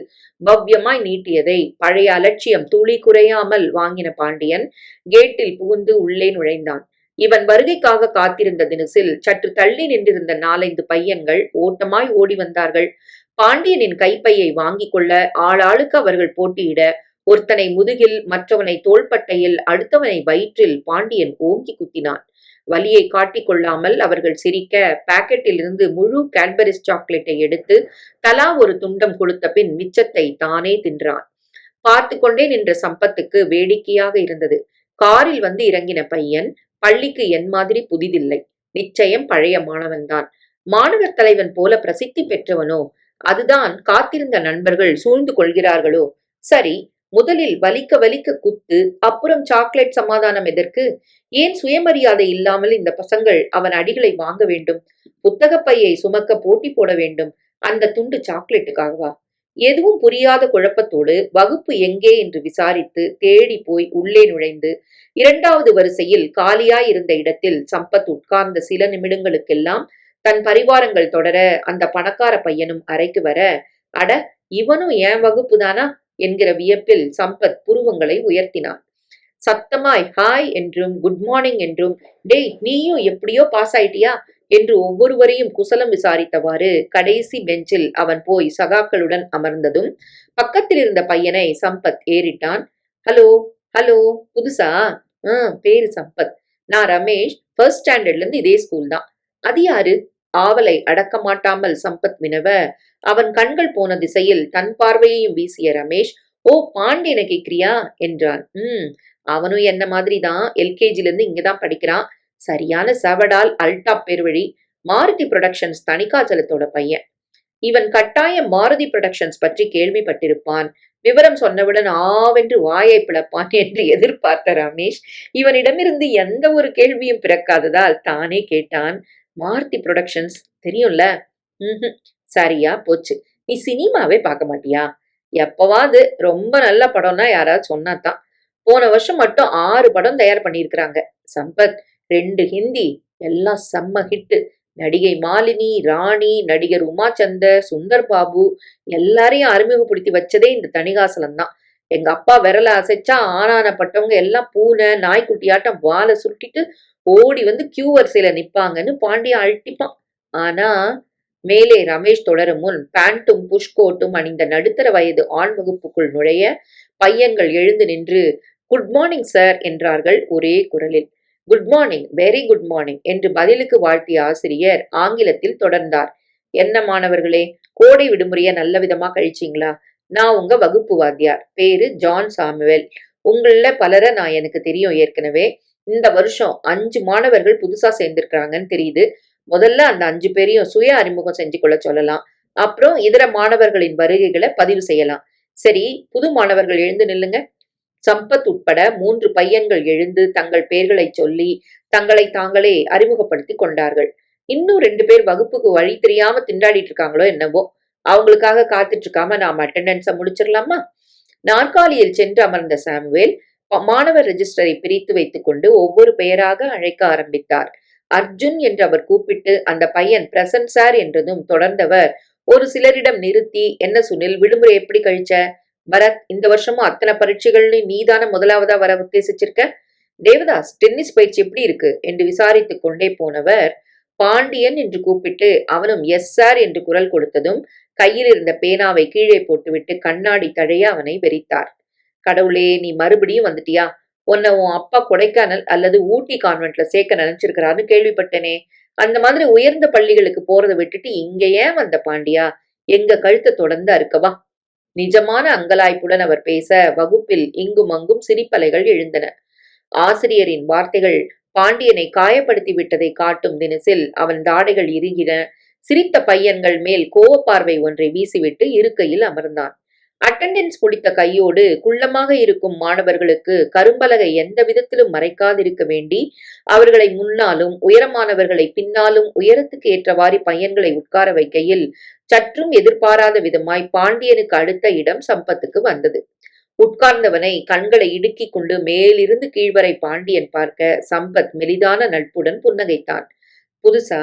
A: பவ்யமாய் நீட்டியதை பழைய அலட்சியம் துளி குறையாமல் வாங்கின பாண்டியன் கேட்டில் புகுந்து உள்ளே நுழைந்தான். இவன் வருகைக்காக காத்திருந்த தினசில் சற்று தள்ளி நின்றிருந்த 4-5 பையன்கள் ஓட்டமாய் ஓடி வந்தார்கள். பாண்டியனின் கைப்பையை வாங்கிக் கொள்ள ஆளாளுக்கு அவர்கள் போட்டியிட ஒருத்தனை முதுகில், மற்றவனை தோள்பட்டையில், அடுத்தவனை வயிற்றில் பாண்டியன் ஓங்கி குத்தினான். வலியை காட்டிக் கொள்ளாமல் அவர்கள் சிரிக்க பாக்கெட்டில் இருந்து முழு கேட்பரிஸ் சாக்லேட்டை எடுத்து தலா ஒரு துண்டம் கொடுத்த பின் மிச்சத்தை தானே தின்றான். பார்த்து கொண்டே நின்ற சம்பத்துக்கு வேடிக்கையாக இருந்தது. காரில் வந்து இறங்கின பையன் பள்ளிக்கு என் மாதிரி புதிதில்லை. நிச்சயம் பழைய மாணவன்தான். மாணவர் தலைவன் போல பிரசித்தி பெற்றவனோ? அதுதான் காத்திருந்த நண்பர்கள் சூழ்ந்து கொள்கிறார்களோ? சரி, முதலில் வலிக்க வலிக்க குத்து, அப்புறம் சாக்லேட் சமாதானம் எதற்கு? ஏன் சுயமரியாதை இல்லாமல் இந்த பசங்கள் அவன் அடிகளை வாங்க வேண்டும்? புத்தகப்பையை சுமக்க போட்டி போட வேண்டும்? அந்த துண்டு சாக்லேட்டுக்காகவா? எதுவும் புரியாத குழப்பத்தோடு வகுப்பு எங்கே என்று விசாரித்து தேடி போய் உள்ளே நுழைந்து 2வது வரிசையில் காலியாய் இருந்த இடத்தில் சம்பத் உட்கார்ந்த சில நிமிடங்களுக்கெல்லாம் தன் பரிவாரங்கள் தொடர அந்த பணக்கார பையனும் அறைக்கு வர, அட, இவனும் என் வகுப்பு தானா என்கிற வியப்பில் சம்பத் புருவங்களை உயர்த்தினான். சத்தமாய் ஹாய் என்றும் குட் மார்னிங் என்றும், டேய் நீயும் எப்படியோ பாஸ் ஆயிட்டியா என்று ஒவ்வொருவரையும் குசலம் விசாரித்தவாறு கடைசி பெஞ்சில் அவன் போய் சகாக்களுடன் அமர்ந்ததும் பக்கத்தில் இருந்த பையனை சம்பத் ஏறிட்டான். ஹலோ ஹலோ, புதுசா? பேரு சம்பத். நான் ரமேஷ். ஃபர்ஸ்ட் ஸ்டாண்டர்ட்ல இருந்து இதே ஸ்கூல் தான். அது யாரு? ஆவலை அடக்க மாட்டாமல் சம்பத் வினவ, அவன் கண்கள் போன திசையில் தன் பார்வையையும் வீசிய ரமேஷ், ஓ பாண்டியனை கேக்குறியா என்றான். அவனும் என்ன மாதிரி தான் எல்கேஜில இருந்து இங்கதான் படிக்கிறான். சரியான சவடால் அல்டாப் பேர் வழி. மாருதி புரொடக்ஷன்ஸ் தணிகாச்சலத்தோட பையன். இவன் கட்டாயம் மாருதி புரொடக்ஷன்ஸ் பற்றி கேள்விப்பட்டிருப்பான். விவரம் சொன்னவுடன் ஆவென்று வாயை பிளப்பான் என்று எதிர்பார்த்த ரமேஷ் இவனிடமிருந்து எந்த ஒரு கேள்வியும் பிறக்காததால் தானே கேட்டான். மாருதி புரொடக்ஷன்ஸ் தெரியும்ல? ம்ஹும். சரியா போச்சு. நீ சினிமாவே பார்க்க மாட்டியா? எப்பவாவது ரொம்ப நல்ல படம்னா யாராவது சொன்னாதான். போன வருஷம் மட்டும் 6 படம் தயார் பண்ணியிருக்கிறாங்க. சம்பத், 2 ஹிந்தி, எல்லாம் செம்ம ஹிட்டு. நடிகை மாலினி, ராணி, நடிகர் உமாச்சந்தர், சுந்தர் பாபு எல்லாரையும் அறிமுகப்படுத்தி வச்சதே இந்த தணிகாசலம் தான். எங்க அப்பா விரல அசைச்சா ஆனானப்பட்டவங்க எல்லாம் பூனை நாய்க்குட்டியாட்டம் வாழை சுருட்டிட்டு ஓடி வந்து கியூ வரிசையில நிப்பாங்கன்னு பாண்டியன் அழட்டிப்பான். ஆனா மேலே ரமேஷ் தொடரும் முன் பேண்ட்டும் புஷ்கோட்டும் அணிந்த நடுத்தர வயது ஆண் வகுப்புக்குள் நுழைய பையன்கள் எழுந்து நின்று குட் மார்னிங் சார் என்றார்கள் ஒரே குரலில். Good morning, very good morning என்று பதிலுக்கு வாழ்த்திய ஆசிரியர் ஆங்கிலத்தில் தொடர்ந்தார். என்ன மாணவர்களே, கோடை விடுமுறைய நல்ல விதமா கழிச்சிங்களா? நான் உங்க வகுப்பு வாத்தியார். பேரு ஜான் சாமுவேல். உங்கள பலரை நான் எனக்கு தெரியும் ஏற்கனவே. இந்த வருஷம் 5 மாணவர்கள் புதுசா சேர்ந்திருக்கிறாங்கன்னு தெரியுது. முதல்ல அந்த 5 பேரையும் சுய அறிமுகம் செஞ்சு கொள்ள சொல்லலாம். அப்புறம் இதர மாணவர்களின் வருகைகளை பதிவு செய்யலாம். சரி, புது மாணவர்கள் எழுந்து நில்லுங்க. சம்பத் உட்பட 3 பையன்கள் எழுந்து தங்கள் பெயர்களை சொல்லி தங்களை தாங்களே அறிமுகப்படுத்தி கொண்டார்கள். இன்னும் 2 பேர் வகுப்புக்கு வழி தெரியாம திண்டாடிட்டு இருக்காங்களோ என்னவோ. அவங்களுக்காக காத்துட்டு இருக்காம நாம் அட்டெண்டன்ஸ முடிச்சிடலாமா? நாற்காலியில் சென்று அமர்ந்த சாமுவேல் மாணவர் ரெஜிஸ்டரை பிரித்து வைத்துக் கொண்டு ஒவ்வொரு பெயராக அழைக்க ஆரம்பித்தார். அர்ஜுன் என்று அவர் கூப்பிட்டு அந்த பையன் பிரசன்ட் சார் என்றதும் தொடர்ந்தவர் ஒரு சிலரிடம் நிறுத்தி, என்ன சுனில், விடுமுறை எப்படி கழிச்ச? பரத், இந்த வருஷமும் அத்தனை பரீட்சைகள்னு நீதான முதலாவதா வர உத்தேசிச்சிருக்க. தேவதாஸ், டென்னிஸ் பயிற்சி எப்படி இருக்கு என்று விசாரித்துக் கொண்டே போனவர் பாண்டியன் என்று கூப்பிட்டு அவனும் எஸ் சார் என்று குரல் கொடுத்ததும் கையில் இருந்த பேனாவை கீழே போட்டுவிட்டு கண்ணாடி தழைய அவனை வெறித்தார். கடவுளே, நீ மறுபடியும் வந்துட்டியா? உன்னை உன் அப்பா கொடைக்கானல் அல்லது ஊட்டி கான்வென்ட்ல சேர்க்க நினைச்சிருக்கிறான்னு கேள்விப்பட்டனே. அந்த மாதிரி உயர்ந்த பள்ளிகளுக்கு போறதை விட்டுட்டு இங்க ஏன் வந்த பாண்டியா? எங்க கழுத்தை தொடர்ந்து அறுக்கவா? நிஜமான அங்கலாய்ப்புடன் அவர் பேச வகுப்பில் இங்கும் அங்கும் சிரிப்பலைகள் எழுந்தன. ஆசிரியரின் வார்த்தைகள் பாண்டியனை காயப்படுத்தி விட்டதை காட்டும் தினசில் அவன் தாடைகள் இறுகின. சிரித்த பையன்கள் மேல் கோவப்பார்வை ஒன்றை வீசிவிட்டு இருக்கையில் அமர்ந்தான். அட்டெண்டன்ஸ் முடித்த கையோடு குள்ளமாக இருக்கும் மாணவர்களுக்கு கரும்பலகை எந்த விதத்திலும் மறைக்காதிருக்க வேண்டி அவர்களை முன்னாலும் உயரமானவர்களை பின்னாலும் உயரத்துக்கு ஏற்றவாறு பையன்களை உட்கார வைக்கையில் சற்றும் எதிர்பாராத விதமாய் பாண்டியனுக்கு அடுத்த இடம் சம்பத்துக்கு வந்தது. உட்கார்ந்தவனை கண்களை இடுக்கிக் கொண்டு மேலிருந்து கீழ்வரை பாண்டியன் பார்க்க சம்பத் மெலிதான நட்புடன் புன்னகைத்தான். புதுசா?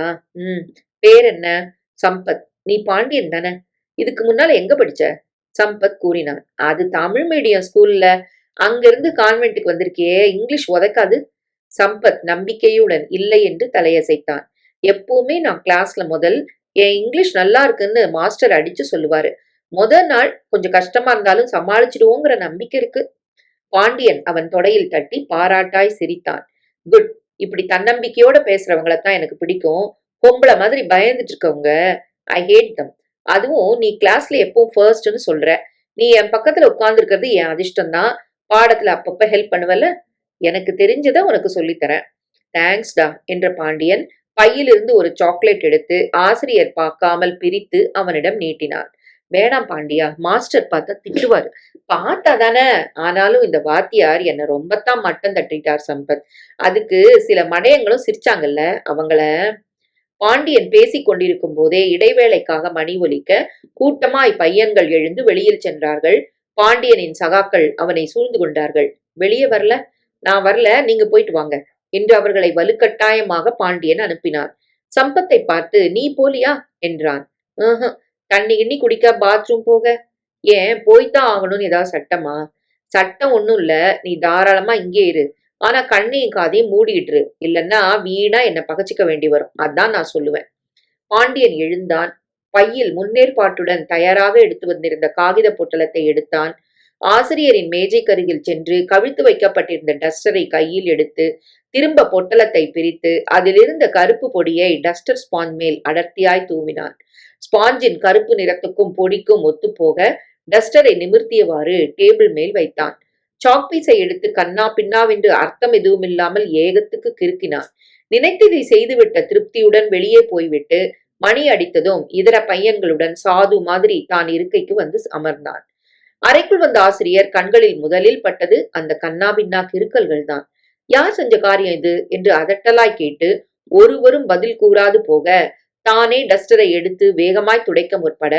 A: பேர் என்ன? சம்பத். நீ பாண்டியன் தானே? இதுக்கு முன்னால எங்க படிச்ச? சம்பத் கூறினான். அது தமிழ் மீடியம் ஸ்கூல்ல. அங்கிருந்து கான்வென்ட்டுக்கு வந்திருக்கியே, இங்கிலீஷ் உதைக்காது? சம்பத் நம்பிக்கையுடன் இல்லை என்று தலையசைத்தான். எப்பவுமே நான் கிளாஸ்ல முதல், என் இங்கிலீஷ் நல்லா இருக்குன்னு மாஸ்டர் அடிச்சு சொல்லுவாரு. முதல் நாள் கொஞ்சம் கஷ்டமா இருந்தாலும் சமாளிச்சிடுவோங்கிற நம்பிக்கை இருக்கு. பாண்டியன் அவன் தொடையில் தட்டி பாராட்டாய் சிரித்தான். குட். இப்படி தன்னம்பிக்கையோட பேசுறவங்களத்தான் எனக்கு பிடிக்கும். பொம்பளை மாதிரி பயந்துட்டு இருக்கவங்க ஐ ஹேட் தம். அதுவும் நீ கிளாஸ்ல எப்பவும் ஃபர்ஸ்ட்னு சொல்ற. நீ என் பக்கத்துல உட்கார்ந்துருக்கிறது என் அதிர்ஷ்டம் தான். பாடத்துல அப்பப்ப ஹெல்ப் பண்ணுவல. எனக்கு தெரிஞ்சதை உனக்கு சொல்லித்தரேன். தேங்க்ஸ்டா என்ற பாண்டியன் பையிலிருந்து ஒரு சாக்லேட் எடுத்து ஆசிரியர் பார்க்காமல் பிரித்து அவனிடம் நீட்டினான். வேணாம் பாண்டியா, மாஸ்டர் பார்த்தா திட்டுவாரு. பார்த்தா தானே. ஆனாலும் இந்த வாத்தியார் என்ன ரொம்பத்தான் மட்டம் தட்டிட்டார் சம்பத். அதுக்கு சில மடையங்களும் சிரிச்சாங்கல்ல, அவங்கள. பாண்டியன் பேசிக் கொண்டிருக்கும் போதே இடைவேளைக்காக மணி ஒலிக்க கூட்டமாய் பையன்கள் எழுந்து வெளியில் சென்றார்கள். பாண்டியனின் சகாக்கள் அவனை சூழ்ந்து கொண்டார்கள். வெளியே வரல? நான் வரல, நீங்க போயிட்டு வாங்க என்று அவர்களை வலுக்கட்டாயமாக பாண்டியன் அனுப்பினார். சம்பத்தை பார்த்து நீ போலியா என்றான். தண்ணி கிண்ணி குடிக்க பாத்ரூம் போக. ஏன் போய்தான் ஆகணும்னு ஏதாவது சட்டமா? சட்டம் ஒண்ணும் இல்ல, நீ தாராளமா இங்கே இரு. ஆனா கண்ணையும் காதையும் மூடிட்டு, இல்லன்னா வீணா என்ன பகச்சிக்க வேண்டி வரும். அதான் நான் சொல்லுவேன். பாண்டியன் எழுந்தான். பையில் முன்னேற்பாட்டுடன் தயாராக எடுத்து வந்திருந்த காகித பொட்டலத்தை எடுத்தான். ஆசிரியரின் மேஜைக்கருகில் சென்று கவிழ்த்து வைக்கப்பட்டிருந்த டஸ்டரை கையில் எடுத்து திரும்ப பொட்டலத்தை பிரித்து அதிலிருந்த கருப்பு பொடியை டஸ்டர் ஸ்பாஞ்ச் மேல் அடர்த்தியாய் தூவினான். ஸ்பாஞ்சின் கருப்பு நிறத்துக்கும் பொடிக்கும் ஒத்துப்போக டஸ்டரை நிமிர்த்தியவாறு டேபிள் மேல் வைத்தான். சாக்பீஸை எடுத்து கண்ணா பின்னாவென்று அர்த்தம் எதுவுமில்லாமல் ஏகத்துக்கு கிறுக்கினான். நினைத்ததை செய்துவிட்ட திருப்தியுடன் வெளியே போய்விட்டு மணி அடித்ததும் இதர பையன்களுடன் சாது மாதிரி தான் இருக்கைக்கு வந்து அமர்ந்தான். அறைக்குள் வந்த ஆசிரியர் கண்களில் முதலில் பட்டது அந்த கண்ணாபின்னா கிறுக்கல்கள் தான். யார் செஞ்ச காரியம் இது என்று அதட்டலாய் கேட்டு ஒருவரும் பதில் கூறாது போக தானே டஸ்டரை எடுத்து வேகமாய் துடைக்க முற்பட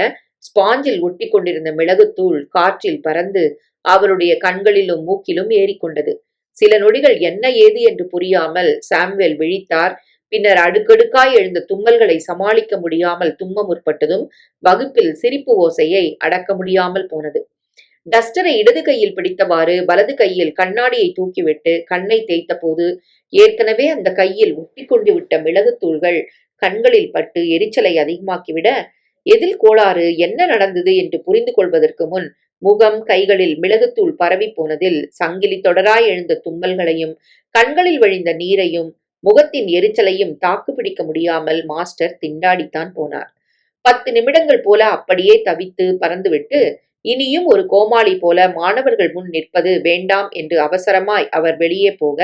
A: ஸ்பாஞ்சில் ஒட்டி கொண்டிருந்த மிளகுத்தூள் காற்றில் பறந்து அவருடைய கண்களிலும் மூக்கிலும் ஏறிக்கொண்டது. சில நொடிகள் என்ன ஏது என்று புரியாமல் சாம்வேல் விழித்தார். பின்னர் அடுக்கடுக்காய் எழுந்த தும்மல்களை சமாளிக்க முடியாமல் தும்ம முற்பட்டதும் வகுப்பில் சிரிப்பு ஓசையை அடக்க முடியாமல் போனது. டஸ்டரை இடது கையில் பிடித்தவாறு வலது கையில் கண்ணாடியை தூக்கிவிட்டு கண்ணை தேய்த்த போது ஏற்கனவே அந்த கையில் ஒட்டி கொண்டு விட்ட மிளகுத்தூள்கள் கண்களில் பட்டு எரிச்சலை அதிகமாக்கிவிட எதில் கோளாறு, என்ன நடந்தது என்று புரிந்து கொள்வதற்கு முன் முகம் கைகளில் மிளகுத்தூள் பரவி போனதில் சங்கிலி தொடராய் எழுந்த தும்மல்களையும் கண்களில் வழிந்த நீரையும் முகத்தின் எரிச்சலையும் தாக்கு பிடிக்க முடியாமல் மாஸ்டர் திண்டாடித்தான் போனார். 10 நிமிடங்கள் போல அப்படியே தவித்து பறந்துவிட்டு இனியும் ஒரு கோமாளி போல மாணவர்கள் முன் நிற்பது வேண்டாம் என்று அவசரமாய் அவர் வெளியே போக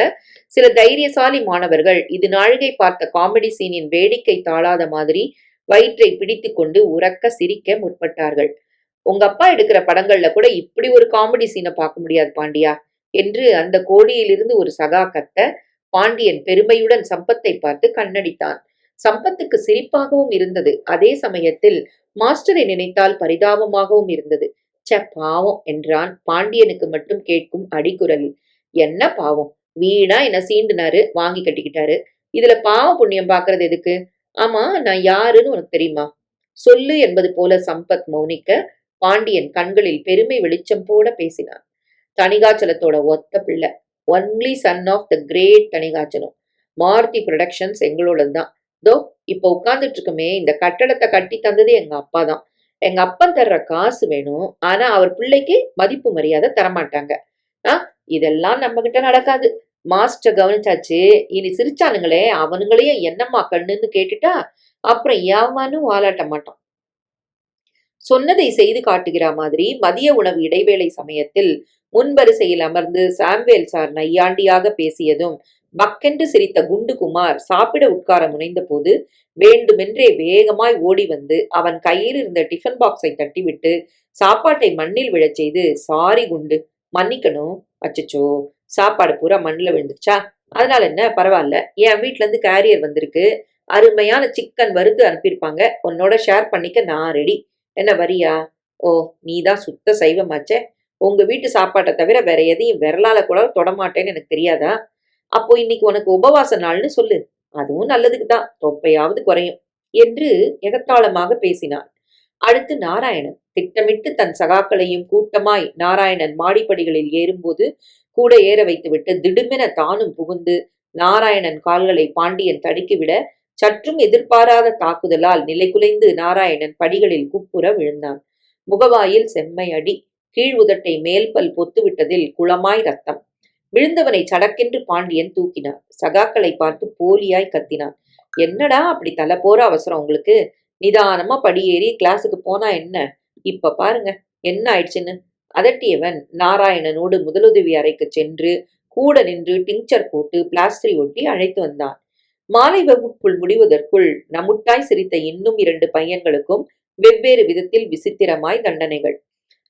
A: சில தைரியசாலி மாணவர்கள் இது நாழிகை பார்த்த காமெடி சீனின் வேடிக்கை தாழாத மாதிரி வயிற்றை பிடித்து கொண்டு உறக்க சிரிக்க முற்பட்டார்கள். உங்க அப்பா எடுக்கிற படங்கள்ல கூட இப்படி ஒரு காமெடி சீனை பார்க்க முடியாது பாண்டியா என்று அந்த கோடியிலிருந்து ஒரு சகா கத்த பாண்டியன் பெருமையுடன் சம்பத்தை பார்த்து கண்ணடித்தான். சம்பத்துக்கு சிரிப்பாகவும் இருந்தது. அதே சமயத்தில் மாஸ்டரை நினைத்தால் பரிதாபமாகவும் இருந்தது. ச பாவம் என்றான் பாண்டியனுக்கு மட்டும் கேட்கும் அடிக்குரலில். என்ன பாவம், வீணா என்ன சீண்டுனாரு, வாங்கி கட்டிக்கிட்டாரு. இதுல பாவ புண்ணியம் பாக்குறது எதுக்கு? ஆமா, நான் யாருன்னு உனக்கு தெரியுமா? சொல்லு என்பது போல சம்பத் மௌனிக்க பாண்டியன் கண்களில் பெருமை வெளிச்சம் போல பேசினான். தணிகாச்சலத்தோட ஒத்த பிள்ளை, only son of the great Thanikachalam. Maruti productions எங்களோடது தான். தோ இப்ப உட்கார்ந்துட்டு இருக்குமே, இந்த கட்டடத்தை கட்டி தந்தது எங்க அப்பா தான். எங்க அப்பன் தர்ற காசு வேணும், ஆனா அவர் பிள்ளைக்கு மதிப்பு மரியாதை தரமாட்டாங்க. இதெல்லாம் நம்ம கிட்ட நடக்காது. மாஸ்டர் கவனிச்சாச்சு. இனி சிரிச்சானுங்களே அவனுங்களையும் என்னம்மா கண்ணுன்னு கேட்டுட்டா அப்புறம் எவனும் வாலாட்ட மாட்டான். சொன்னதை செய்து காட்டுகிற மாதிரி மதிய உணவு இடைவேளை சமயத்தில் முன்வரிசையில் அமர்ந்து சாம்வேல் சார் நையாண்டியாக பேசியதும் பக்கென்று சிரித்த குண்டு குமார் சாப்பிட உட்கார முனைந்த போது வேண்டுமென்றே வேகமாய் ஓடி வந்து அவன் கையில் இருந்த டிஃபன் பாக்ஸை தட்டிவிட்டு சாப்பாட்டை மண்ணில் விழச் செய்து, சாரி குண்டு, மன்னிக்கணும். அச்சச்சோ, சாப்பாடு பூரா மண்ணில் விழுந்துருச்சா? அதனால என்ன, பரவாயில்ல. என் வீட்டுல இருந்து கேரியர் வந்திருக்கு. அருமையான சிக்கன் வறுத்து அனுப்பியிருப்பாங்க. உன்னோட ஷேர் பண்ணிக்க நான் ரெடி. என்ன வரியா? ஓ, நீதான் சுத்த சைவமாச்சே. உங்க வீட்டு சாப்பாட்டை தவிர வேற எதையும் விரலால கூட தொடமாட்டேன்னு எனக்கு தெரியாதா? அப்போ இன்னைக்கு உனக்கு உபவாச நாள்னு சொல்லு. அதுவும் நல்லதுக்கு தான், தொப்பையாவது குறையும் என்று எகத்தாளமாக பேசினான். அடுத்து நாராயணன் திட்டமிட்டு தன் சகாக்களையும் கூட்டமாய் நாராயணன் மாடிப்படிகளில் ஏறும்போது கூட ஏற வைத்துவிட்டு திடுமென தானும் புகுந்து நாராயணன் கால்களை பாண்டியன் தடுக்கிவிட சற்றும் எதிர்பாராத தாக்குதலால் நிலைகுலைந்து நாராயணன் படிகளில் குப்புற விழுந்தான். முகவாயில் செம்மை அடி, கீழ் உதட்டை மேல்பல் பொத்துவிட்டதில் குளமாய் ரத்தம். விழுந்தவனை சடக்கென்று பாண்டியன் தூக்கினான். சகாக்களை பார்த்து போலியாய் கத்தினான். என்னடா அப்படி தலை போற அவசரம் உங்களுக்கு? நிதானமா படியேறி கிளாஸுக்கு போனா என்ன? இப்ப பாருங்க என்ன ஆயிடுச்சுன்னு. அதட்டியவன் நாராயணனோடு முதலுதவி அறைக்கு சென்று கூட நின்று டிங்சர் போட்டு பிளாஸ்டரி ஒட்டி அழைத்து வந்தான். மாலை வகுப்புள் முடிவதற்குள் நமுட்டாய் சிரித்த இன்னும் 2 பையன்களுக்கும் வெவ்வேறு விதத்தில் விசித்திரமாய் தண்டனைகள்.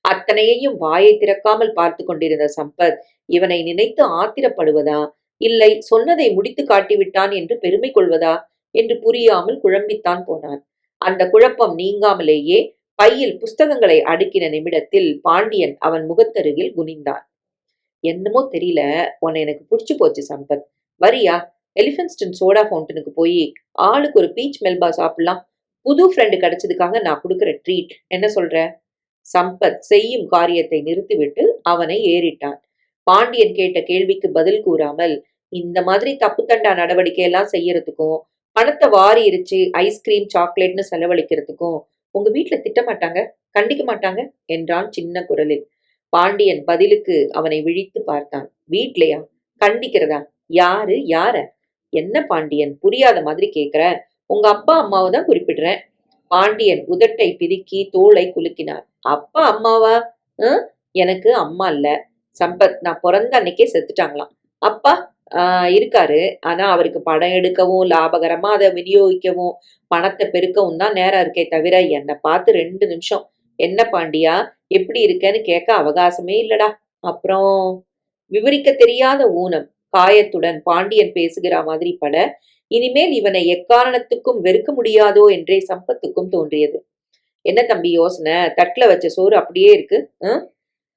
A: அத்தனையையும் வாயை திறக்காமல் பார்த்து கொண்டிருந்த சம்பத் இவனை நினைத்து ஆத்திரப்படுவதா, இல்லை சொன்னதை முடித்து காட்டிவிட்டான் என்று பெருமை கொள்வதா என்று புரியாமல் குழம்பித்தான் போனான். அந்த குழப்பம் நீங்காமலேயே பையில் புஸ்தகங்களை அடுக்கின நிமிடத்தில் பாண்டியன் அவன் முகத்தருகில் குனிந்தான். என்னமோ தெரியல, உன்னை எனக்கு பிடிச்சு போச்சு சம்பத். வரியா, எலிபன்ஸ்டன் சோடா ஃபவுண்டனுக்கு போய் ஆளுக்கு ஒரு பீச் மெல்பா சாப்பிடலாம். புது ஃப்ரெண்டு கிடைச்சதுக்காக நான் கொடுக்குற ட்ரீட். என்ன சொல்ற? சம்பத் செய்யும் காரியத்தை நிறுத்திவிட்டு அவனை ஏறிட்டான். பாண்டியன் கேட்ட கேள்விக்கு பதில் கூறாமல், இந்த மாதிரி தப்பு தண்டா நடவடிக்கை எல்லாம் செய்யறதுக்கும் பணத்தை வாரி எரிச்சு ஐஸ்கிரீம் சாக்லேட்னு செலவழிக்கிறதுக்கும் உங்க வீட்டுல திட்ட மாட்டாங்க, கண்டிக்க மாட்டாங்க என்றான் சின்ன குரலில். பாண்டியன் பதிலுக்கு அவனை விழித்து பார்த்தான். வீட்லையா? கண்டிக்கிறதா? யாரு யார? என்ன பாண்டியன், புரியாத மாதிரி கேக்குற? உங்க அப்பா அம்மாவை தான் குறிப்பிடுறேன். பாண்டியன் உதட்டை பிதுக்கி தோளை குலுக்கினார். அப்பா அம்மாவா? எனக்கு அம்மா இல்ல சம்பத், நான் பிறந்த அன்னைக்கே செத்துட்டாங்களாம். அப்பா இருக்காரு. ஆனா அவருக்கு படம் எடுக்கவும், லாபகரமா அத விநியோகிக்கவும், பணத்த பெருக்கவும் தான் நேரம் இருக்கே தவிர, என்ன பார்த்து 2 நிமிஷம், "என்ன பாண்டியா, எப்படி இருக்கன்னு?" கேட்க அவகாசமே இல்லடா. அப்புறம் விவரிக்க தெரியாத ஊனம், காயத்துடன் பாண்டியன் பேசுகிறா மாதிரி பட, இனிமேல் இவனை எக்காரணத்துக்கும் வெறுக்க முடியாதோ என்றே சம்பத்துக்கும் தோன்றியது. "என்ன தம்பி யோசனை? தட்டுல வச்ச சோறு அப்படியே இருக்கு.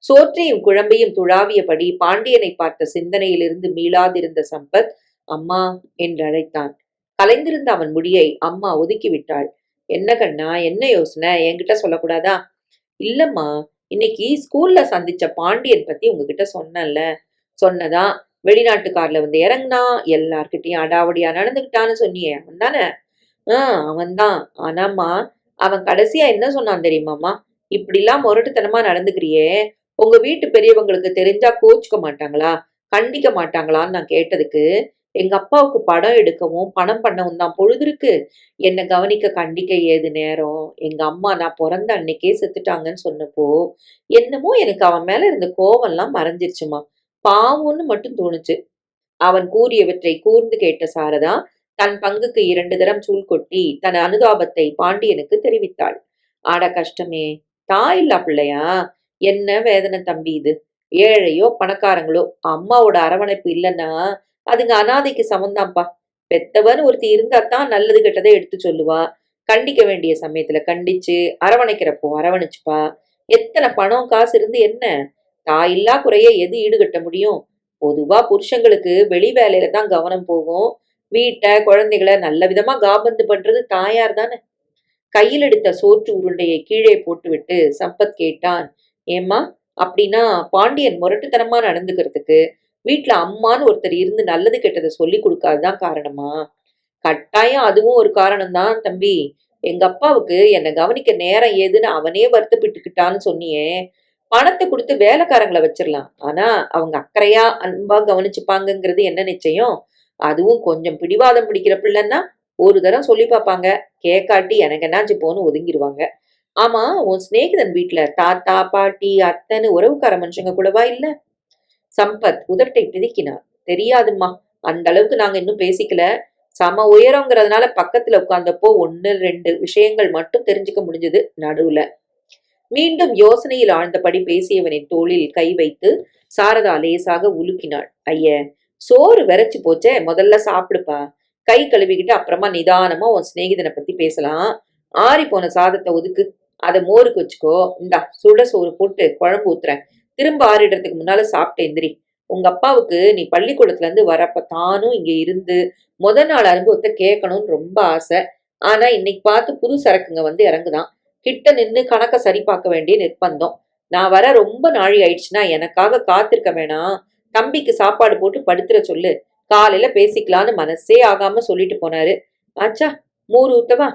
A: சோற்றையும் குழம்பையும் துழாவியபடி பாண்டியனை பார்த்த சிந்தனையிலிருந்து மீளாதிருந்த சம்பத், "அம்மா" என்று அழைத்தான். கலைந்திருந்த அவன் முடியை அம்மா ஒதுக்கிவிட்டாள். "என்ன கண்ணா, என்ன யோசனை? என்கிட்ட சொல்லக்கூடாதா?" "இல்லம்மா, இன்னைக்கு ஸ்கூல்ல சந்திச்ச பாண்டியன் பத்தி உங்ககிட்ட சொன்னேன்ல." "சொன்னதான். வெளிநாட்டுக்கார்ல வந்து இறங்குனான், எல்லார்கிட்டயும் அடாவடியா நடந்துக்கிட்டான்னு சொன்னியே, அவன்தானே?" "ஆ, அவன்தான். ஆனாம்மா, அவன் கடைசியா என்ன சொன்னான் தெரியுமாம்மா? இப்படிலாம் முரட்டுத்தனமா நடந்துக்கிறியே, உங்க வீட்டு பெரியவங்களுக்கு தெரிஞ்சா கோச்சுக்க மாட்டாங்களா? கண்டிக்க மாட்டாங்களான்னு நான் கேட்டதுக்கு, எங்க அப்பாவுக்கு படம் எடுக்கவும், பணம் பண்ணவும் தான் பொழுது இருக்கு. என்ன கவனிக்க கண்டிக்க ஏது நேரம்? எங்க அம்மா நான் பொறந்த அன்னைக்கே செத்துட்டாங்கன்னு சொன்னப்போ, என்னமோ எனக்கு அவன் மேல இருந்த கோவம்லாம் மறைஞ்சிருச்சும்மா. பாவம்னு மட்டும் தோணுச்சு." அவன் கூறியவற்றை கூர்ந்து கேட்ட சாரதா, தன் பங்குக்கு 2 தரம் சூள் கொட்டி, தன் அனுதாபத்தை பாண்டியனுக்கு தெரிவித்தாள். "அட கஷ்டமே! தாயில்லா பிள்ளையா? என்ன வேதனை தம்பி இது! ஏழையோ, பணக்காரங்களோ, அம்மாவோட அரவணைப்பு இல்லன்னா, அதுங்க அனாதைக்கு சமந்தான்ப்பா. பெத்தவன்னு ஒருத்தி இருந்தாத்தான் நல்லது கெட்டதை எடுத்து சொல்லுவா. கண்டிக்க வேண்டிய சமயத்துல கண்டிச்சு, அரவணைக்கிறப்போ அரவணைச்சுப்பா. எத்தனை பணம், காசு இருந்து என்ன? தாயில்லா குறைய எது ஈடுகட்ட முடியும்? பொதுவா புருஷங்களுக்கு வெளி வேலையில தான் கவனம் போகும். வீட்ட, குழந்தைகள நல்ல விதமா காபந்து பண்றது தாயார் தானே!" கையில் எடுத்த சோற்று உருண்டையை கீழே போட்டுவிட்டு சம்பத் கேட்டான். "ஏம்மா, அப்படின்னா பாண்டியன் முரட்டுத்தனமா நடந்துக்கிறதுக்கு வீட்ல அம்மான்னு ஒருத்தர் இருந்து நல்லது கெட்டதை சொல்லிக் கொடுக்காததான் காரணமா?" "கட்டாயம் அதுவும் ஒரு காரணம் தான் தம்பி. எங்க அப்பாவுக்கு என்னை கவனிக்க நேரம் ஏதுன்னு அவனே வருத்தப்பட்டுக்கிட்டான்னு சொன்னியே, பணத்தை கொடுத்து வேலைக்காரங்கள வச்சிரலாம். ஆனா அவங்க அக்கறையா, அன்பா கவனிச்சுப்பாங்கங்கிறது என்ன நிச்சயம்? அதுவும் கொஞ்சம் பிடிவாதம் பிடிக்கிற பிள்ளைன்னா ஒரு தரம் சொல்லி பார்ப்பாங்க. கேட்காட்டி எனக்கு என்னாச்சு போன்னு ஒதுங்கிருவாங்க. ஆமா, உன் சிநேகிதன் வீட்ல தாத்தா, பாட்டி, அத்தைன்னு உறவுக்கார மனுஷங்க கூடவா இல்ல?" சம்பத் உதட்டை பிதுக்கினார். "தெரியாதும்மா. அந்த அளவுக்கு நாங்க இன்னும் பேசிக்கல. சம உயரங்கிறதுனால பக்கத்துல உட்கார்ந்தப்போ 1, 2 விஷயங்கள் மட்டும் தெரிஞ்சுக்க முடிஞ்சது நடுவுல." மீண்டும் யோசனையில் ஆழ்ந்தபடி பேசியவனின் தோளில் கை வைத்து சாரதா லேசாக உலுக்கினாள். "ஐய, சோறு வெரைச்சு போச்சே, முதல்ல சாப்பிடுப்பா. கை கழுவிக்கிட்டு அப்புறமா நிதானமா உன் சிநேகிதனை பத்தி பேசலாம். ஆறி போன சாதத்தை ஒதுக்கு. அதை மோருக்கு வச்சுக்கோ. இந்தா சுட சோறு போட்டு குழம்பு ஊத்துறேன். திரும்ப ஆறிடுறதுக்கு முன்னால சாப்பிட்டு எந்திரி. உங்க அப்பாவுக்கு நீ பள்ளிக்கூடத்துல இருந்து வரப்ப தானும் இங்க இருந்து நாள் அனுபவத்தை கேட்கணும்னு ரொம்ப ஆசை. ஆனா இன்னைக்கு பார்த்து புது சரக்குங்க வந்து இறங்குதான். கிட்ட நின்னு கணக்க சரி பார்க்க வேண்டிய நிர்பந்தம். நான் வர ரொம்ப நாழி ஆயிடுச்சுன்னா எனக்காக காத்திருக்க வேணாம். தம்பிக்கு சாப்பாடு போட்டு படுத்துற சொல்லு. காலையில பேசிக்கலான்னு மனசே ஆகாம சொல்லிட்டு போனாரு. ஆச்சா, மோர் ஊத்தவா?"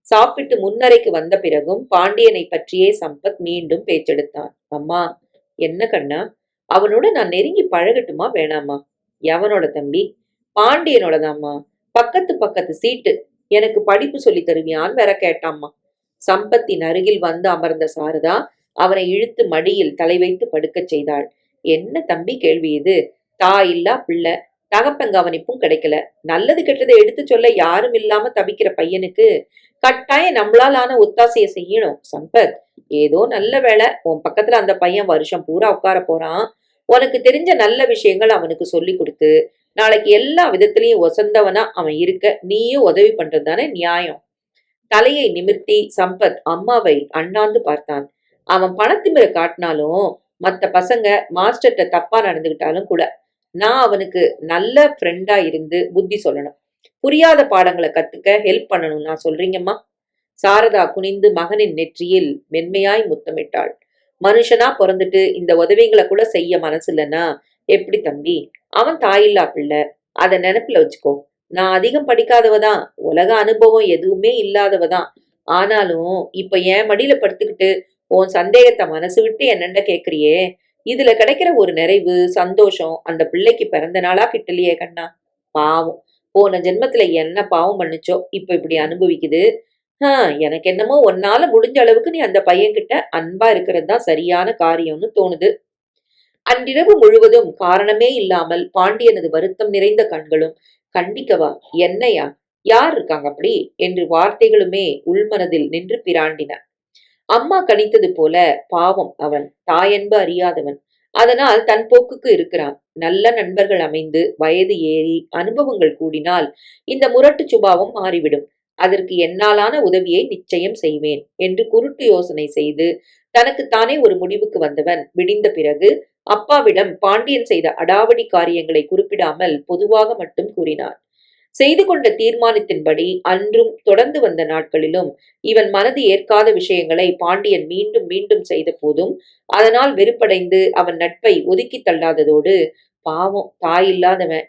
A: சாப்பிட்டு முன்னறைக்கு வந்த பிறகும் பாண்டியனை பற்றியே சம்பத் மீண்டும் பேச்செடுத்தான். "அம்மா, என்ன கண்ணா, அவனோட நான் நெருங்கி பழகட்டுமா வேணாமா?" "எவனோட தம்பி?" "பாண்டியனோடதாம்மா. பக்கத்து பக்கத்து சீட்டு. எனக்கு படிப்பு சொல்லி தருவியான்னு வேற கேட்டாம்மா." சம்பத்தின் அருகில் வந்து அமர்ந்த சாரதா அவனை இழுத்து மடியில் தலை வைத்து படுக்கச் செய்தாள். "என்ன தம்பி கேள்வி இது? தாயில்லா பிள்ளை, தகப்பன் கவனிப்பும் கிடைக்கல. நல்லது கெட்டதை எடுத்து சொல்ல யாரும் இல்லாம தவிக்கிற பையனுக்கு கட்டாயம் நம்மளால ஆன ஒத்தாசைய செய்யணும். சம்பத், ஏதோ நல்ல வேளை உன் பக்கத்துல அந்த பையன் வருஷம் பூரா உட்கார போறான். உனக்கு தெரிஞ்ச நல்ல விஷயங்கள் அவனுக்கு சொல்லி கொடுத்து, நாளைக்கு எல்லா விதத்திலையும் ஒசந்தவனா அவன் இருக்க நீயும் உதவி பண்றது தானே நியாயம்." தலையை நிமிர்த்தி சம்பத் அம்மாவை அண்ணாந்து பார்த்தான். அவன் பணத்திமிர காட்டினாலும், மத்த பசங்க மாஸ்டர்ட்ட தப்பா நடந்துகிட்டாலும் கூட, நான் அவனுக்கு நல்ல ஃப்ரெண்டா இருந்து புத்தி சொல்லணும். புரியாத பாடங்களை கத்துக்க ஹெல்ப் பண்ணணும்னா சொல்றீங்கம்மா?" சாரதா குனிந்து மகனின் நெற்றியில் மென்மையாய் முத்தமிட்டாள். "மனுஷனா பொறந்துட்டு இந்த உதவிகளை கூட செய்ய மனசு இல்லைன்னா எப்படி தம்பி? அவன் தாயில்லா பிள்ளை. அத நினைப்புல வச்சுக்கோ. நான் அதிகம் படிக்காதவதான். உலக அனுபவம் எதுவுமே இல்லாதவதான். ஆனாலும் இப்ப என் மடியில படுத்துக்கிட்டு உன் சந்தேகத்தை மனசு விட்டு என்னண்ட கேக்குறியே, இதுல கிடைக்கிற ஒரு நிறைவு, சந்தோஷம் அந்த பிள்ளைக்கு பிறந்த நாளா கிட்டலையே கண்ணா. பாவம், போன ஜென்மத்துல என்ன பாவம் பண்ணுச்சோ இப்ப இப்படி அனுபவிக்குது. எனக்கு என்னமோ உன்னால முடிஞ்ச அளவுக்கு நீ அந்த பையன்கிட்ட அன்பா இருக்கிறது தான் சரியான காரியம்னு தோணுது." அன்றிரவு முழுவதும் காரணமே இல்லாமல் பாண்டியனது வருத்தம் நிறைந்த கண்களும், கண்டிக்கவா, என்னையா, யார் இருக்காங்க அப்படி என்று வார்த்தைகளுமே உள்மனதில் நின்று பிராண்டின. அம்மா கணித்தது போல பாவம் அவன் தாயன்பு அறியாதவன். அதனால் தன் போக்குக்கு இருக்கிறான். நல்ல நண்பர்கள் அமைந்து வயது ஏறி அனுபவங்கள் கூடினால் இந்த முரட்டு சுபாவம் மாறிவிடும். அதற்கு என்னாலான உதவியை நிச்சயம் செய்வேன் என்று குருட்டு யோசனை செய்து தனக்குத்தானே ஒரு முடிவுக்கு வந்தவன் விடிந்த பிறகு அப்பாவிடம் பாண்டியன் செய்த அடாவடி காரியங்களை குறிப்பிடாமல் பொதுவாக மட்டும் கூறினான். செய்து கொண்ட தீர்மானத்தின்படி அன்றும் தொடர்ந்து வந்த நாட்களிலும் இவன் மனது ஏற்காத விஷயங்களை பாண்டியன் மீண்டும் மீண்டும் செய்த போதும் அதனால் வெறுப்படைந்து அவன் நட்பை ஒதுக்கி தள்ளாததோடு, பாவம் தாயில்லாதவன்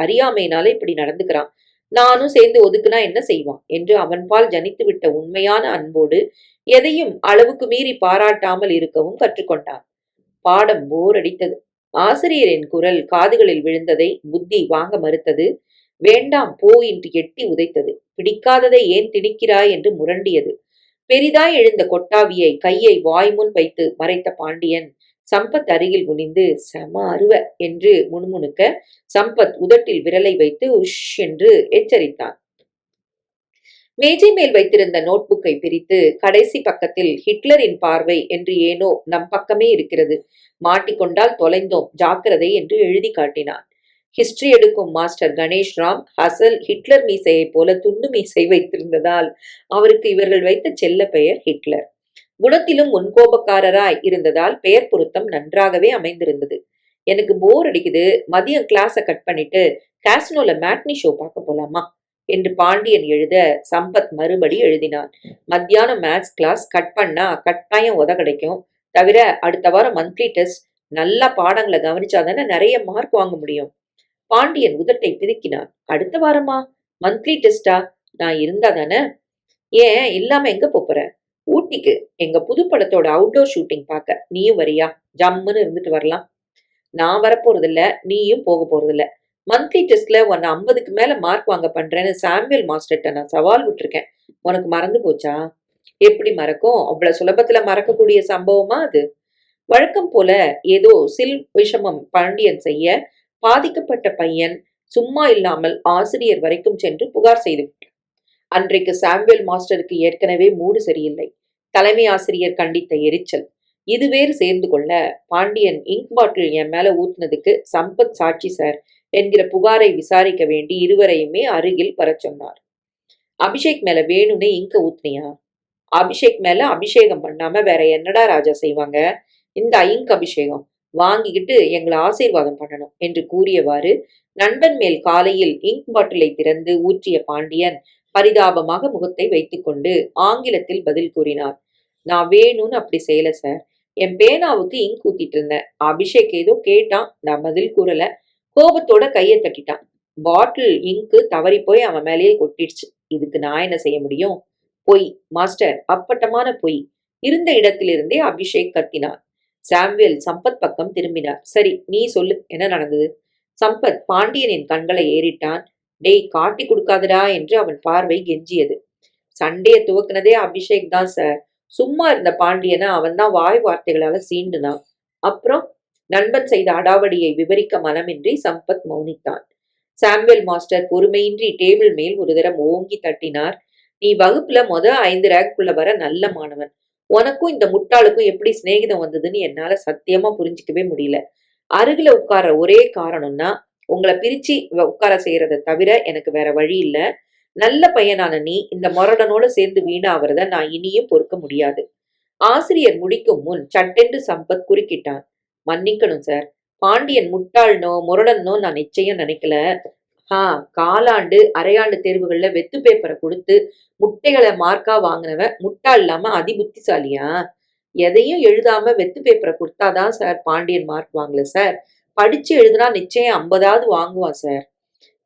A: அறியாமையினால இப்படி நடந்துக்கிறான், நானும் சேர்ந்து ஒதுக்குனா என்ன செய்வான் என்று அவன்பால் ஜனித்து விட்ட உண்மையான அன்போடு எதையும் அளவுக்கு மீறி பாராட்டாமல் இருக்கவும் கற்றுக்கொண்டான். பாடம் போர் அடித்தது. ஆசிரியரின் குரல் காதுகளில் விழுந்ததை புத்தி வாங்க மறுத்தது. வேண்டாம் போ என்று எட்டி உதைத்தது. பிடிக்காததை ஏன் திணிக்கிறாய் என்று முரண்டியது. பெரிதாய் எழுந்த கொட்டாவியை கையை வாய்முன் வைத்து மறைத்த பாண்டியன் சம்பத் அருகில் குனிந்து செம அருவ என்று முணுமுணுக்க சம்பத் உதட்டில் விரலை வைத்து உஷ் என்று எச்சரித்தான். மேஜை மேல் வைத்திருந்த நோட்புக்கை பிரித்து கடைசி பக்கத்தில் ஹிட்லரின் பார்வை என்று ஏனோ நம் பக்கமே இருக்கிறது, மாட்டிக்கொண்டால் தொலைந்தோம் ஜாக்கிரதை என்று எழுதி காட்டினான். ஹிஸ்டரி எடுக்கும் மாஸ்டர் கணேஷ் ராம் ஹசல் ஹிட்லர் மீசையை போல துண்டு மீசை வைத்திருந்ததால் அவருக்கு இவர்கள் வைத்த செல்ல பெயர் ஹிட்லர். குணத்திலும் முன்கோபக்காரராய் இருந்ததால் பெயர் பொருத்தம் நன்றாகவே அமைந்திருந்தது. எனக்கு போர் அடிக்குது, மதியம் கிளாஸை கட் பண்ணிட்டு காசினோல மேட்னி ஷோ பார்க்க போலாமா என்று பாண்டியன் எழுத சம்பத் மறுபடி எழுதினான். மத்தியானம் மேத்ஸ் கிளாஸ் கட் பண்ணா கட்டாயம் உத கிடைக்கும். தவிர அடுத்த வாரம் மந்த்லி டெஸ்ட், நல்லா பாடங்களை கவனிச்சாதானே நிறைய மார்க் வாங்க முடியும். பாண்டியன் உதட்டை பிதுக்கினான். அடுத்த வாரமா? மந்த்லி டெஸ்டா? நான் இருந்தா தானே? ஏன் இல்லாம எங்க போற? ஊட்டிக்கு எங்க புது படத்தோட அவுட்டோர் ஷூட்டிங் பார்க்க. நீயும் வரியா? ஜம்முன்னு இருந்துட்டு வரலாம். நான் வரப்போறதில்ல, நீயும் போக போறதில்ல. மந்த்லி டெஸ்ட்ல உன்னை 50க்கு மேல மார்க் வாங்க பண்றேன்னு சாமுவேல் மாஸ்டர்கிட்ட நான் சவால் விட்டுருக்கேன். உனக்கு மறந்து போச்சா? எப்படி மறக்கும்? அவ்வளவு சுலபத்துல மறக்கக்கூடிய சம்பவமா அது? வழக்கம் போல ஏதோ சில் விஷமம் பாண்டியன் செய்ய பாதிக்கப்பட்ட பையன் சும்மா இல்லாமல் ஆசிரியர் வரைக்கும் சென்று புகார் செய்து விட்டான். அன்றைக்கு சாமுவேல் மாஸ்டருக்கு ஏற்கனவே மூடு சரியில்லை. தலைமை ஆசிரியர் கண்டித்த எரிச்சல் இது வேறு சேர்ந்து கொள்ள பாண்டியன் இங்க் பாட்டில் என் மேல ஊத்துனதுக்கு சம்பத் சாட்சி சார் என்கிற புகாரை விசாரிக்க வேண்டி இருவரையுமே அருகில் வர சொன்னார். அபிஷேக் மேல வேணும்னே இங்க ஊத்துனியா? அபிஷேக் மேல அபிஷேகம் பண்ணாம வேற என்னடா ராஜா செய்வாங்க? இந்த இங்க் அபிஷேகம் வாங்கிக்கிட்டு எங்களை ஆசீர்வாதம் பண்ணணும் என்று கூறியவாறு நண்பன் மேல் காலையில் இங்க் பாட்டிலை திறந்து ஊற்றிய பாண்டியன் பரிதாபமாக முகத்தை வைத்துக்கொண்டு ஆங்கிலத்தில் பதில் கூறினார். நான் வேணும்னு அப்படி செய்யல சார். என் பேனாவுக்கு இங்க் ஊத்திட்டு இருந்தேன். அபிஷேக் ஏதோ கேட்டான், நான் பதில் கூறல. கோபத்தோட கையை தட்டிட்டான். பாட்டில் இங்கு தவறி போய் அவன் மேலேயே கொட்டிடுச்சு. இதுக்கு நான் என்ன செய்ய முடியும்? பொய் மாஸ்டர், அப்பட்டமான பொய். இருந்த இடத்திலிருந்தே அபிஷேக் கத்தினான். சாமுவேல் சம்பத் பக்கம் திரும்பினார். சரி நீ சொல்லு, என்ன நடந்தது? சம்பத் பாண்டியனின் கண்களை ஏறிட்டான். டேய் காட்டி கொடுக்காதடா என்று அவன் பார்வை கெஞ்சியது. சண்டையை துவக்கினதே அபிஷேக் தான் சார். சும்மா இருந்த பாண்டியனை அவன் தான் வாய் வார்த்தைகளால சீண்டுனான். அப்புறம் நண்பன் செய்த அடாவடியை விவரிக்க மனமின்றி சம்பத் மௌனித்தான். சாமுவேல் மாஸ்டர் பொறுமையின்றி டேபிள் மேல் ஒரு தரம் ஓங்கி தட்டினார். நீ வகுப்புல 5 ரேங்க்குள்ள வர நல்ல மாணவன். உனக்கும் இந்த முட்டாளுக்கும் எப்படி சிநேகிதம் வந்ததுன்னு என்னால சத்தியமா புரிஞ்சிக்கவே முடியல. அருகில உட்கார ஒரே காரணம்னா உங்களை பிரிச்சு உட்கார செய்யறதை தவிர எனக்கு வேற வழி இல்ல. நல்ல பையனான நீ இந்த முரடனோட சேர்ந்து வீணாவறத நான் இனியும் பொறுக்க முடியாது. ஆசிரியர் முடிக்கும் முன் சட்டென்று சம்பத் குறுக்கிட்டான். மன்னிக்கணும் சார், பாண்டியன் முட்டாள்னோ முரடனோ நான் நிச்சயம் நினைக்கல. காலாண்டு அரையாண்டு தேர்வுகள்ல வெத்து பேப்பரை கொடுத்து முட்டைகளை மார்க்கா வாங்கினவன் முட்டாள் இல்லாம அதிபுத்திசாலியா? எதையும் எழுதாம வெத்து பேப்பரை கொடுத்தாதான் சார் பாண்டியன் மார்க் வாங்கல சார். படிச்சு எழுதுனா நிச்சயம் 50ஆவது வாங்குவான் சார்.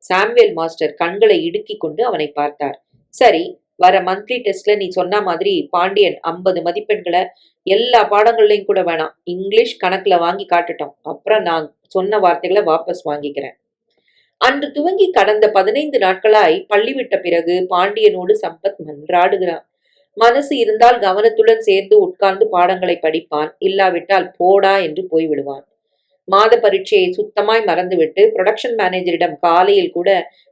A: சாமுவேல் மாஸ்டர் கண்களை இடுக்கி கொண்டு அவனை பார்த்தார். சரி, வர மந்த்லி டெஸ்ட்ல நீ சொன்ன மாதிரி பாண்டியன் 50 மதிப்பெண்களை எல்லா பாடங்கள்லையும் கூட வேணாம், இங்கிலீஷ் கணக்குல வாங்கி காட்டட்டும். அப்புறம் நான் சொன்ன வார்த்தைகளை வாபஸ் வாங்கிக்கிறேன். அன்று துவங்கி கடந்த 15 நாட்களாய் பள்ளி விட்ட பிறகு பாண்டியனோடு சம்பத் மன்றாடுகிறான். மனசு இருந்தால் கவனத்துடன் சேர்ந்து உட்கார்ந்து பாடங்களை படிப்பான், இல்லாவிட்டால் போடா என்று போய்விடுவான். மாத பரீட்சையை சுத்தமாய் மறந்துவிட்டு புரொடக்ஷன் மேனேஜரிடம் காலையில் கூட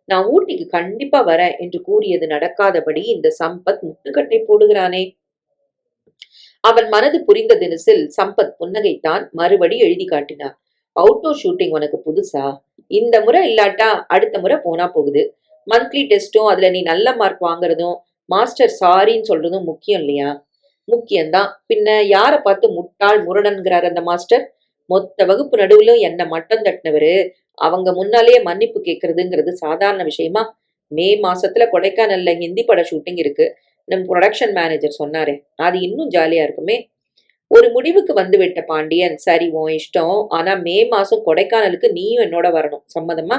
A: நான் ஊட்டிக்கு கண்டிப்பா வரேன் என்று கூறியது நடக்காதபடி இந்த சம்பத் முட்டுக்கட்டை போடுகிறானே. அவன் மனது புரிந்த தினசில் சம்பத் புன்னகைத்தான். மறுபடி எழுதி காட்டினார். அவுட்டோர் ஷூட்டிங் உனக்கு புதுசா? இந்த முறை இல்லாட்டா அடுத்த முறை போனா போகுது. மந்த்லி டெஸ்டும் அதுல நீ நல்ல மார்க் வாங்குறதும் மாஸ்டர் சாரின்னு சொல்றதும் முக்கியம் இல்லையா? முக்கியம்தான். பின்ன யார பார்த்து முட்டாள் முரடன்கிறார் அந்த மாஸ்டர்? மொத்த வகுப்பு நடுவுல என்ன மட்டம் தட்டினவரு அவங்க முன்னாலேயே மன்னிப்பு கேட்கறதுங்கிறது சாதாரண விஷயமா? மே மாசத்துல கொடைக்கானல்ல ஹிந்தி பட ஷூட்டிங் இருக்கு. நம் ப்ரொடக்ஷன் மேனேஜர் சொன்னாரே, அது இன்னும் ஜாலியா இருக்குமே. ஒரு முடிவுக்கு வந்துவிட்ட பாண்டியன், சரி உன் இஷ்டம், ஆனா மே மாசம் கொடைக்கானலுக்கு நீயும் என்னோட வரணும், சம்மதமா?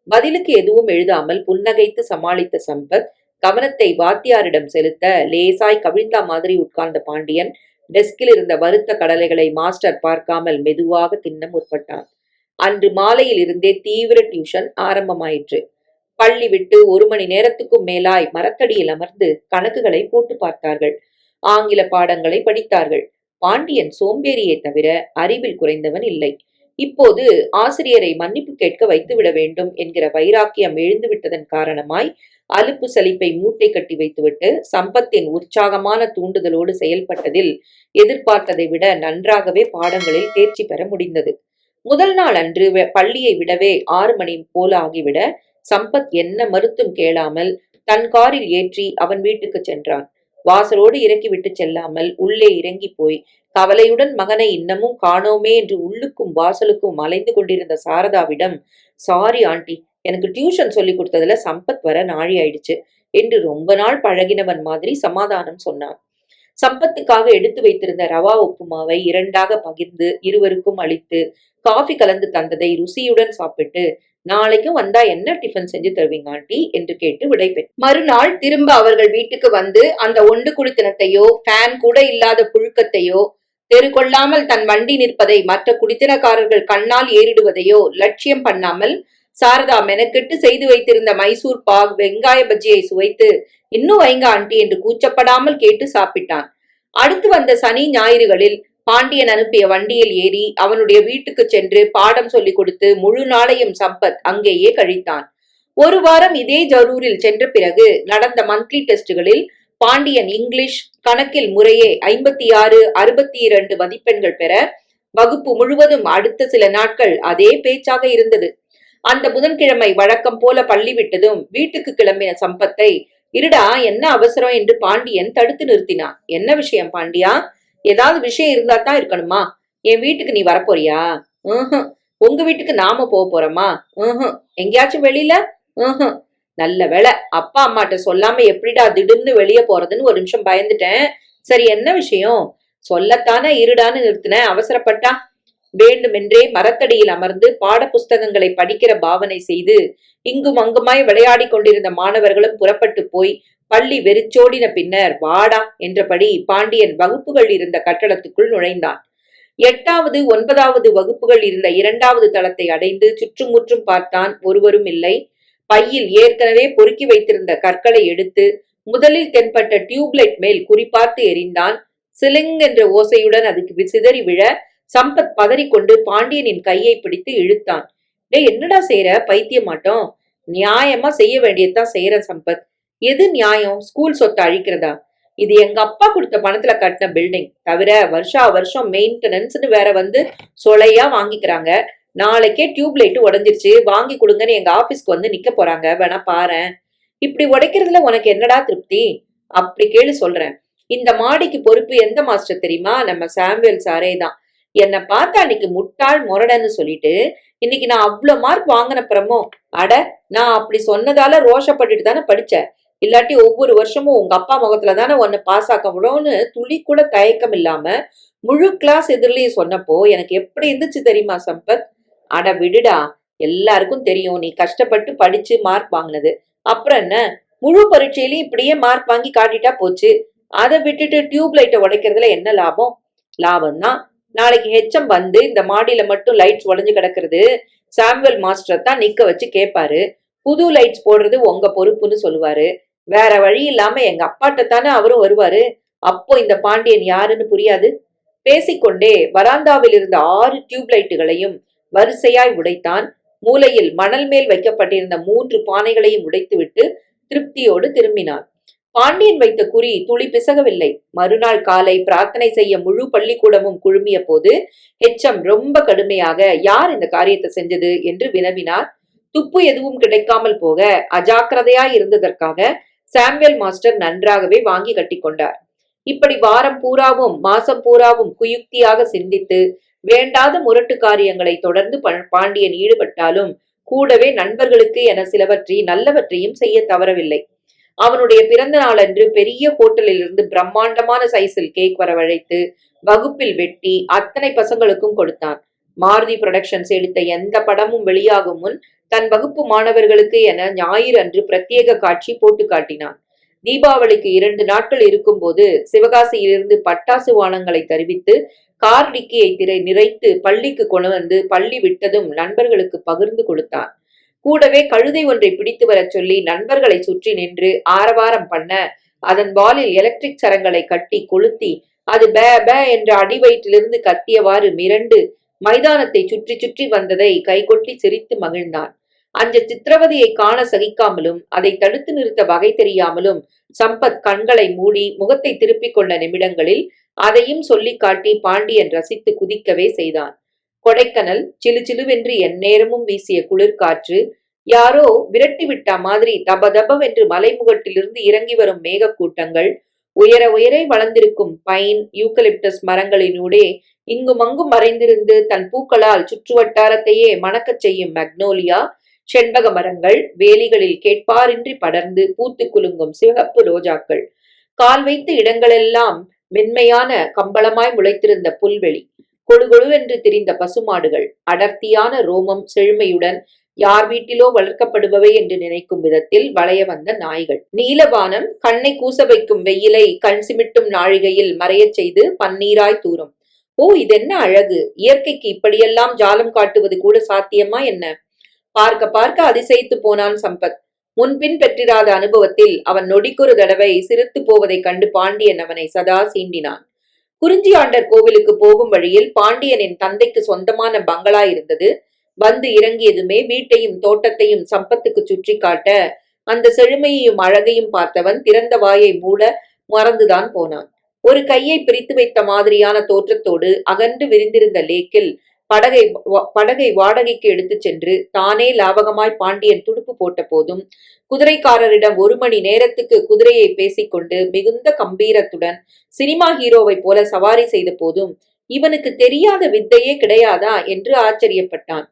A: பதிலுக்கு எதுவும் எழுதாமல் புன்னகைத்து சமாளித்த சம்பத் கவனத்தை வாத்தியாரிடம் செலுத்த லேசாய் கவிழ்ந்தா மாதிரி உட்கார்ந்த பாண்டியன் டெஸ்கில் இருந்த வறுத்த கடலைகளை மாஸ்டர் பார்க்காமல் மெதுவாக தின்ன முற்பட்டான். அன்று மாலையில் இருந்தே தீவிர டியூஷன் ஆரம்பமாயிற்று. பள்ளி விட்டு 1 மணி நேரத்துக்கும் மேலாய் மரத்தடியில் அமர்ந்து கணக்குகளை போட்டு பார்த்தார்கள். ஆங்கில பாடங்களை படித்தார்கள். பாண்டியன் சோம்பேறியை தவிர அறிவில் குறைந்தவன் இல்லை. இப்போது ஆசிரியரை மன்னிப்பு கேட்க வைத்துவிட வேண்டும் என்கிற வைராக்கியம் எழுந்துவிட்டதன் காரணமாய் அலுப்பு சலிப்பை மூட்டை கட்டி வைத்துவிட்டு சம்பத்தின் உற்சாகமான தூண்டுதலோடு செயல்பட்டதில் எதிர்பார்த்ததை விட நன்றாகவே பாடங்களில் தேர்ச்சி பெற முடிந்தது. முதல் நாள் அன்று பள்ளியை விடவே 6 மணி போல ஆகிவிட சம்பத் என்ன மறுத்தும் கேளாமல் தன் காரில் ஏற்றி அவன் வீட்டுக்கு சென்றான். வாசலோடு இறக்கிவிட்டு செல்லாமல் உள்ளே இறங்கி போய் கவலையுடன் மகனை இன்னமும் காணோமே என்று உள்ளுக்கும் வாசலுக்கும் அலைந்து கொண்டிருந்த சாரதாவிடம், சாரி ஆண்டி, எனக்கு டியூஷன் சொல்லி கொடுத்ததுல சம்பத் வர நாழி ஆயிடுச்சு என்று ரொம்ப நாள் பழகினவன் மாதிரி சமாதானம் சொன்னான். சம்பத்துக்காக எடுத்து வைத்திருந்த ரவா உப்புமாவை 2ஆக பகிர்ந்து இருவருக்கும் அளித்து காஃபி கலந்து தந்ததை ருசியுடன் சாப்பிட்டு, நாளைக்கும் வந்தா என்ன டிஃபன் செஞ்சு தருவீங்க ஆண்டி என்று கேட்டு விடைபெற்ற மறுநாள் திரும்ப அவர்கள் வீட்டுக்கு வந்து அந்த ஒண்டு குடித்தனத்தையோ ஃபேன் கூட இல்லாத புழுக்கத்தையோ தெரு கொள்ளாமல் தன் வண்டி நிற்பதை மற்ற குடித்தனக்காரர்கள் கண்ணால் ஏறிடுவதையோ லட்சியம் பண்ணாமல் சாரதா மெனக்கெட்டு செய்து வைத்திருந்த மைசூர் பாக் வெங்காய பஜ்ஜியை சுவைத்து இன்னும் வைங்க ஆண்டி என்று கூச்சப்படாமல் கேட்டு சாப்பிட்டான். அடுத்து வந்த சனி ஞாயிறுகளில் பாண்டியன் அனுப்பிய வண்டியில் ஏறி அவனுடைய வீட்டுக்கு சென்று பாடம் சொல்லிக் கொடுத்து முழு நாளையும் சம்பத் அங்கேயே கழித்தான். 1 வாரம் இதே ஜரூரில் சென்ற பிறகு நடந்த மந்த்லி டெஸ்டுகளில் பாண்டியன் இங்கிலீஷ் கணக்கில் முறையே 56, 62 மதிப்பெண்கள் பெற வகுப்பு முழுவதும் அடுத்த சில நாட்கள் அதே பேச்சாக இருந்தது. அந்த புதன்கிழமை வழக்கம் போல பள்ளி விட்டதும் வீட்டுக்கு கிளம்பின சம்பத்தை, இருடா என்ன அவசரம் என்று பாண்டியன் தடுத்து நிறுத்தினான். என்ன விஷயம் பாண்டியா? ஏதாவது விஷயம் இருந்தா தான் இருக்கணுமா? என் வீட்டுக்கு நீ வரப்போறியா? உங்க வீட்டுக்கு நாம போறோமா? எங்கேயாச்சும் வெளியில? நல்ல வேலை, அப்பா அம்மாட்ட சொல்லாம எப்படிடா திடீர்னு வெளியே போறதுன்னு ஒரு நிமிஷம் பயந்துட்டேன். சரி என்ன விஷயம்? சொல்லத்தானே இருடான்னு நிறுத்தின, அவசரப்பட்டா? வேண்டுமென்றே மரத்தடியில் அமர்ந்து பாட புஸ்தகங்களை படிக்கிற பாவனை செய்து இங்கும் அங்குமாய் விளையாடி கொண்டிருந்த மாணவர்களும் புறப்பட்டு போய் பள்ளி வெறிச்சோடின பின்னர் வாடா என்றபடி பாண்டியன் வகுப்புகள் இருந்த கட்டடத்துக்குள் நுழைந்தான். 8வது 9வது வகுப்புகள் இருந்த 2வது தளத்தை அடைந்து சுற்றுமுற்றும் பார்த்தான். ஒருவரும் இல்லை. பையில் ஏற்கனவே பொறுக்கி வைத்திருந்த கற்களை எடுத்து முதலில் தென்பட்ட டியூப்லைட் மேல் குறிப்பார்த்து எறிந்தான். சிலிங் என்ற ஓசையுடன் அதுக்கு சிதறி விழ சம்பத் பதறிக்கொண்டு பாண்டியனின் கையை பிடித்து இழுத்தான். டே என்னடா செய்யற பைத்தியமாட்டோம்? நியாயமா செய்ய வேண்டியதுதான் செய்யற சம்பத். எது நியாயம்? ஸ்கூல் சொத்தை அழிக்கிறதா? இது எங்க அப்பா கொடுத்த பணத்துல கட்டின பில்டிங். தவிர வருஷா வருஷம் மெயின்டெனன்ஸ்னு வேற வந்து சொலையா வாங்கிக்கிறாங்க. நாளைக்கே டியூப் லைட் உடஞ்சிருச்சு, வாங்கி கொடுங்கன்னு எங்க ஆபீஸ்க்கு வந்து நிக்க போறாங்க, வேணா பாரு. இப்படி உடைக்கிறதுல உனக்கு என்னடா திருப்தி? அப்படி கேளு சொல்றேன். இந்த மாடிக்கு பொறுப்பு எந்த மாஸ்டர் தெரியுமா? நம்ம சாமுவேல் சாரே தான். என்னை பார்த்தா அன்னைக்கு முட்டாள் முரடன்னு சொல்லிட்டு இன்னைக்கு நான் அவ்வளவு மார்க் வாங்கினப்புறமோ, அட நான் அப்படி சொன்னதால ரோஷப்பட்டுட்டு தானே படிச்ச, இல்லாட்டி ஒவ்வொரு வருஷமும் உங்க அப்பா முகத்துல தானே உன்னை பாஸ் ஆக்க முடியும்னு துளி கூட தயக்கம் இல்லாம முழு கிளாஸ் எதிரிலையும் சொன்னப்போ எனக்கு எப்படி இருந்துச்சு தெரியுமா சம்பத்? அட விடுடா, எல்லாருக்கும் தெரியும் நீ கஷ்டப்பட்டு படிச்சு மார்க் வாங்கினது. அப்புறம் என்ன, முழு பரீட்சையிலையும் இப்படியே மார்க் வாங்கி காட்டிட்டா போச்சு. அதை விட்டுட்டு டியூப் லைட்டை உடைக்கிறதுல என்ன லாபம்? லாபம் தான். நாளைக்கு ஹெச்எம் வந்து இந்த மாடியில மட்டும் லைட்ஸ் உடஞ்சு கிடக்குறது சாமுவேல் மாஸ்டர் தான் நிக்க வச்சு கேட்பாரு. புது லைட்ஸ் போடுறது உங்க பொறுப்புன்னு சொல்லுவாரு. வேற வழி இல்லாம எங்க அப்பாட்ட தானே அவரும் வருவாரு. அப்போ இந்த பாண்டியன் யாருன்னு புரியாது. பேசிக்கொண்டே வராந்தாவில் இருந்த 6 டியூப் லைட்டுகளையும் வரிசையாய் உடைத்தான். மூலையில் மணல் மேல் வைக்கப்பட்டிருந்த 3 பானைகளையும் உடைத்துவிட்டு திருப்தியோடு திரும்பினான். பாண்டியன் வைத்த குறி துளி பிசகவில்லை. மறுநாள் காலை பிரார்த்தனை செய்ய முழு பள்ளிக்கூடமும் குழுமிய போது எச்சம் ரொம்ப கடுமையாக யார் இந்த காரியத்தை செஞ்சது என்று வினவினார். துப்பு எதுவும் கிடைக்காமல் போக அஜாக்கிரதையாய் இருந்ததற்காக சாமுவேல் மாஸ்டர் நன்றாகவே வாங்கி கட்டிக்கொண்டார். இப்படி வாரம் பூராவும் மாசம் பூராவும் குயுக்தியாக சிந்தித்து வேண்டாத முரட்டு காரியங்களை தொடர்ந்து பாண்டியன் ஈடுபட்டாலும் கூடவே நண்பர்களுக்கு என சிலவற்றை நல்லவற்றையும் செய்ய தவறவில்லை. அவனுடைய பிறந்த நாளன்று பெரிய ஹோட்டலில் இருந்து பிரம்மாண்டமான சைஸில் கேக் வரவழைத்து வகுப்பில் வெட்டி அத்தனை பசங்களுக்கும் கொடுத்தான். மாருதி புரொடக்ஷன்ஸ் எடுத்த எந்த படமும் வெளியாகும் முன் தன் வகுப்பு மாணவர்களுக்கு என ஞாயிறு அன்று பிரத்யேக காட்சி போட்டு காட்டினான். தீபாவளிக்கு 2 நாட்கள் இருக்கும் போது சிவகாசியிலிருந்து பட்டாசு வானங்களை தருவித்து கார் டிக்கியை நிறைத்து பள்ளிக்கு கொண்டு வந்து பள்ளி விட்டதும் நண்பர்களுக்கு பகிர்ந்து கொடுத்தான். கூடவே கழுதை ஒன்றை பிடித்து வரச் சொல்லி நண்பர்களை சுற்றி நின்று ஆரவாரம் பண்ண அதன் வாலில் எலக்ட்ரிக் சரங்களை கட்டி கொளுத்தி அது பே பே என்ற அடிவயிற்றிலிருந்து கத்தியவாறு மிரண்டு மைதானத்தை சுற்றி சுற்றி வந்ததை கைகொட்டி சிரித்து மகிழ்ந்தான். அந்த சித்திரவதையை காண சகிக்காமலும் அதை தடுத்து நிறுத்த வகை தெரியாமலும் சம்பத் கண்களை மூடி முகத்தை திருப்பிக் கொண்ட நிமிடங்களில் அதையும் சொல்லி காட்டி பாண்டியன் ரசித்து குதிக்கவே செய்தான். கொடைக்கனல் சிலு சிலுவென்று எந்நேரமும் வீசிய குளிர்காற்று யாரோ விரட்டி விட்டா மாதிரி தபதபவென்று மலைமுகட்டிலிருந்து இறங்கி வரும் மேகக்கூட்டங்கள், உயர உயரை வளர்ந்திருக்கும் பைன் யூக்கலிப்டஸ் மரங்களினூடே இங்குமங்கும் மறைந்திருந்து தன் பூக்களால் சுற்றுவட்டாரத்தையே மணக்கச் செய்யும் மக்னோலியா செண்பக மரங்கள், வேலிகளில் கேட்பாரின்றி படர்ந்து பூத்து குலுங்கும் சிவப்பு ரோஜாக்கள், கால் வைத்த இடங்களெல்லாம் மென்மையான கம்பளமாய் முளைத்திருந்த புல்வெளி, கொழுகொழுவென்று திரிந்த பசுமாடுகள், அடர்த்தியான ரோமம் செழுமையுடன் யார் வீட்டிலோ வளர்க்கப்படுபவை என்று நினைக்கும் விதத்தில் வளைய வந்த நாய்கள், நீலவானம் கண்ணை கூச வைக்கும் வெயிலை கண் சிமிட்டும் நாழிகையில் மறையச் செய்து பன்னீராய் தூரும். ஓ, இதென்ன அழகு! இயற்கைக்கு இப்படியெல்லாம் ஜாலம் காட்டுவது கூட சாத்தியமா என்ன? பார்க்க பார்க்க அதிசயித்து போனான் சம்பத். முன்பின் பெற்றிராத அனுபவத்தில் அவன் நொடிக்கொரு தடவை சிரித்து போவதைக் கண்டு பாண்டியன் அவனை சதா சீண்டினான். குறிஞ்சி ஆண்டர் கோவிலுக்கு போகும் வழியில் பாண்டியனின் தந்தைக்கு சொந்தமான பங்களா இருந்தது. வந்து இறங்கியதுமே வீட்டையும் தோட்டத்தையும் சம்பத்துக்கு சுற்றி காட்ட அந்த செழுமையையும் அழகையும் பார்த்தவன் திறந்த வாயை மூட மறந்துதான் போனான். ஒரு கையை பிரித்து வைத்த மாதிரியான தோற்றத்தோடு அகன்று விரிந்திருந்த லேக்கில் படகை வாடகைக்கு எடுத்துச் சென்று தானே லாபகமாய் பாண்டியன் துடுப்பு போட்ட போதும் குதிரைக்காரரிடம் 1 மணி நேரத்துக்கு குதிரையை பேசிக்கொண்டு மிகுந்த கம்பீரத்துடன் சினிமா ஹீரோவை போல சவாரி செய்த போதும் இவனுக்கு தெரியாத வித்தையே கிடையாதா என்று ஆச்சரியப்பட்டான்.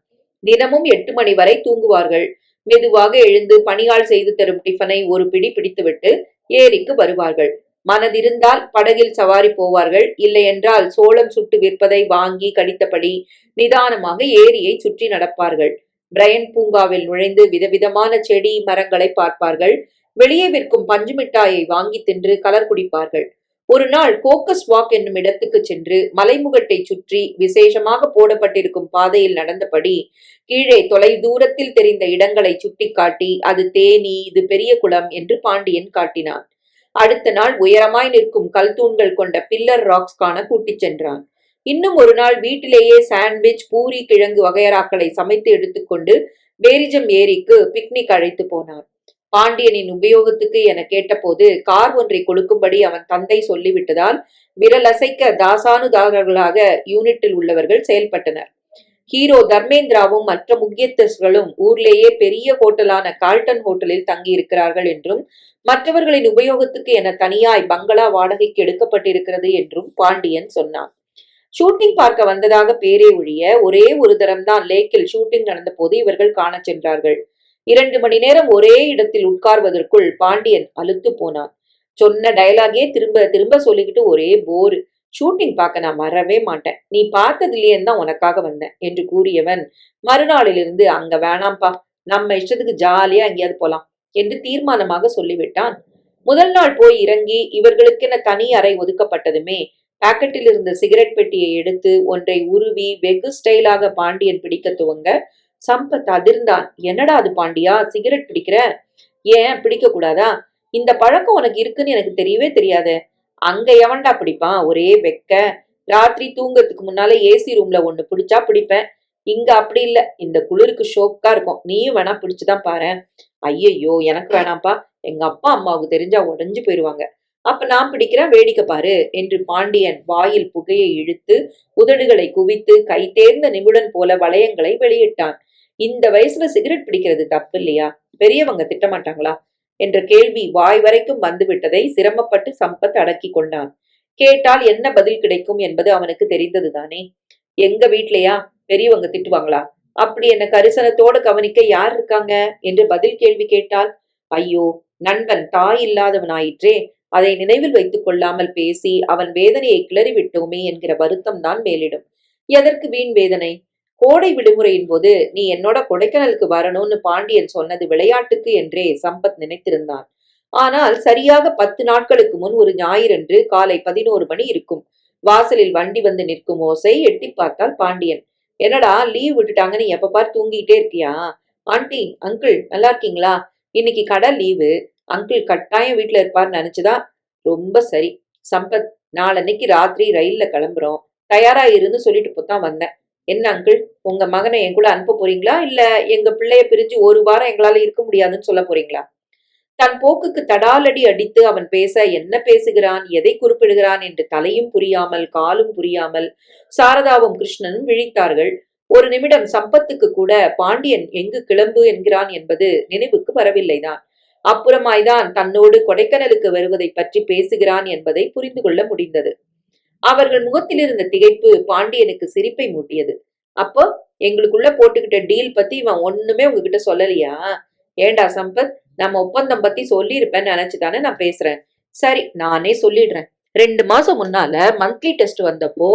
A: தினமும் 8 மணி வரை தூங்குவார்கள். மெதுவாக எழுந்து பணியாள் செய்து தரும் டிஃபனை ஒரு பிடி பிடித்துவிட்டு ஏரிக்கு வருவார்கள். மனதிருந்தால் படகில் சவாரி போவார்கள். இல்லையென்றால் சோளம் சுட்டு விற்பதை வாங்கி கடித்தபடி நிதானமாக ஏரியை சுற்றி நடப்பார்கள். பிரையன் பூங்காவில் நுழைந்து விதவிதமான செடி மரங்களை பார்ப்பார்கள். வெளியே விற்கும் பஞ்சு மிட்டாயை வாங்கி தின்று கலர் குடிப்பார்கள். ஒரு நாள் கோக்கஸ் வாக் என்னும் இடத்துக்கு சென்று மலைமுகட்டை சுற்றி விசேஷமாக போடப்பட்டிருக்கும் பாதையில் நடந்தபடி கீழே தொலை தூரத்தில் தெரிந்த இடங்களை சுட்டிக்காட்டி அது தேனி, இது பெரிய குளம் என்று பாண்டியன் காட்டினான். அடுத்த நாள் உயரமாய் நிற்கும் கல் தூண்கள் கொண்ட பில்லர் ராக்ஸ் காண கூட்டிச் சென்றான். இன்னும் ஒரு நாள் வீட்டிலேயே சாண்ட்விச், பூரி, கிழங்கு வகையறாக்களை சமைத்து எடுத்துக்கொண்டு பேரிஜம் ஏரிக்கு பிக்னிக் அழைத்து போனான். பாண்டியனின் உபயோகத்துக்கு என கேட்டபோது கார் ஒன்றை கொடுக்கும்படி அவன் தந்தை சொல்லிவிட்டதால் விரலசைக்க தாசானுதாரர்களாக யூனிட்டில் உள்ளவர்கள் செயல்பட்டனர். ஹீரோ தர்மேந்திராவும் மற்ற முக்கியஸ்தர்களும் ஊர்லேயே பெரிய ஹோட்டலான கால்டன் ஹோட்டலில் தங்கியிருக்கிறார்கள் என்றும் மற்றவர்களின் உபயோகத்துக்கு என தனியாய் பங்களா வாடகைக்கு எடுக்கப்பட்டிருக்கிறது என்றும் பாண்டியன் சொன்னான். ஷூட்டிங் பார்க்க வந்ததாக பேரே ஒழிய ஒரே ஒரு தரம்தான் லேக்கில் ஷூட்டிங் நடந்த போது இவர்கள் காண சென்றார்கள். 2 மணி நேரம் ஒரே இடத்தில் உட்கார்வதற்குள் பாண்டியன் அலுத்து போனான். சொன்ன டயலாகே திரும்ப திரும்ப சொல்லிக்கிட்டு ஒரே போரு. ஷூட்டிங் பார்க்க நான் வரவே மாட்டேன், நீ பார்த்ததில்லையேன்னு தான் உனக்காக வந்தேன் என்று கூறியவன் மறுநாளிலிருந்து அங்க வேணாம்பா, நம்ம இஷ்டத்துக்கு ஜாலியா எங்கேயாவது போலாம் என்று தீர்மானமாக சொல்லிவிட்டான். முதல் நாள் போய் இறங்கி இவர்களுக்கென தனி அறை ஒதுக்கப்பட்டதுமே பாக்கெட்டில் இருந்த சிகரெட் பெட்டியை எடுத்து ஒன்றை உருவி வெகு ஸ்டைலாக பாண்டியன் பிடிக்க துவங்க சம்பத் அதிர்ந்தான். என்னடா அது பாண்டியா, சிகரெட் பிடிக்கிற? ஏன் பிடிக்க கூடாதா? இந்த பழக்கம் உனக்கு இருக்குன்னு எனக்கு தெரியவே தெரியாது. அங்க எவன்டா பிடிப்பான்? ஒரே வெக்க. ராத்திரி தூங்கறதுக்கு முன்னால ஏசி ரூம்ல ஒண்ணு பிடிச்சா பிடிப்பேன். இங்க அப்படி இல்ல. இந்த குளிருக்கு ஷோக்கா இருக்கும். நீயும் வேணா பிடிச்சுதான் பாரேன். ஐயையோ எனக்கு வேணாம்ப்பா. எங்க அப்பா அம்மாவுக்கு தெரிஞ்சா உடைஞ்சு போயிருவாங்க. அப்ப நான் பிடிக்கிறேன், வேடிக்கை பாரு என்று பாண்டியன் வாயில் புகையை இழுத்து உதடுகளை குவித்து கை தேர்ந்த நிமிடன் போல வளையங்களை வெளியிட்டான். இந்த வயசுல சிகரெட் பிடிக்கிறது தப்பு இல்லையா? பெரியவங்க திட்டமாட்டாங்களா என்ற கேள்வி வாய் வரைக்கும் வந்துவிட்டதை சிரமப்பட்டு சம்பத் அடக்கி கொண்டான். கேட்டால் என்ன பதில் கிடைக்கும் என்பது அவனுக்கு தெரிந்ததுதானே. எங்க வீட்லயா பெரியவங்க திட்டுவாங்களா? அப்படி என்ன கரிசனத்தோட கவனிக்க யார் இருக்காங்க என்று பதில் கேள்வி கேட்டால், ஐயோ நண்பன் தாய் இல்லாதவனாயிற்றே, அதை நினைவில் வைத்துக் கொள்ளாமல் பேசி அவன் வேதனையை கிளறி விட்டோமே என்கிற வருத்தம் தான் மேலிடும். எதற்கு வீண் வேதனை? கோடை விடுமுறையின் போது நீ என்னோட கொடைக்கானலுக்கு வரணும்னு பாண்டியன் சொன்னது விளையாட்டுக்கு என்றே சம்பத் நினைத்திருந்தான். ஆனால் சரியாக 10 நாட்களுக்கு முன் ஒரு ஞாயிறன்று காலை 11 மணி இருக்கும். வாசலில் வண்டி வந்து நிற்கும் ஓசை. எட்டி பார்த்தால் பாண்டியன். என்னடா லீவ் விட்டுட்டாங்கன்னு எப்ப பார் தூங்கிட்டே இருக்கியா? ஆண்டி, அங்கிள் நல்லா இருக்கீங்களா? இன்னைக்கு கடை லீவு. அங்கிள் கட்டாயம் வீட்டுல இருப்பார்னு நினைச்சுதா? ரொம்ப சரி. சம்பத், நாளன்னைக்கு ராத்திரி ரயில்ல கிளம்புறோம். தயாரா இருன்னு சொல்லிட்டு போத்தான் வந்தேன். என்ன அங்கிள், உங்க மகனை என் கூட அனுப்ப போறீங்களா? இல்ல எங்க பிள்ளைய பிரிஞ்சு ஒரு வாரம் எங்களால இருக்க முடியாதுன்னு சொல்ல போறீங்களா? தன் போக்குக்கு தடாலடி அடித்து அவன் பேச என்ன பேசுகிறான், எதை குறிப்பிடுகிறான் என்று தலையும் புரியாமல் காலும் புரியாமல் சாரதாவும் கிருஷ்ணனும் விழித்தார்கள். ஒரு நிமிடம் சம்பத்துக்கு கூட பாண்டியன் எங்கு கிளம்பு என்கிறான் என்பது நினைவுக்கு வரவில்லைதான். அப்புறமாய்தான் தன்னோடு கொடைக்கானலுக்கு வருவதை பற்றி பேசுகிறான் என்பதை புரிந்து கொள்ள முடிந்தது. அவர்கள் முகத்தில் இருந்த திகைப்பு பாண்டியனுக்கு சிரிப்பை மூட்டியது. அப்போ எங்களுக்குள்ள போட்டுக்கிட்ட டீல் பத்தி இவன் ஒண்ணுமே உங்ககிட்ட சொல்லலையா? ஏண்டா சம்பத், நம்ம ஒப்பந்தம் பத்தி சொல்லியிருப்பேன்னு நினைச்சுதானே நான் பேசுறேன். சரி, நானே சொல்லிடுறேன். 2 மாசம் முன்னால மந்த்லி டெஸ்ட் வந்தப்போ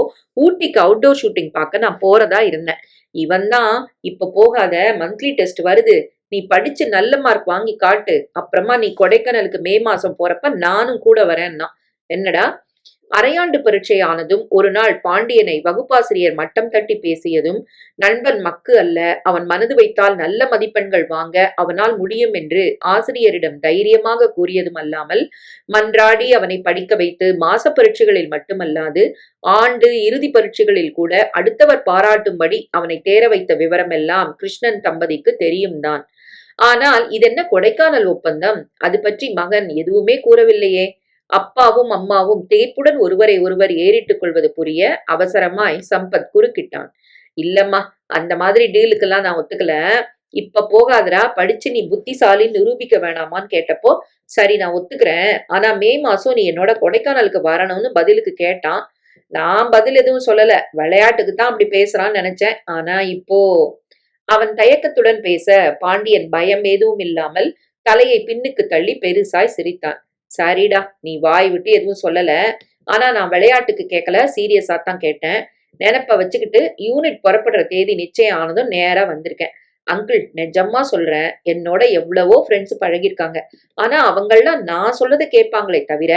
A: ஊட்டிக்கு அவுட்டோர் ஷூட்டிங் பார்க்க நான் போறதா இருந்தேன். இவன் தான் இப்ப போகாத, மந்த்லி டெஸ்ட் வருது, நீ படிச்சு நல்ல மார்க் வாங்கி காட்டு, அப்புறமா நீ கொடைக்கானலுக்கு மே மாசம் போறப்ப நானும் கூட வரேன்னா. என்னடா? அரையாண்டு பரீட்சை ஆனதும் ஒரு நாள் பாண்டியனை வகுப்பாசிரியர் மட்டம் தட்டி பேசியதும், நண்பன் மக்கு அல்ல, அவன் மனது வைத்தால் நல்ல மதிப்பெண்கள் வாங்க அவனால் முடியும் என்று ஆசிரியரிடம் தைரியமாக கூறியதும் அல்லாமல், மன்றாடி அவனை படிக்க வைத்து மாச பரீட்சைகளில் மட்டுமல்லாது ஆண்டு இறுதி பரீட்சைகளில் கூட அடுத்தவர் பாராட்டும்படி அவனை தேர வைத்த விவரமெல்லாம் கிருஷ்ணன் தம்பதிக்கு தெரியும் தான். ஆனால் இதென்ன கொடைக்கானல் ஒப்பந்தம்? அது பற்றி மகன் எதுவுமே கூறவில்லையே. அப்பாவும் அம்மாவும் திகைப்புடன் ஒருவரை ஒருவர் ஏறிட்டுக் கொள்வது புரிய அவசரமாய் சம்பத் குறுக்கிட்டான். இல்லம்மா, அந்த மாதிரி டீலுக்கெல்லாம் நான் ஒத்துக்கல. இப்ப போகாதரா, படிச்சு நீ புத்திசாலின்னு நிரூபிக்க வேணாமான்னு கேட்டப்போ சரி நான் ஒத்துக்கிறேன், ஆனா மே மாசம் நீ என்னோட கொடைக்கானலுக்கு வரணும்னு பதிலுக்கு கேட்டான். நான் பதில் எதுவும் சொல்லல, விளையாட்டுக்கு தான் அப்படி பேசுறான்னு நினைச்சேன். ஆனா இப்போ அவன் தயக்கத்துடன் பேச பாண்டியன் பயம் எதுவும் இல்லாமல் தலையை பின்னுக்கு தள்ளி பெருசாய் சிரித்தான். சரிடா, நீ வாய் விட்டு எதுவும் சொல்லல. ஆனா நான் விளையாட்டுக்கு கேட்கல, சீரியஸா தான் கேட்டேன். நினைப்ப வச்சுக்கிட்டு யூனிட் புறப்படுற தேதி நிச்சயம் ஆனதும் நேரா வந்திருக்கேன். அங்கிள், நிஜமா சொல்றேன், என்னோட எவ்வளவோ ஃப்ரெண்ட்ஸ் பழகிருக்காங்க. ஆனா அவங்கெல்லாம் நான் சொல்லதை கேட்பாங்களே தவிர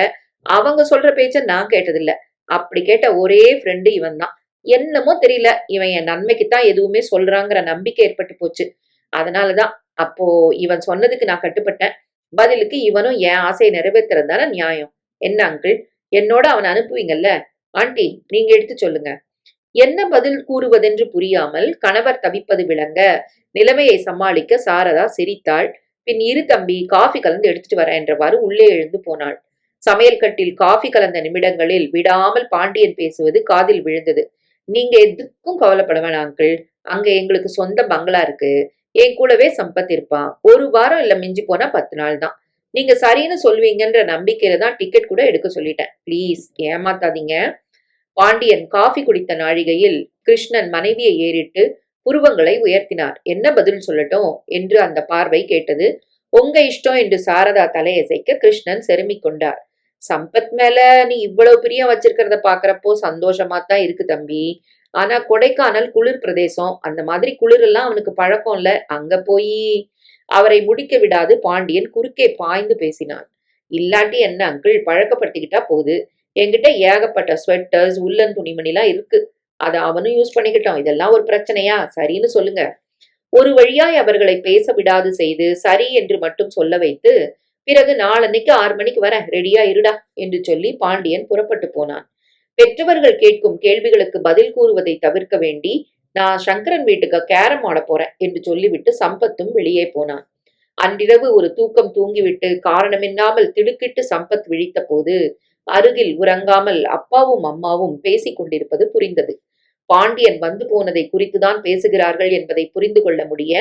A: அவங்க சொல்ற பேச்ச நான் கேட்டதில்ல. அப்படி கேட்ட ஒரே ஃப்ரெண்டு இவன் தான். என்னமோ தெரியல, இவன் என் நன்மைக்குத்தான் எதுவுமே சொல்றாங்கிற நம்பிக்கை ஏற்பட்டு போச்சு. அதனாலதான் அப்போ இவன் சொன்னதுக்கு நான் கட்டுப்பட்டேன். பதிலுக்கு இவனும் என் ஆசையை நிறைவேற்றுறது தானே நியாயம். என்ன அங்கிள், என்னோட அவனை அனுப்புவீங்கல்ல? ஆண்டி, நீங்க எடுத்து சொல்லுங்க. என்ன பதில் கூறுவதென்று புரியாமல் கணவர் தவிப்பது விளங்க நிலைமையை சமாளிக்க சாரதா சிரித்தாள். பின் இரு தம்பி காஃபி கலந்து எடுத்துட்டு வர என்றவாறு உள்ளே எழுந்து போனாள். சமையல் கட்டில் காஃபி கலந்த நிமிடங்களில் விடாமல் பாண்டியன் பேசுவது காதில் விழுந்தது. நீங்க எதுக்கும் கவலைப்பட வேணாம் அங்கிள், அங்க எங்களுக்கு சொந்த பங்களா இருக்கு. என் கூடவே சம்பத் இருப்பான். ஒரு வாரம் இல்ல, மிஞ்சி போனா 10 நாள் தான். நீங்க சரின்னு சொல்வீங்கன்ற நம்பிக்கையில தான் டிக்கெட் கூட எடுக்க சொல்லிட்டேன். ப்ளீஸ் ஏமாத்தாதீங்க. பாண்டியன் காஃபி குடித்த நாழிகையில் கிருஷ்ணன் மனைவியை ஏறிட்டு புருவங்களை உயர்த்தினார். என்ன பதில் சொல்லட்டும் என்று அந்த பார்வை கேட்டது. உங்க இஷ்டம் என்று சாரதா தலையசைக்க கிருஷ்ணன் செருமிக் கொண்டார். சம்பத் மேல நீ இவ்வளவு பிரியம் வச்சிருக்கிறத பாக்குறப்போ சந்தோஷமா தான் இருக்கு தம்பி. ஆனா கொடைக்கானல் குளிர் பிரதேசம், அந்த மாதிரி குளிர் எல்லாம் அவனுக்கு பழக்கம் இல்ல. அங்க போய் அவரை முடிக்க விடாது பாண்டியன் குறுக்கே பாய்ந்து பேசினான். இல்லாட்டி என்ன அங்கிள், பழக்கப்படுத்திக்கிட்டா போகுது. என்கிட்ட ஏகப்பட்ட ஸ்வெட்டர்ஸ் உள்ளன் துணிமணிலாம் இருக்கு. அதை அவனும் யூஸ் பண்ணிக்கிட்டோம். இதெல்லாம் ஒரு பிரச்சனையா? சரின்னு சொல்லுங்க. ஒரு வழியாய் அவர்களை பேச விடாது செய்து சரி என்று மட்டும் சொல்ல வைத்து, பிறகு நாளன்னைக்கு 6 மணிக்கு வர ரெடியா இருடா என்று சொல்லி பாண்டியன் புறப்பட்டு போனான். பெற்றவர்கள் கேட்கும் கேள்விகளுக்கு பதில் கூறுவதை தவிர்க்க வேண்டி, நான் சங்கரன் வீட்டுக்கு கேரம் ஆட போறேன் என்று சொல்லிவிட்டு சம்பத்தும் வெளியே போனான். அன்றிரவு ஒரு தூக்கம் தூங்கிவிட்டு காரணமில்லாமல் திடுக்கிட்டு சம்பத் விழித்த போது அருகில் உறங்காமல் அப்பாவும் அம்மாவும் பேசிக் கொண்டிருப்பது புரிந்தது. பாண்டியன் வந்து போனதை குறித்துதான் பேசுகிறார்கள் என்பதை புரிந்து கொள்ள முடிய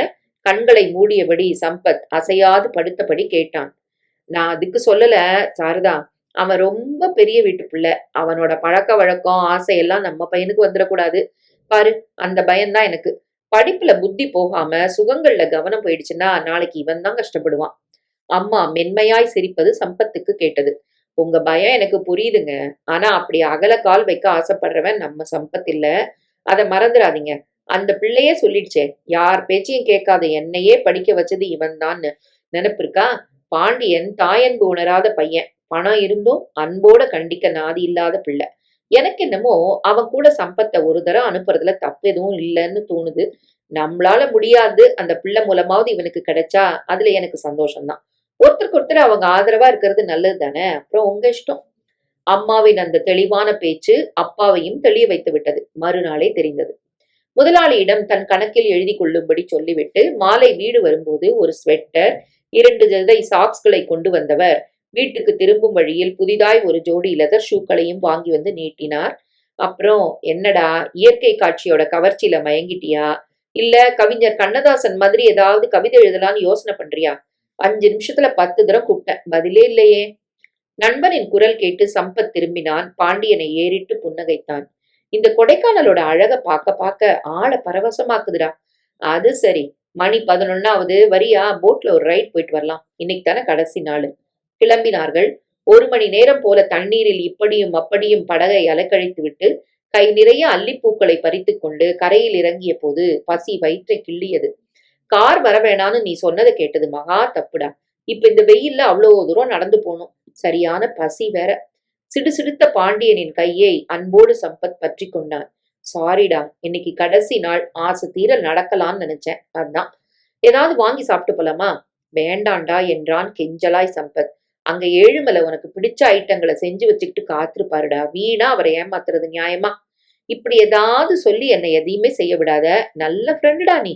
A: கண்களை மூடியபடி சம்பத் அசையாது படுத்தபடி கேட்டான். நான் அதுக்கு சொல்லல சாரதா. அவன் ரொம்ப பெரிய வீட்டு பிள்ளை. அவனோட பழக்க வழக்கம் ஆசையெல்லாம் நம்ம பையனுக்கு வந்துடக்கூடாது. பாரு, அந்த பயம்தான் எனக்கு. படிப்புல புத்தி போகாம சுகங்கள்ல கவனம் போயிடுச்சுன்னா நாளைக்கு இவன் தான் கஷ்டப்படுவான். அம்மா மென்மையாய் சிரிப்பது சம்பத்துக்கு கேட்டது. உங்க பயம் எனக்கு புரியுதுங்க. ஆனா அப்படி அகல கால் வைக்க ஆசைப்படுறவன் நம்ம சம்பத் இல்ல. அத மறந்துடாதீங்க. அந்த பிள்ளையே சொல்லிடுச்சே, யார் பேச்சையும் கேட்காத என்னையே படிக்க வச்சது இவன் தான்னு. நினைப்பிருக்கா? பாண்டியன் தாயன்பு உணராத பையன். பணம் இருந்தும் அன்போட கண்டிக்க நாதி இல்லாத பிள்ளை. எனக்கு என்னமோ அவன் கூட சம்பத்தை ஒரு தரம் அனுப்புறதுல தப்பு எதுவும் இல்லைன்னு தோணுது. நம்மளால முடியாது, அந்த பிள்ளை மூலமாவது இவனுக்கு கிடைச்சா அதுல எனக்கு சந்தோஷம்தான். ஒருத்தருக்கு ஒருத்தர் அவங்க ஆதரவா இருக்கிறது நல்லது தானே. அப்புறம் உங்க இஷ்டம். அம்மாவின் அந்த தெளிவான பேச்சு அப்பாவையும் தெளிய வைத்து விட்டது. மறுநாளே தெரிந்தது. முதலாளியிடம் தன் கணக்கில் எழுதி கொள்ளும்படி சொல்லிவிட்டு மாலை வீடு வரும்போது ஒரு ஸ்வெட்டர், 2 ஜதை சாக்ஸ்களை கொண்டு வந்தவர் வீட்டுக்கு திரும்பும் வழியில் புதிதாய் ஒரு ஜோடி லெதர் ஷூக்களையும் வாங்கி வந்து நீட்டினார். அப்புறம் என்னடா, இயற்கை காட்சியோட கவர்ச்சியில மயங்கிட்டியா? இல்ல கவிஞர் கண்ணதாசன் மாதிரி ஏதாவது கவிதை எழுதலான்னு யோசனை பண்றியா? 5 நிமிஷத்துல 10 தரம் கூப்பிட்டேன், பதிலே இல்லையே. நண்பனின் குரல் கேட்டு சம்பத் திரும்பினான். பாண்டியனை ஏறிட்டு புன்னகைத்தான். இந்த கொடைக்கானலோட அழக பார்க்க பார்க்க ஆள பரவசமாக்குதுடா. அது சரி, மணி 11 வரியா? போட்ல ஒரு ரைட் போயிட்டு வரலாம். இன்னைக்கு தானே கடைசி நாள். கிளம்பினார்கள். 1 மணி நேரம் போல தண்ணீரில் இப்படியும் அப்படியும் படகை அலைக்கழித்து விட்டு கை நிறைய அல்லிப்பூக்களை பறித்துக் கொண்டு கரையில் இறங்கிய போது பசி வயிற்றை கிள்ளியது. கார் வர வேணான்னு நீ சொன்னதை கேட்டது மகா தப்புடா. இப்ப இந்த வெயில்ல அவ்வளவு தூரம் நடந்து போனோம். சரியான பசி வேற. சிடுசிடுத்த பாண்டியனின் கையை அன்போடு சம்பத் பற்றி கொண்டான். சாரிடா, இன்னைக்கு கடைசி நாள். ஆசை தீர நடக்கலான்னு நினைச்சேன். அதான். ஏதாவது வாங்கி சாப்பிட்டு போலாமா? வேண்டாண்டா என்றான் கெஞ்சலாய் சம்பத். அங்க ஏழுமலை உனக்கு பிடிச்ச ஐட்டங்களை செஞ்சு வச்சுக்கிட்டு காத்திருப்பாருடா. வீணா அவரை ஏமாத்துறது நியாயமா? இப்படி ஏதாவது சொல்லி என்னை எதையுமே செய்ய விடாத. நல்ல ஃப்ரெண்டுடா நீ.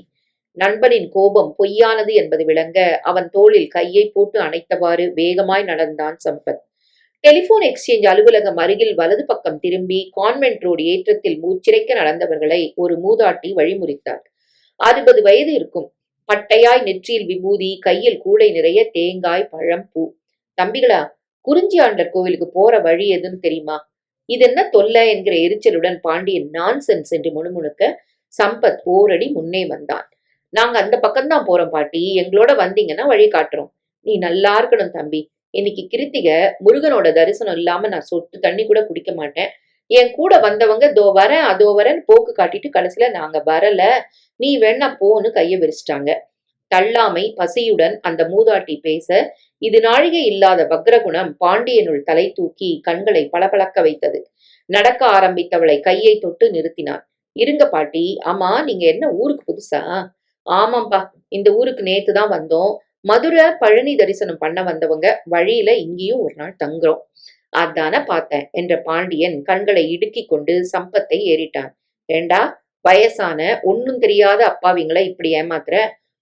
A: நண்பனின் கோபம் பொய்யானது என்பது விளங்க அவன் தோளில் கையை போட்டு அணைத்தவாறு வேகமாய் நடந்தான் சம்பத். டெலிபோன் எக்ஸ்சேஞ்ச் அலுவலகம் அருகில் வலது பக்கம் திரும்பி கான்வென்ட் ரோடு ஏற்றத்தில் மூச்சிறைக்க நடந்தவர்களை ஒரு மூதாட்டி வழிமுறித்தார். 60 வயது இருக்கும். பட்டையாய் நெற்றியில் விபூதி, கையில் கூடை நிறைய தேங்காய், பழம், பூ. தம்பிகளா, குறிஞ்சி ஆண்டர் கோவிலுக்கு போற வழி எதுன்னு தெரியுமா? இதென்ன தொல்லை என்கிற எரிச்சலுடன் பாண்டியன் நான்சென்ஸ் என்று முணுமுணுக்க சம்பத் ஓரடி முன்னே வந்தான். நாங்க அந்த பக்கம்தான் போறோம் பாட்டி. எங்களோட வந்தீங்கன்னா வழி காட்டுறோம். நீ நல்லா இருக்கணும் தம்பி. இன்னைக்கு கிருத்திகை. முருகனோட தரிசனம் இல்லாம நான் சொட்டு தண்ணி கூட குடிக்க மாட்டேன். என் கூட வந்தவங்க தோ வரேன் அதோ வரேன்னு போக்கு காட்டிட்டு கடைசியில நாங்க வரல, நீ வேணா போன்னு கைய விரிச்சிட்டாங்க. தள்ளாமை பசியுடன் அந்த மூதாட்டி பேச இது நாழிகை இல்லாத வக்ரகுணம் பாண்டியனுள் தலை தூக்கி கண்களை பளபளக்க வைத்தது. நடக்க ஆரம்பித்தவளை கையை தொட்டு நிறுத்தினான். இருங்க பாட்டி. ஆமா, நீங்க என்ன ஊருக்கு புதுசா? ஆமாம்பா, இந்த ஊருக்கு நேத்து தான் வந்தோம். மதுரை பழனி தரிசனம் பண்ண வந்தவங்க. வழியில இங்கேயும் ஒரு நாள் தங்குறோம். அதான பார்த்தேன் என்ற பாண்டியன் கண்களை இடுக்கிக் கொண்டு சம்பத்தை ஏறிட்டான். ஏண்டா, வயசான ஒன்னும் தெரியாத அப்பாவிங்களை இப்படி ஏமாத்துற?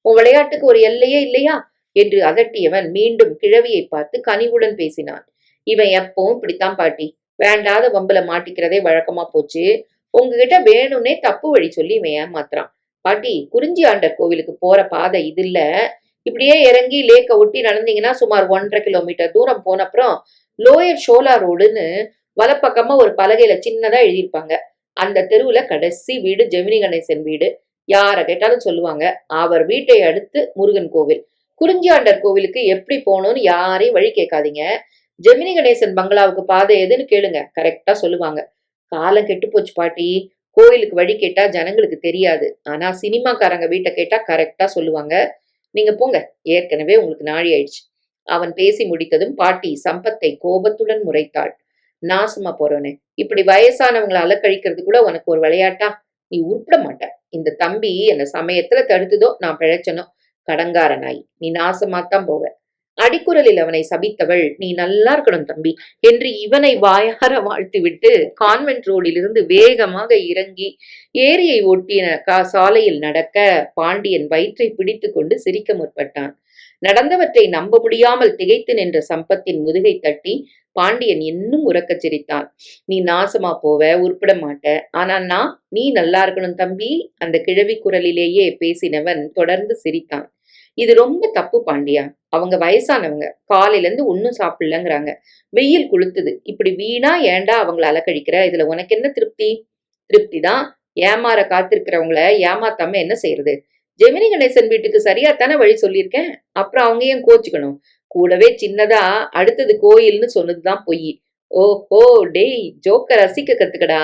A: உன் விளையாட்டுக்கு ஒரு எல்லையே இல்லையா என்று அதட்டியவன் மீண்டும் கிழவியை பார்த்து கனிவுடன் பேசினான். இவன் எப்பவும் இப்படித்தான் பாட்டி. வேண்டாத வம்புல மாட்டிக்கிறதே வழக்கமா போச்சு. உங்ககிட்ட வேணும்னே தப்பு வழி சொல்லி இவன் ஏமாத்துறான். பாட்டி, குறிஞ்சி ஆண்டர் கோவிலுக்கு போற பாதை இது இல்ல. இப்படியே இறங்கி லேக்க ஒட்டி நடந்தீங்கன்னா சுமார் 1.5 கிலோமீட்டர் தூரம் போன அப்புறம் லோயர் ஷோலா ரோடுன்னு வலப்பக்கமா ஒரு பலகையில சின்னதா எழுதியிருப்பாங்க. அந்த தெருவுல கடைசி வீடு ஜெமினி கணேசன் வீடு. யார கேட்டாலும் சொல்லுவாங்க. அவர் வீட்டை அடுத்து முருகன் கோவில். குறிஞ்சி ஆண்டர் கோவிலுக்கு எப்படி போகணும்னு யாரையும் வழி கேட்காதீங்க. ஜெமினி கணேசன் பங்களாவுக்கு பாதை எதுன்னு கேளுங்க, கரெக்டா சொல்லுவாங்க. காலம் கெட்டு போச்சு பாட்டி. கோயிலுக்கு வழி கேட்டா ஜனங்களுக்கு தெரியாது. ஆனா சினிமாக்காரங்க வீட்டை கேட்டா கரெக்டா சொல்லுவாங்க. நீங்க போங்க, ஏற்கனவே உங்களுக்கு நாழி ஆயிடுச்சு. அவன் பேசி முடித்ததும் பாட்டி சம்பத்தை கோபத்துடன் முறைத்தாள். நாசமா போறவனே, இப்படி வயசானவங்களை அலக்கழிக்கிறது கூட உனக்கு ஒரு விளையாட்டா? நீ உருப்பிட மாட்ட. இந்த தம்பி என்ன சமயத்துல தடுத்ததோ நான் பிழைச்சனோ. கடங்கார நாய், நீ நாசமாத்தான் போவ. அடிக்குரலில் அவனை சபித்தவள், நீ நல்லா இருக்கணும் தம்பி என்று இவனை வாயார வாழ்த்திவிட்டு கான்வென்ட் ரோடிலிருந்து வேகமாக இறங்கி ஏரியை ஒட்டிய சாலையில் நடக்க பாண்டியன் வயிற்றை பிடித்து கொண்டு சிரிக்க முற்பட்டான். நடந்தவற்றை நம்ப முடியாமல் திகைத்து நின்ற சம்பத்தின் முதுகை தட்டி பாண்டியன் இன்னும் உறக்கச் சிரித்தான். நீ நாசமா போவ, உருப்பிட மாட்ட. ஆனா நீ நல்லா இருக்கணும் தம்பி. அந்த கிழவி குரலிலேயே பேசினவன் தொடர்ந்து சிரித்தான். இது ரொம்ப தப்பு பாண்டியா. அவங்க வயசானவங்க, காலையில இருந்து ஒன்னும் சாப்பிடலங்கிறாங்க. வெயில் கொளுத்துது. இப்படி வீணா ஏன்டா அவங்கள அலக்கழிக்கிற? இதுல உனக்கு என்ன திருப்தி? திருப்தி தான். ஏமாற காத்திருக்கிறவங்கள ஏமாத்தாம என்ன செய்யறது? ஜெமினி கணேசன் வீட்டுக்கு சரியாத்தானே வழி சொல்லியிருக்கேன். அப்புறம் அவங்க ஏன் கோச்சுக்கணும்? கூடவே சின்னதா அடுத்தது கோயில்னு சொன்னதுதான் பொய். ஓஹோ, டேய், ஜோக்க ரசிக்க கத்துக்கடா.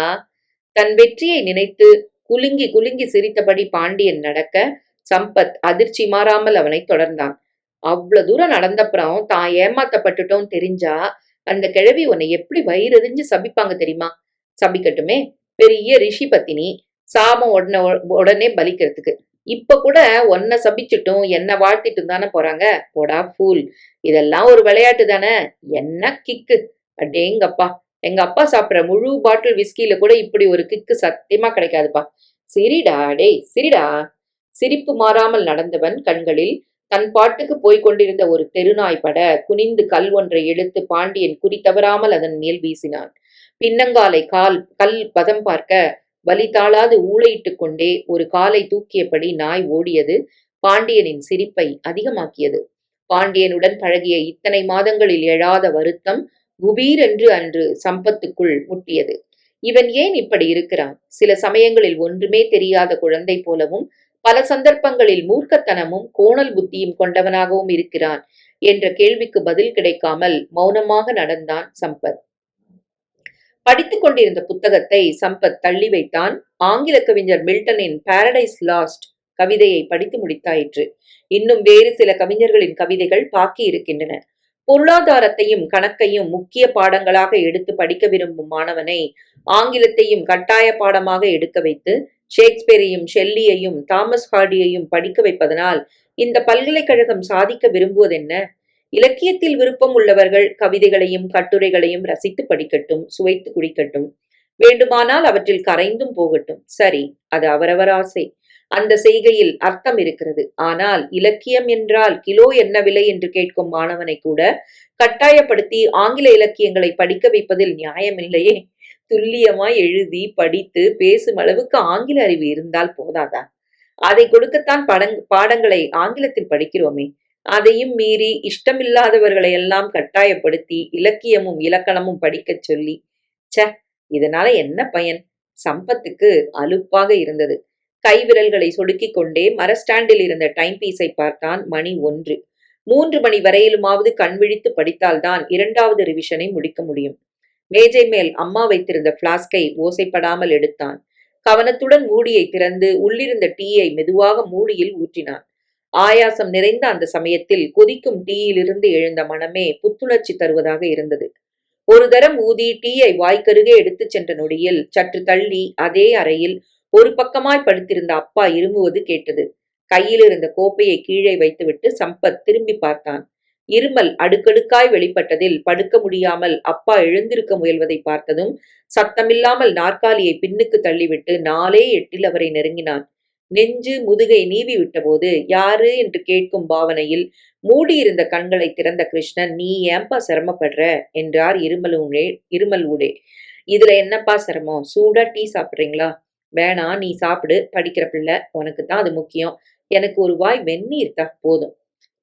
A: தன் வெற்றியை நினைத்து குலுங்கி குலுங்கி சிரித்தபடி பாண்டியன் நடக்க சம்பத் அதிர்ச்சி மாறாமல் அவனை தொடர்ந்தான். அவ்வளவு தூரம் நடந்தப்புறம் தான் ஏமாத்தப்பட்டுட்டோம் தெரிஞ்சா அந்த கிழவி உன்னை எப்படி வயிறறிஞ்சு சபிப்பாங்க தெரியுமா? சபிக்கட்டுமே, பெரிய ரிஷி பத்தினி, சாபம் உடனே உடனே பலிக்கிறதுக்கு. இப்ப கூட உன்னை சபிச்சுட்டும் என்ன வாழ்த்திட்டும் தானே போறாங்க. போடா ஃபூல். இதெல்லாம் ஒரு விளையாட்டு தானே. என்ன கிக்கு! அடேங்கப்பா, எங்க அப்பா சாப்பிடுற முழு பாட்டில் விஸ்கியில கூட இப்படி ஒரு கிக்கு சத்தியமா கிடைக்காதுப்பா. சிரிடா, டேய் சிரிடா. சிரிப்பு மாறாமல் நடந்தவன் கண்களில் தன் பாட்டுக்கு போய்க் கொண்டிருந்த ஒரு தெருநாய் பட குனிந்து கல் ஒன்றை எடுத்து பாண்டியன் குறி தவறாமல் அதன் மேல் வீசினான். பின்னங்காலை கல் பதம் பார்க்க வலி தாளாது ஊளையிட்டுக் கொண்டே ஒரு காலை தூக்கியபடி நாய் ஓடியது பாண்டியனின் சிரிப்பை அதிகமாக்கியது. பாண்டியனுடன் பழகிய இத்தனை மாதங்களில் எழாத வருத்தம் குபீரென்று அன்று சம்பத்துக்குள் முட்டியது. இவன் ஏன் இப்படி இருக்கிறான்? சில சமயங்களில் ஒன்றுமே தெரியாத குழந்தை போலவும், பல சந்தர்ப்பங்களில் மூர்க்கத்தனமும் கோணல் புத்தியும் கொண்டவனாகவும் இருக்கிறான் என்ற கேள்விக்கு பதில் கிடைக்காமல் மௌனமாக நடந்தான் சம்பத். படித்துக் கொண்டிருந்த புத்தகத்தை சம்பத் தள்ளி வைத்தான். ஆங்கில கவிஞர் மில்டனின் பாரடைஸ் லாஸ்ட் கவிதையை படித்து முடித்தாயிற்று. இன்னும் வேறு சில கவிஞர்களின் கவிதைகள் பாக்கி இருக்கின்றன. பொருளாதாரத்தையும் கணக்கையும் முக்கிய பாடங்களாக எடுத்து படிக்க விரும்பும் மாணவனை ஆங்கிலத்தையும் கட்டாய பாடமாக எடுக்க வைத்து ஷேக்ஸ்பியரையும் ஷெல்லியையும் தாமஸ் ஹார்டியையும் படிக்க வைப்பதனால் இந்த பல்கலைக்கழகம் சாதிக்க விரும்புவதென்ன? இலக்கியத்தில் விருப்பம் உள்ளவர்கள் கவிதைகளையும் கட்டுரைகளையும் ரசித்து படிக்கட்டும், சுவைத்து குடிக்கட்டும். வேண்டுமானால் அவற்றில் கரைந்தும் போகட்டும். சரி, அது அவரவர் ஆசை. அந்த செய்கையில் அர்த்தம் இருக்கிறது. ஆனால் இலக்கியம் என்றால் கிலோ என்ன விலை என்று கேட்கும் மாணவனை கூட கட்டாயப்படுத்தி ஆங்கில இலக்கியங்களை படிக்க வைப்பதில் நியாயமில்லையே. துல்லியமாய் எழுதி படித்து பேசும் அளவுக்கு ஆங்கில அறிவு இருந்தால் போதாதா? அதை கொடுக்கத்தான் பாடங்களை ஆங்கிலத்தில் படிக்கிறோமே. அதையும் மீறி இஷ்டமில்லாதவர்களை எல்லாம் கட்டாயப்படுத்தி இலக்கியமும் இலக்கணமும் படிக்கச் சொல்லி, ச, இதனால என்ன பயன்? சம்பத்துக்கு அலுப்பாக இருந்தது. கைவிரல்களை சொடுக்கிக் கொண்டே மரஸ்டாண்டில் இருந்த டைம் பீஸை பார்த்தான். மணி 1. 3 மணி வரையிலுமாவது கண் விழித்து படித்தால்தான் 2வது ரிவிஷனை முடிக்க முடியும். மேஜை மேல் அம்மா வைத்திருந்த பிளாஸ்கை ஓசைப்படாமல் எடுத்தான். கவனத்துடன் மூடியை திறந்து உள்ளிருந்த டீயை மெதுவாக மூடியில் ஊற்றினான். ஆயாசம் நிறைந்த அந்த சமயத்தில் கொதிக்கும் டீயிலிருந்து எழுந்த மனமே புத்துணர்ச்சி தருவதாக இருந்தது. ஒரு தரம் ஊதி டீயை வாய்க்கருகே எடுத்துச் சென்ற நொடியில் சற்று தள்ளி அதே அறையில் ஒரு பக்கமாய் படுத்திருந்த அப்பா இருமுவது கேட்டது. கையில் இருந்த கோப்பையை கீழே வைத்துவிட்டு சம்பத் திரும்பி பார்த்தான். இருமல் அடுக்கடுக்காய் வெளிப்பட்டதில் படுக்க முடியாமல் அப்பா எழுந்திருக்க முயல்வதை பார்த்ததும் சத்தமில்லாமல் நாற்காலியை பின்னுக்கு தள்ளிவிட்டு 4-8 அவரை நெருங்கினான். நெஞ்சு முதுகை நீவி விட்டபோது யாரு என்று கேட்கும் பாவனையில் மூடியிருந்த கண்களை திறந்த கிருஷ்ணன், நீ ஏன்பா சிரமப்படுற என்றார் இருமல் ஊடே. இதுல என்னப்பா சிரமம்? சூடா டீ சாப்பிட்றீங்களா? வேணாம், நீ சாப்பிடு, படிக்கிற பிள்ளை, உனக்கு தான் அது முக்கியம். எனக்கு ஒரு வாய் வெந்நீர் தா போதும்.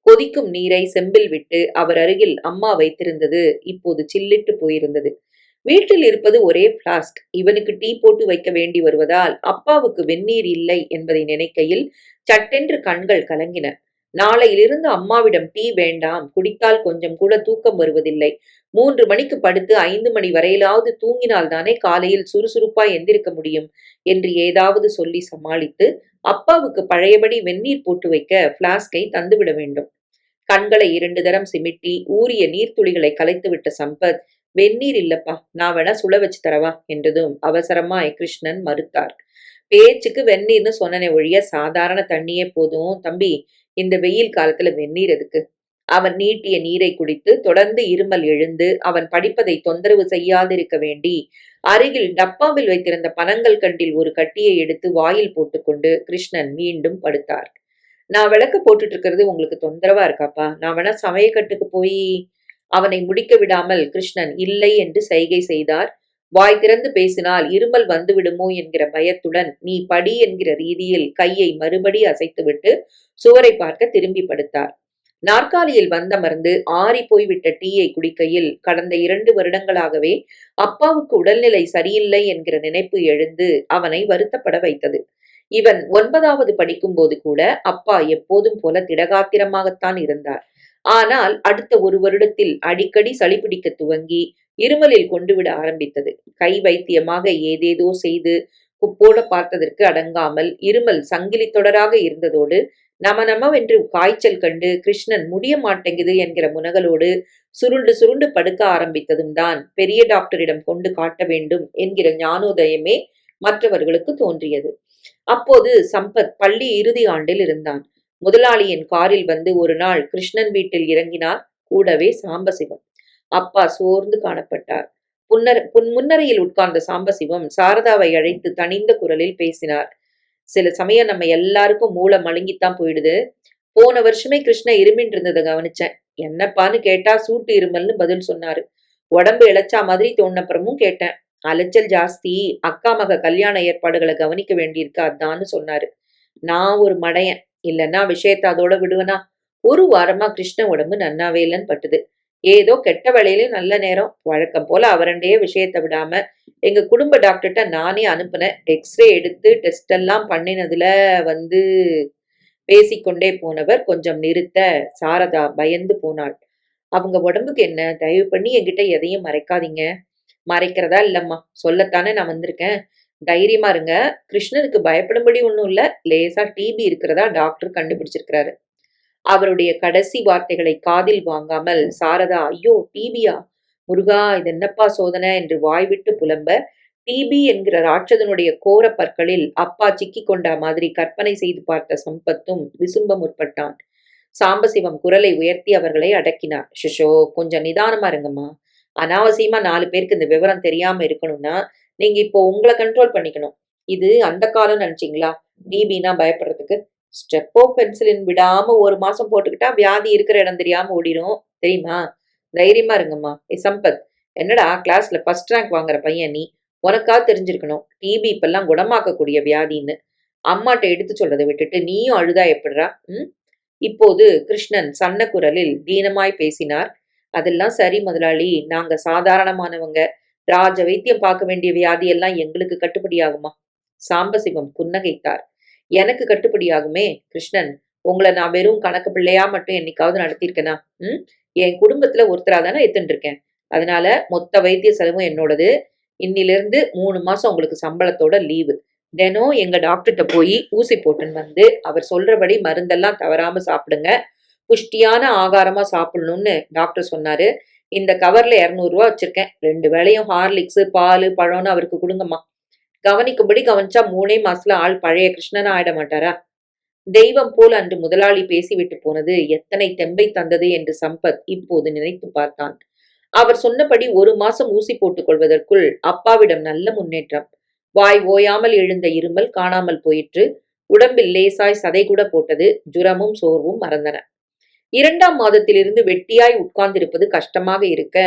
A: கொதிக்கும் நீரை செம்பில் விட்டு அவர் அருகில் அம்மா வைத்திருந்தது இப்போது சில்லிட்டு போயிருந்தது. வீட்டில் இருப்பது ஒரே பிளாஸ்க். இவனுக்கு டீ போட்டு வைக்க வேண்டி வருவதால் அப்பாவுக்கு வெந்நீர் இல்லை என்பதை நினைக்கையில் சட்டென்று கண்கள் கலங்கின. நாளையிலிருந்து அம்மாவிடம் டீ வேண்டாம், குடித்தால் கொஞ்சம் கூட தூக்கம் வருவதில்லை. 3 மணிக்கு படுத்து 5 மணி வரையிலாவது தூங்கினால்தானே காலையில் சுறுசுறுப்பாய் எந்திருக்க முடியும் என்று ஏதாவது சொல்லி சமாளித்து அப்பாவுக்கு பழையபடி வெந்நீர் போட்டு வைக்க பிளாஸ்கை தந்துவிட வேண்டும். கண்களை 2 தரம் சிமிட்டி ஊறிய நீர்த்துளிகளை கலைத்துவிட்ட சம்பத், வெந்நீர் இல்லப்பா, நான் வேணா சுட வச்சு தரவா என்றதும் அவசரமாய் கிருஷ்ணன் மறுத்தார். பேச்சுக்கு வெந்நீர்னு சொன்னனே ஒழிய சாதாரண தண்ணியே போதும் தம்பி. இந்த வெயில் காலத்துல வெந்நீர் எதுக்கு? அவன் நீட்டிய நீரை குடித்து தொடர்ந்து இருமல் எழுந்து அவன் படிப்பதை தொந்தரவு செய்யாதிருக்க வேண்டி அருகில் டப்பாவில் வைத்திருந்த பனங்கள் கண்டில் ஒரு கட்டியை எடுத்து வாயில் போட்டுக்கொண்டு கிருஷ்ணன் மீண்டும் படுத்தார். நான் விளக்கு போட்டுட்டு இருக்கிறது உங்களுக்கு தொந்தரவா இருக்காப்பா? நான் வேணா சமயக்கட்டுக்கு போய் அவனை முடிக்க விடாமல் கிருஷ்ணன் இல்லை என்று சைகை செய்தார். வாய் திறந்து பேசினால் இருமல் வந்துவிடுமோ என்கிற பயத்துடன் நீ படி என்கிற ரீதியில் கையை மறுபடி அசைத்துவிட்டு சுவரை பார்க்க திரும்பி படுத்தார். நாற்காலியில் வந்தமர்ந்து ஆறி போய்விட்ட டீயை குடிக்கையில் கடந்த 2 வருடங்களாகவே அப்பாவுக்கு உடல்நிலை சரியில்லை என்கிற நினைப்பு எழுந்து அவனை வருத்தப்பட வைத்தது. இவன் 9வது படிக்கும்போது கூட அப்பா எப்போதும் போல திடகாத்திரமாகத்தான் இருந்தார். ஆனால் அடுத்த 1 வருடத்தில் அடிக்கடி சளி பிடிக்க துவங்கி இருமலில் கொண்டுவிட ஆரம்பித்தது. கை வைத்தியமாக ஏதேதோ செய்து குப்போட பார்த்ததற்கு அடங்காமல் இருமல் சங்கிலி தொடராக இருந்ததோடு நமனமவென்று காய்ச்சல் கண்டு கிருஷ்ணன் முடிய மாட்டேங்குது என்கிற முனகலோடு சுருண்டு சுருண்டு படுக்க ஆரம்பித்ததும் தான் பெரிய டாக்டரிடம் கொண்டு காட்ட வேண்டும் என்கிற ஞானோதயமே மற்றவர்களுக்கு தோன்றியது. அப்போது சம்பத் பள்ளி இறுதி ஆண்டில் இருந்தான். முதலாளியின் காரில் வந்து ஒரு நாள் கிருஷ்ணன் வீட்டில் இறங்கினார். கூடவே சாம்பசிவம். அப்பா சோர்ந்து காணப்பட்டார். முன்னரையில் உட்கார்ந்த சாம்பசிவம் சாரதாவை அழைத்து தனிந்த குரலில் பேசினார். சில சமயம் நம்ம எல்லாருக்கும் மூளை மழுங்கித்தான் போயிடுது. போன வருஷமே கிருஷ்ண இருமின் இருந்ததை கவனிச்சேன். என்னப்பான்னு கேட்டா சூட்டு இருமல்னு பதில் சொன்னாரு. உடம்பு இளைச்சா மாதிரி தோணப்புறமும் கேட்டேன். அலைச்சல் ஜாஸ்தி, அக்கா மக கல்யாண ஏற்பாடுகளை கவனிக்க வேண்டியிருக்கு அதான்னு சொன்னாரு. நான் ஒரு மடையன், இல்லைன்னா விஷயத்த அதோட விடுவனா? ஒரு வாரமா கிருஷ்ண உடம்பு நன்னாவே இல்லைன்னு பட்டுது. ஏதோ கெட்ட வேலையிலும் நல்ல நேரம் வழக்கம் போல அவரண்டையே விஷயத்த விடாம எங்க குடும்ப டாக்டர்கிட்ட நானே அனுப்புனேன். எக்ஸ்ரே எடுத்து டெஸ்ட் எல்லாம் பண்ணினதுல வந்து பேசிக்கொண்டே போனவர் கொஞ்சம் நிறுத்த சாரதா பயந்து போனாள். அவங்க உடம்புக்கு என்ன? தயவு பண்ணி என்கிட்ட எதையும் மறைக்காதீங்க. மறைக்கிறதா இல்லம்மா, சொல்லத்தானே நான் வந்திருக்கேன். தைரியமா இருங்க. கிருஷ்ணனுக்கு பயப்படும்படி ஒன்றும் இல்ல. லேசா டிபி இருக்கிறதா டாக்டர் கண்டுபிடிச்சிருக்கிறாரு. அவருடைய கடைசி வார்த்தைகளை காதில் வாங்காமல் சாரதா, ஐயோ டிபியா, முருகா இது என்னப்பா சோதனை என்று வாய்விட்டு புலம்ப, டிபி என்கிற ராட்சதனுடைய கோர பற்களில் அப்பா சிக்கிக் கொண்ட மாதிரி கற்பனை செய்து பார்த்த சம்பத்தும் விசும்ப முற்பட்டான். சாம்பசிவம் குரலை உயர்த்தி அவர்களை அடக்கினார். ஷிஷோ, கொஞ்சம் நிதானமா இருங்கம்மா. அனாவசியமா 4 பேருக்கு இந்த விவரம் தெரியாம இருக்கணும்னா நீங்க இப்போ உங்களை கண்ட்ரோல் பண்ணிக்கணும். இது அந்த காலம் நினைச்சீங்களா டிபினா பயப்படுறதுக்கு? ஸ்டெப்போ பென்சிலின் விடாம 1 மாசம் போட்டுக்கிட்டா வியாதி இருக்கிற இடம் தெரியாம ஓடிடும் தெரியுமா? தைரியமா இருங்கம்மா. சம்பத், என்னடா கிளாஸ்ல ஃபர்ஸ்ட் ரேங்க் வாங்குற பையன் நீ, உனக்கா தெரிஞ்சிருக்கணும் டிபி இப்பெல்லாம் குணமாக்கக்கூடிய வியாதின்னு. அம்மாட்ட எடுத்து சொல்றதை விட்டுட்டு நீயும் அழுதா எப்படிரா? இப்போது கிருஷ்ணன் சன்ன குரலில் தீனமாய் பேசினார். அதெல்லாம் சரி முதலாளி, நாங்க சாதாரணமானவங்க. ராஜ வைத்தியம் பார்க்க வேண்டிய வியாதி எல்லாம் எங்களுக்கு கட்டுப்படியாகுமா? சாம்பசிவம் புன்னகைத்தார். எனக்கு கட்டுப்படியாகுமே. கிருஷ்ணன், உங்களை நான் வெறும் கணக்கு பிள்ளையா மட்டும் என்னைக்காவது நடத்தியிருக்கேனா? என் குடும்பத்துல ஒருத்தரா தானே எத்துன்னு இருக்கேன். அதனால மொத்த வைத்திய செலவும் என்னோடது. இன்னிலிருந்து 3 மாசம் உங்களுக்கு சம்பளத்தோட லீவு. தினம் எங்க டாக்டர்கிட்ட போய் ஊசி போட்டுன்னு வந்து அவர் சொல்றபடி மருந்தெல்லாம் தவறாம சாப்பிடுங்க. புஷ்டியான ஆகாரமா சாப்பிடணும்னு டாக்டர் சொன்னாரு. இந்த கவர்ல 200 ரூபா வச்சிருக்கேன். 2 வேளையும் ஹார்லிக்ஸ் பால் பழம்னு அவருக்கு கொடுங்கம்மா. கவனிக்கும்படி கவனிச்சா 3 மாசத்துல ஆள் பழைய கிருஷ்ணனா ஆயிட மாட்டாரா? தெய்வம் போல் அன்று முதலாளி பேசிவிட்டு போனது எத்தனை தெம்பை தந்தது என்று சம்பத் இப்போது நினைத்து பார்த்தான். அவர் சொன்னபடி 1 மாசம் ஊசி போட்டுக் கொள்வதற்குள் அப்பாவிடம் நல்ல முன்னேற்றம். வாய் ஓயாமல் எழுந்த இருமல் காணாமல் போயிற்று. உடம்பில் லேசாய் சதை கூட போட்டது. ஜுரமும் சோர்வும் மறந்தன. 2ஆம் மாதத்திலிருந்து வெட்டியாய் உட்கார்ந்திருப்பது கஷ்டமாக இருக்க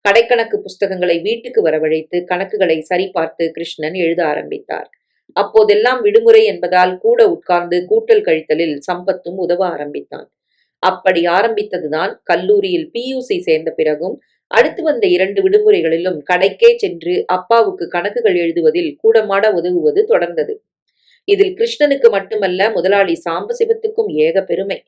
A: கடைக்கணக்கு புஸ்தகங்களை வீட்டுக்கு வரவழைத்து கணக்குகளை சரிபார்த்து கிருஷ்ணன் எழுத ஆரம்பித்தார். அப்போதெல்லாம் விடுமுறை என்பதால் கூட உட்கார்ந்து கூட்டல் கழித்தலில் சம்பத்தும் உதவ ஆரம்பித்தான். அப்படி ஆரம்பித்ததுதான் கல்லூரியில் பியூசி சேர்ந்த பிறகும் அடுத்து வந்த 2 விடுமுறைகளிலும் கடைக்கே சென்று அப்பாவுக்கு கணக்குகள் எழுதுவதில் கூடமாட உதவுவது தொடர்ந்தது. இதில் கிருஷ்ணனுக்கு மட்டுமல்ல, முதலாளி சாம்பசிவத்துக்கும் ஏக பெருமை.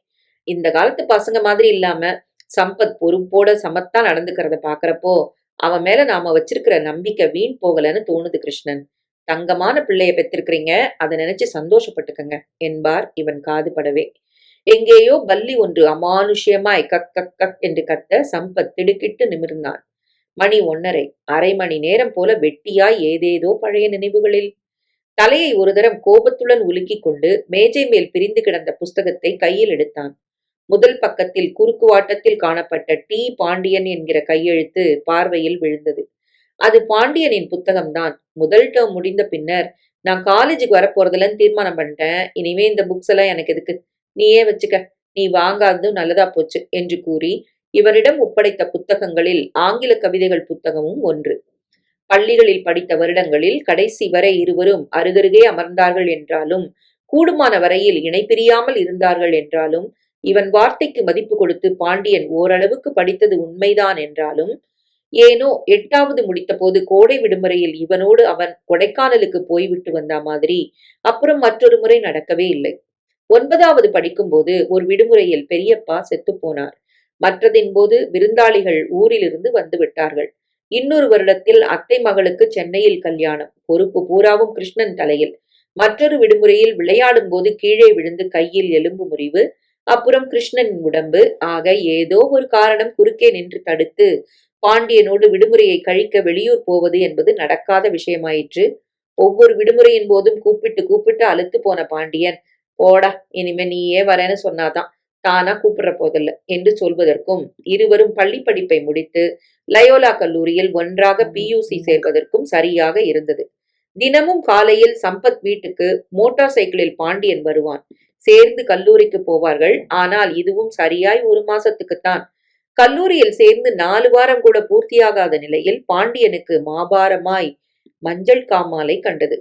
A: இந்த காலத்து பசங்க மாதிரி இல்லாம சம்பத் பொறுப்போட சமத்தா நடந்துக்கிறத பாக்குறப்போ அவன் மேல நாம வச்சிருக்கிற நம்பிக்கை வீண் போகலன்னு தோணுது. கிருஷ்ணன், தங்கமான பிள்ளைய பெற்றிருக்கிறீங்க, அதை நினைச்சு சந்தோஷப்பட்டுக்கங்க என்பார் இவன் காது படவே. எங்கேயோ பல்லி ஒன்று அமானுஷ்யமாய் கக் கக் கக் என்று கத்த சம்பத் திடுக்கிட்டு நிமிர்ந்தான். மணி 1:30. அரை மணி நேரம் போல வெட்டியாய் ஏதேதோ பழைய நினைவுகளில். தலையை ஒரு தரம் கோபத்துடன் உலுக்கிக் கொண்டு மேஜை மேல் பிரிந்து கிடந்த புஸ்தகத்தை கையில் எடுத்தான். முதல் பக்கத்தில் குறுக்குவாட்டத்தில் காணப்பட்ட டி பாண்டியன் என்கிற கையெழுத்து பார்வையில் விழுந்தது. அது பாண்டியனின் புத்தகம்தான். முதல் டேர்ம் முடிந்த பின்னர், நான் காலேஜுக்கு வரப்போறதில்லன்னு தீர்மானம் பண்ணிட்டேன். இனிமே இந்த புக்ஸ் எல்லாம் எனக்கு எதுக்கு? நீயே வச்சுக்க. நீ வாங்காததும் நல்லதா போச்சு என்று கூறி இவரிடம் ஒப்படைத்த புத்தகங்களில் ஆங்கில கவிதைகள் புத்தகமும் ஒன்று. பள்ளிகளில் படித்த வருடங்களில் கடைசி வரை இருவரும் அருகருகே அமர்ந்தார்கள் என்றாலும், கூடுமான வரையில் இணைபிரியாமல் இருந்தார்கள் என்றாலும், இவன் வார்த்தைக்கு மதிப்பு கொடுத்து பாண்டியன் ஓரளவுக்கு படித்தது உண்மைதான் என்றாலும், ஏனோ 8வது முடித்தபோது கோடை விடுமுறையில் இவனோடு அவன் கொடைக்கானலுக்கு போய்விட்டு வந்த மாதிரி அப்புறம் மற்றொரு முறை நடக்கவே இல்லை. 9வது படிக்கும்போது ஒரு விடுமுறையில் பெரியப்பா செத்துப் போனார். மற்றதின் போது விருந்தாளிகள் ஊரிலிருந்து வந்து விட்டார்கள். இன்னொரு வருடத்தில் அத்தை மகளுக்கு சென்னையில் கல்யாணம். பொறுப்பு பூராவும் கிருஷ்ணன் தலையில். மற்றொரு விடுமுறையில் விளையாடும் போது கீழே விழுந்து கையில் எலும்பு முறிவு. அப்புறம் கிருஷ்ணனின் உடம்பு. ஆக ஏதோ ஒரு காரணம் குறுக்கே நின்று தடுத்து பாண்டியனோடு விடுமுறையை கழிக்க வெளியூர் போவது என்பது நடக்காத விஷயமாயிற்று. ஒவ்வொரு விடுமுறையின் போதும் கூப்பிட்டு கூப்பிட்டு அலுத்து போன பாண்டியன், போடா இனிமே நீயே வரேன்னு சொன்னாதான், தானா கூப்பிடுற போதில்ல என்று சொல்வதற்கும், இருவரும் பள்ளி படிப்பை முடித்து லயோலா கல்லூரியில் ஒன்றாக பியூசி சேர்வதற்கும் சரியாக இருந்தது. தினமும் காலையில் சம்பத் வீட்டுக்கு மோட்டார் சைக்கிளில் பாண்டியன் வருவான். சேர்ந்து கல்லூரிக்கு போவார்கள். ஆனால் இதுவும் சரியாய் ஒரு மாசத்துக்குத்தான். கல்லூரியில் சேர்ந்து 4 வாரம் கூட பூர்த்தியாகாத நிலையில் பாண்டியனுக்கு மாபாரமாய் மஞ்சள் காமாலை கண்டது.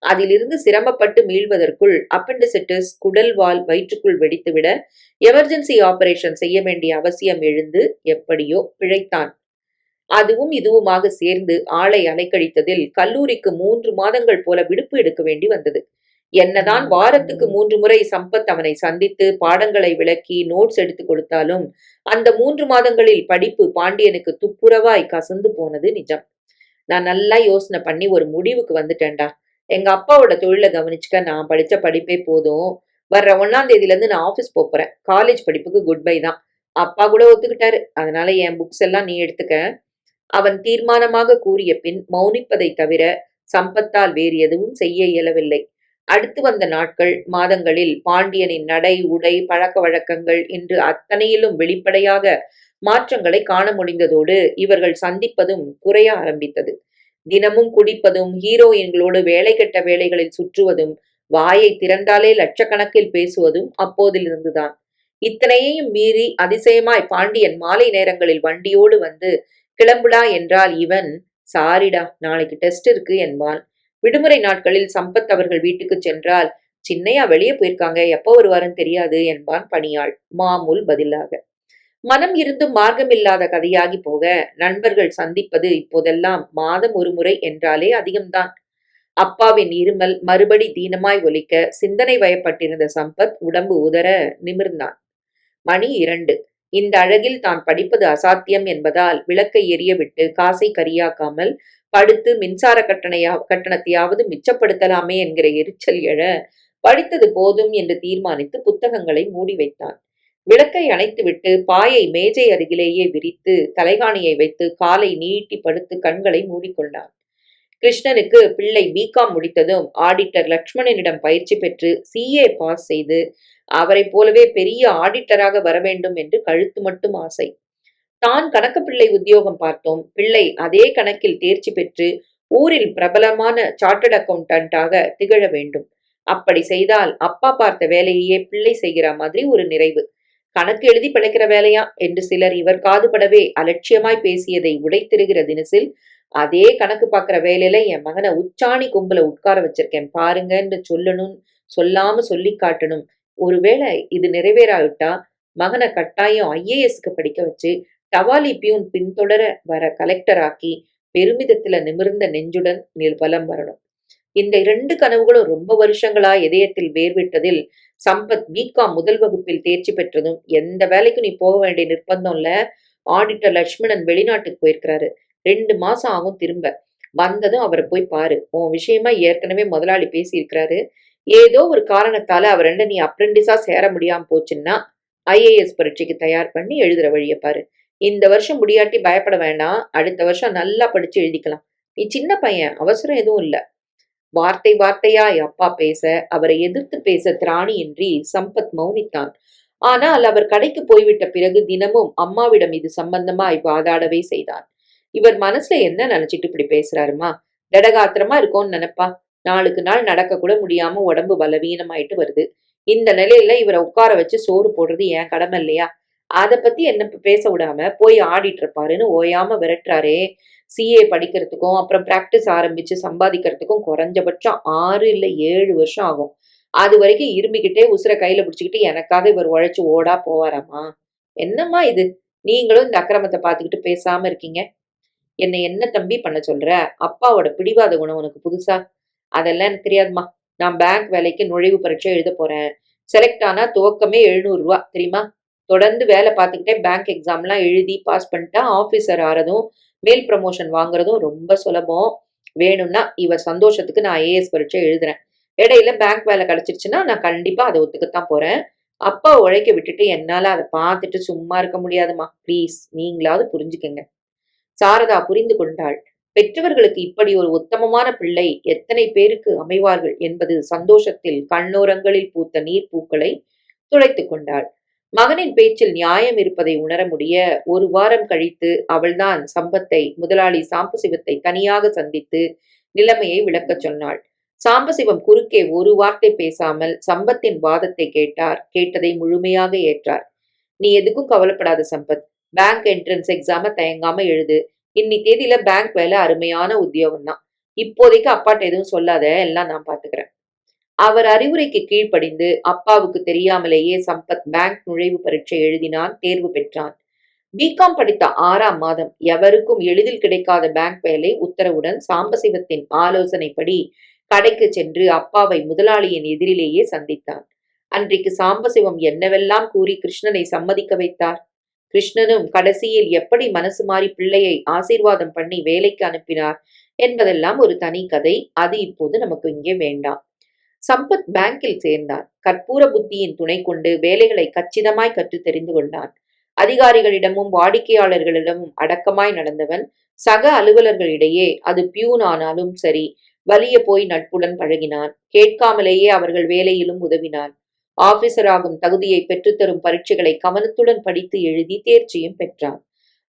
A: அதிலிருந்து சிரமப்பட்டு மீள்வதற்குள் அப்பெண்டிசிட்டிஸ், குடல்வால் வயிற்றுக்குள் வெடித்துவிட எமர்ஜென்சி ஆபரேஷன் செய்ய வேண்டிய அவசியம் எழுந்து எப்படியோ பிழைத்தான். அதுவும் இதுவுமாக சேர்ந்து ஆளை அலைக்கழித்ததில் கல்லூரிக்கு 3 மாதங்கள் போல விடுப்பு எடுக்க வேண்டி வந்தது. என்னதான் வாரத்துக்கு 3 முறை சம்பத் அவனை சந்தித்து பாடங்களை விளக்கி நோட்ஸ் எடுத்து கொடுத்தாலும் அந்த 3 மாதங்களில் படிப்பு பாண்டியனுக்கு துப்புரவாய் கசந்து போனது நிஜம். நான் நல்லா யோசனை பண்ணி ஒரு முடிவுக்கு வந்துட்டேன்டா. எங்க அப்பாவோட தொழிலை கவனிச்சுக்க நான் படிச்ச படிப்பே போதும். வர்ற 1ஆம் தேதியில இருந்து நான் ஆபீஸ் போறேன். காலேஜ் படிப்புக்கு குட் பை தான். அப்பா கூட ஒத்துக்கிட்டாரு. அதனால என் புக்ஸ் எல்லாம் நீ எடுத்துக்க. அவன் தீர்மானமாக கூறிய பின் மௌனிப்பதைத் தவிர சம்பத்தால் வேறு எதுவும் செய்ய இயலவில்லை. அடுத்து வந்த நாட்கள், மாதங்களில் பாண்டியனின் நடை, உடை, பழக்க வழக்கங்கள் என்று அத்தனையிலும் வெளிப்படையாக மாற்றங்களை காண முடிந்ததோடு இவர்கள் சந்திப்பதும் குறைய ஆரம்பித்தது. தினமும் குடிப்பதும், ஹீரோயின்களோடு வேலை கெட்ட வேலைகளில் சுற்றுவதும், வாயை திறந்தாலே லட்சக்கணக்கில் பேசுவதும் அப்போதிலிருந்துதான். இத்தனையையும் மீறி அதிசயமாய் பாண்டியன் மாலை நேரங்களில் வண்டியோடு வந்து கிளம்புடா என்றால் இவன், சாரிடா நாளைக்கு டெஸ்ட் இருக்கு என்பான். விடுமுறை நாட்களில் சம்பத் அவர்கள் வீட்டுக்கு சென்றால், சின்னையா வெளியே போயிருக்காங்க, எப்போ வருவாருன்னு தெரியாது என்பான் பணியாள் மாமூல் பதிலாக. மனம் இருந்தும் மார்க்கமில்லாத கதையாகி போக, நண்பர்கள் சந்திப்பது இப்போதெல்லாம் மாதம் ஒரு முறை என்றாலே அதிகம்தான். அப்பாவின் இருமல் மறுபடி தீனமாய் ஒலிக்க சிந்தனை வயப்பட்டிருந்த சம்பத் உடம்பு உதற நிமிர்ந்தான். மணி 2. இந்த அழகில் தான் படிப்பது அசாத்தியம் என்பதால் விளக்கை எரியவிட்டு காசை கரியாக்காமல் படுத்து மின்சார கட்டணத்தையாவது மிச்சப்படுத்தலாமே என்கிற எரிச்சல் எழ, படித்தது போதும் என்று தீர்மானித்து புத்தகங்களை மூடி வைத்தான். விளக்கை அணைத்துவிட்டு பாயை மேஜை அருகிலேயே விரித்து தலைகாணியை வைத்து காலை நீட்டி படுத்து கண்களை மூடிக்கொண்டான். கிருஷ்ணனுக்கு பிள்ளை பிகாம் முடித்ததும் ஆடிட்டர் லக்ஷ்மணனிடம் பயிற்சி பெற்று CA பாஸ் செய்து அவரைப் போலவே பெரிய ஆடிட்டராக வரவேண்டும் என்று கழுத்து மட்டும் ஆசை. தான் கணக்கு பிள்ளை உத்தியோகம் பார்த்தோம். பிள்ளை அதே கணக்கில் தேர்ச்சி பெற்று ஊரில் பிரபலமான சார்ட்டர்ட் அக்கவுண்டன்டாக திகழ வேண்டும். அப்படி செய்தால் அப்பா பார்த்த வேலையையே பிள்ளை செய்கிற மாதிரி ஒரு நிறைவு. கணக்கு எழுதி பிழைக்கிற வேலையா என்று சிலர் இவர் காதுபடவே அலட்சியமாய் பேசியதை உடைத்திருகிற தினசில், அதே கணக்கு பார்க்கிற வேலையில என் மகனை உச்சாணி கொம்புல உட்கார வச்சிருக்கேன் பாருங்கன்னு சொல்லணும், சொல்லாம சொல்லி காட்டணும். ஒருவேளை இது நிறைவேறாவிட்டா மகனை கட்டாயம் IASக்கு படிக்க வச்சு டவாலி பியூன் பின்தொடர வர கலெக்டர் ஆக்கி பெருமிதத்துல நிமிர்ந்த நெஞ்சுடன் வலம் வரணும். இந்த 2 கனவுகளும் ரொம்ப வருஷங்களா இதயத்தில் வேர்விட்டதில் சம்பத் பிகாம் முதல் வகுப்பில் தேர்ச்சி பெற்றதும், எந்த வேலைக்கும் நீ போக வேண்டிய நிர்பந்தம் இல்ல, ஆடிட்டர் லட்சுமணன் வெளிநாட்டுக்கு போயிருக்கிறாரு, 2 மாசம் ஆகும் திரும்ப, வந்ததும் அவரை போய் பாரு, உன் விஷயமா ஏற்கனவே முதலாளி பேசியிருக்கிறாரு, ஏதோ ஒரு காரணத்தால அவர் நீ அப்ரெண்டிஸா சேர முடியாம போச்சுன்னா IAS பரீட்சைக்கு தயார் பண்ணி எழுதுற வழியை பாரு. இந்த வருஷம் முடியாட்டி பயப்பட வேண்டாம், அடுத்த வருஷம் நல்லா படிச்சு எழுதிக்கலாம். நீ சின்ன பையன், அவசரம் எதுவும் இல்ல. வார்த்தை வார்த்தையாய் அப்பா பேச அவரை எதிர்த்து பேச திராணியின்றி சம்பத் மௌனித்தான். ஆனால் அவர் கடைக்கு போய்விட்ட பிறகு தினமும் அம்மாவிடம் இது சம்பந்தமாய் வாதாடவே செய்தான். இவர் மனசுல என்ன நினைச்சிட்டு இப்படி பேசுறாருமா? திடகாத்திரமா இருக்கும்னு நினைப்பா. நாளுக்கு நாள் நடக்க கூட முடியாம உடம்பு பலவீனமாயிட்டு வருது. இந்த நிலையில இவரை உட்கார வச்சு சோறு போடுறது என் கடமை இல்லையா? அத பத்தி என்ன பேச விடாம போய் ஆடிட்டு இருப்பாருன்னு ஓயாம விரட்டுறாரே. சிஏ படிக்கிறதுக்கும் அப்புறம் பிராக்டிஸ் ஆரம்பிச்சு சம்பாதிக்கிறதுக்கும் குறைஞ்சபட்சம் 6 இல்ல 7 வருஷம் ஆகும். அது வரைக்கும் இருமிக்கிட்டே உசுர கையில பிடிச்சுக்கிட்டு எனக்காக இவர் உழைச்சு ஓடா போவாராமா? என்னம்மா இது? நீங்களும் இந்த அக்கிரமத்தை பார்த்துக்கிட்டு பேசாம இருக்கீங்க. என்னை என்ன தம்பி பண்ண சொல்ற? அப்பாவோட பிடிவாத குணம் உனக்கு புதுசா? அதெல்லாம் எனக்கு தெரியாதும்மா. நான் பேங்க் வேலைக்கு நுழைவு பரீட்சை எழுத போறேன். செலக்ட் ஆனா துவக்கமே ரூ. 700 தெரியுமா? தொடர்ந்து வேலை பார்த்துக்கிட்டே பேங்க் எக்ஸாம்லாம் எழுதி பாஸ் பண்ணிட்டா ஆபீசர் ஆறதும் மேல் ப்ரமோஷன் வாங்குறதும் ரொம்ப சுலபம். வேணும்னா இவர் சந்தோஷத்துக்கு நான் ஐஏஎஸ் பரீட்சை எழுதுறேன். இடையில பேங்க் வேலை கிடைச்சிருச்சுன்னா நான் கண்டிப்பா அதை ஒத்துக்கத்தான் போறேன். அப்பா உழைக்க விட்டுட்டு என்னால அதை பார்த்துட்டு சும்மா இருக்க முடியாதுமா. ப்ளீஸ் நீங்களாவது புரிஞ்சுக்கங்க. சாரதா புரிந்து கொண்டாள். பெற்றவர்களுக்கு இப்படி ஒரு உத்தமமான பிள்ளை எத்தனை பேருக்கு அமைவார்கள் என்பது சந்தோஷத்தில் கண்ணோரங்களில் பூத்த நீர்ப்பூக்களை துளைத்துக் கொண்டாள். மகனின் பேச்சில் நியாயம் இருப்பதை உணர முடிய 1 வாரம் கழித்து அவள்தான் சம்பத்தை, முதலாளி சாம்பசிவத்தை தனியாக சந்தித்து நிலைமையை விளக்கச் சொன்னாள். சாம்பசிவம் குறுக்கே ஒரு வார்த்தை பேசாமல் சம்பத்தின் வாதத்தை கேட்டார். கேட்டதை முழுமையாக ஏற்றார். நீ எதுக்கும் கவலைப்படாத சம்பத். பேங்க் என்ட்ரன்ஸ் எக்ஸாம தயங்காம எழுது. இன்னி தேதியில பேங்க் வேலை அருமையான உத்தியோகம் தான். இப்போதைக்கு அப்பாட்ட எதுவும் சொல்லாத, எல்லாம் நான் பாத்துக்கிறேன். அவர் அறிவுரைக்கு கீழ்ப்படிந்து அப்பாவுக்கு தெரியாமலேயே சம்பத் பேங்க் நுழைவு பரீட்சை எழுதினான், தேர்வு பெற்றான். பிகாம் படித்த 6ஆம் மாதம் எவருக்கும் எளிதில் கிடைக்காத பேங்க் வேலை உத்தரவுடன் சாம்பசிவத்தின் ஆலோசனைப்படி கடைக்கு சென்று அப்பாவை முதலாளியின் எதிரிலேயே சந்தித்தான். அன்றைக்கு சாம்பசிவம் என்னவெல்லாம் கூறி கிருஷ்ணனை சம்மதிக்க வைத்தார். கிருஷ்ணனும் கடைசியில் எப்படி மனசு மாறி பிள்ளையை ஆசீர்வாதம் பண்ணி வேலைக்கு அனுப்பினார் என்பதெல்லாம் ஒரு தனி கதை. அது இப்போது நமக்கு இங்கே வேண்டாம். சம்பத் பேங்கில் சேர்ந்தான். கற்பூர புத்தியின் துணை கொண்டு வேலைகளை கச்சிதமாய் கற்று தெரிந்து கொண்டான். அதிகாரிகளிடமும் வாடிக்கையாளர்களிடமும் அடக்கமாய் நடந்தவன். சக அலுவலர்களிடையே, அது பியூன் ஆனாலும் சரி, வலிய போய் நட்புடன் பழகினான். கேட்காமலேயே அவர்கள் வேலையிலும் உதவினான். ஆபீசராகும் தகுதியை பெற்றுத்தரும் பரீட்சைகளை கவனத்துடன் படித்து எழுதி தேர்ச்சியும் பெற்றான்.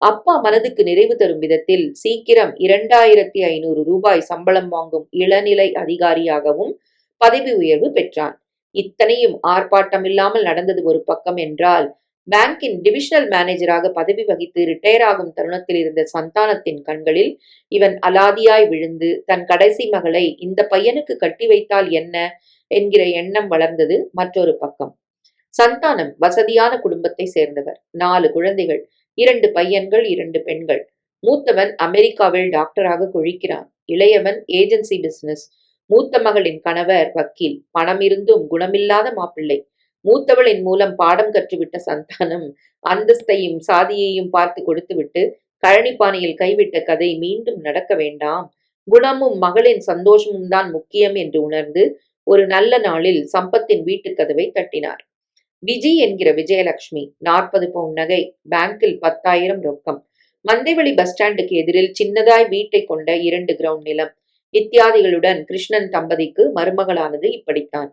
A: அப்பா மனதுக்கு நிறைவு தரும் விதத்தில் சீக்கிரம் 2500 ரூபாய் சம்பளம் வாங்கும் இளநிலை அதிகாரியாகவும் பதவி உயர்வு பெற்றான். இத்தனையும் ஆர்ப்பாட்டமில்லாமல் நடந்தது ஒரு பக்கம் என்றால், பேங்கின் டிவிஷனல் மேனேஜராக பதவி வகித்து ரிட்டையர் ஆகும் தருணத்தில் இருந்த சந்தானத்தின் கண்களில் இவன் அலாதியாய் விழுந்து தன் கடைசி மகளை இந்த பையனுக்கு கட்டி வைத்தால் என்ன என்கிற எண்ணம் வளர்ந்தது மற்றொரு பக்கம். சந்தானம் வசதியான குடும்பத்தை சேர்ந்தவர். 4 குழந்தைகள், 2 பையன்கள், 2 பெண்கள். மூத்தவன் அமெரிக்காவில் டாக்டராக கொழிக்கிறான். இளையவன் ஏஜென்சி பிசினஸ். மூத்த மகளின் கணவர் வக்கீல். பணம் இருந்தும் குணமில்லாத மாப்பிள்ளை. மூத்தவளின் மூலம் பாடம் கற்றுவிட்ட சந்தானம் அந்தஸ்தையும் சாதியையும் பார்த்து கொடுத்துவிட்டு கழனிப்பானையில் கைவிட்ட கதை மீண்டும் நடக்க வேண்டாம், குணமும் மகளின் சந்தோஷமும் தான் முக்கியம் என்று உணர்ந்து ஒரு நல்ல நாளில் சம்பத்தின் வீட்டு கதவை தட்டினார். விஜி என்கிற விஜயலட்சுமி. 40 பவுன் நகை, பேங்கில் 10,000 ரொக்கம், மந்தைவெளி பஸ் ஸ்டாண்டுக்கு எதிரில் சின்னதாய் வீட்டை கொண்ட 2 கிரவுண்ட் நிலம் இத்தியாதிகளுடன் கிருஷ்ணன் தம்பதிக்கு மருமகளானது இப்படித்தான்.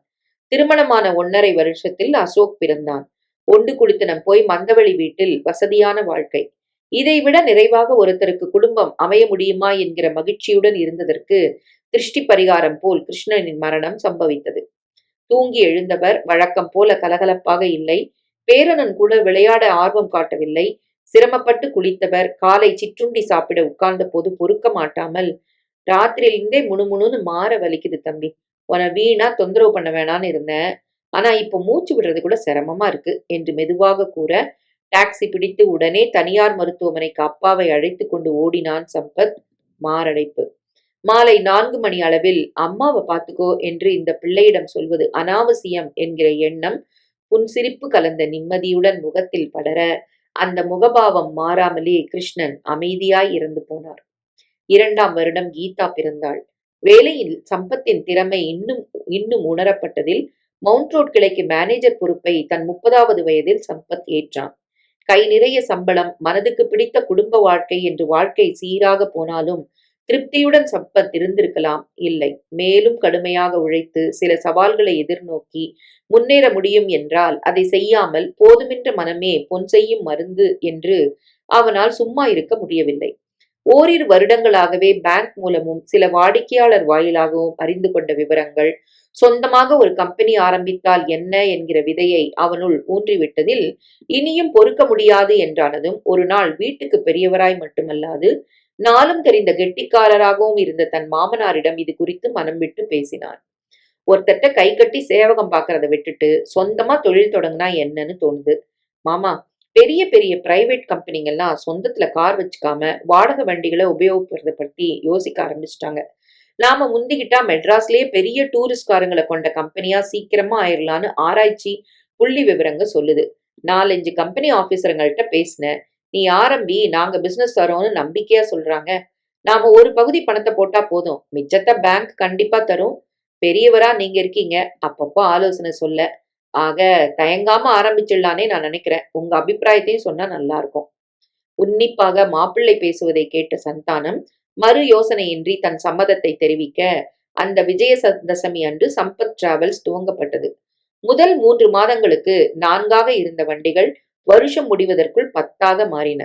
A: திருமணமான 1.5 வருஷத்தில் அசோக் பிறந்தான். ஒண்டு குடித்தனம் போய் மந்தவெளி வீட்டில் வசதியான வாழ்க்கை. இதைவிட நிறைவாக ஒருத்தருக்கு குடும்பம் அமைய முடியுமா என்கிற மகிழ்ச்சியுடன் இருந்ததற்கு திருஷ்டி பரிகாரம் போல் கிருஷ்ணனின் மரணம் சம்பவித்தது. தூங்கி எழுந்தவர் வழக்கம் போல கலகலப்பாக இல்லை. பேரனன் கூட விளையாட ஆர்வம் காட்டவில்லை. சிரமப்பட்டு குளித்தவர் காலை சிற்றுண்டி சாப்பிட உட்கார்ந்த போது பொறுக்க மாட்டாமல், ராத்திரியிலிருந்தே முணுமுணுன்னு மாற வலிக்குது தம்பி, உன வீணா தொந்தரவு பண்ண வேணான்னு இருந்தேன். ஆனா இப்போ மூச்சு விடுறது கூட சிரமமா இருக்கு என்று மெதுவாக கூற, டாக்ஸி பிடித்து உடனே தனியார் மருத்துவமனைக்கு அப்பாவை அழைத்து கொண்டு ஓடினான் சம்பத். மாரடைப்பு. மாலை 4 மணி அளவில் அம்மாவை பார்த்துக்கோ என்று இந்த பிள்ளையிடம் சொல்வது அனாவசியம் என்கிற எண்ணம் புன்சிரிப்பு கலந்த நிம்மதியுடன் முகத்தில் படர, அந்த முகபாவம் மாறாமலே கிருஷ்ணன் அமைதியாய் இறந்து போனார். 2ஆம் வருடம் கீதா பிறந்தாள். வேலையில் சம்பத்தின் திறமை இன்னும் உணரப்பட்டதில் மவுண்ட் ரோட் கிளைக்கு மேனேஜர் பொறுப்பை தன் 30வது வயதில் சம்பத் ஏற்றான். கை நிறைய சம்பளம், மனதுக்கு பிடித்த குடும்ப வாழ்க்கை என்று வாழ்க்கை சீராக போனாலும் திருப்தியுடன் சம்பத் இருந்திருக்கலாம். இல்லை, மேலும் கடுமையாக உழைத்து சில சவால்களை எதிர்நோக்கி முன்னேற முடியும் என்றால் அதை செய்யாமல் போதுமென்ற மனமே பொன் செய்யும் மருந்து என்று அவனால் சும்மா இருக்க முடியவில்லை. ஓரிரு வருடங்களாகவே பேங்க் மூலமும் சில வாடிக்கையாளர் வாயிலாகவும் அறிந்து கொண்ட விவரங்கள், சொந்தமாக ஒரு கம்பெனி ஆரம்பித்தால் என்ன என்கிற விதையை அவனுள் ஊன்றிவிட்டதில் இனியும் பொறுக்க முடியாது என்றானதும் ஒரு நாள் வீட்டுக்கு பெரியவராய் மட்டுமல்லாது நாளும் தெரிந்த கெட்டிக்காரராகவும் இருந்த தன் மாமனாரிடம் இது குறித்து மனம் விட்டு பேசினான். ஒருத்தட்ட கை கட்டி சேவகம் பார்க்கறத விட்டுட்டு சொந்தமா தொழில் தொடங்கினா என்னன்னு தோணுது. மாமா, பெரிய பெரிய பிரைவேட் கம்பெனிங்கெல்லாம் சொந்தத்துல கார் வச்சுக்காம வாடகை வண்டிகளை உபயோகப்படுறத பத்தி யோசிக்க ஆரம்பிச்சிட்டாங்க. நாம முந்திக்கிட்டா மெட்ராஸ்லயே பெரிய டூரிஸ்ட் காருங்களை கொண்ட கம்பெனியா சீக்கிரமா ஆயிரலான்னு ஆராய்ச்சி புள்ளி விவரங்க சொல்லுது. 4-5 கம்பெனி ஆபீசருங்கள்ட்ட பேசினேன். நீ ஆரம்பி, நாங்க பிசினஸ் தரோம்னு நம்பிக்கையா சொல்றாங்க. நாம ஒரு பகுதி பணத்தை போட்டா போதும், மிச்சத்தை பேங்க் கண்டிப்பா தரும். பெரியவரா நீங்க இருக்கீங்க, அப்பப்போ ஆலோசனை சொல்ல. ஆக தயங்காம ஆரம்பிச்சிடலானே நான் நினைக்கிறேன். உங்க அபிப்பிராயத்தையும் சொன்னா நல்லா இருக்கும். உன்னிப்பாக மாப்பிள்ளை பேசுவதை கேட்ட சந்தானம் மறு யோசனையின்றி தன் சம்மதத்தை தெரிவிக்க அந்த விஜயதசமி அன்று சம்பத் டிராவல்ஸ் துவங்கப்பட்டது. முதல் 3 மாதங்களுக்கு 4ஆக இருந்த வண்டிகள் வருஷம் முடிவதற்குள் 10ஆக மாறின.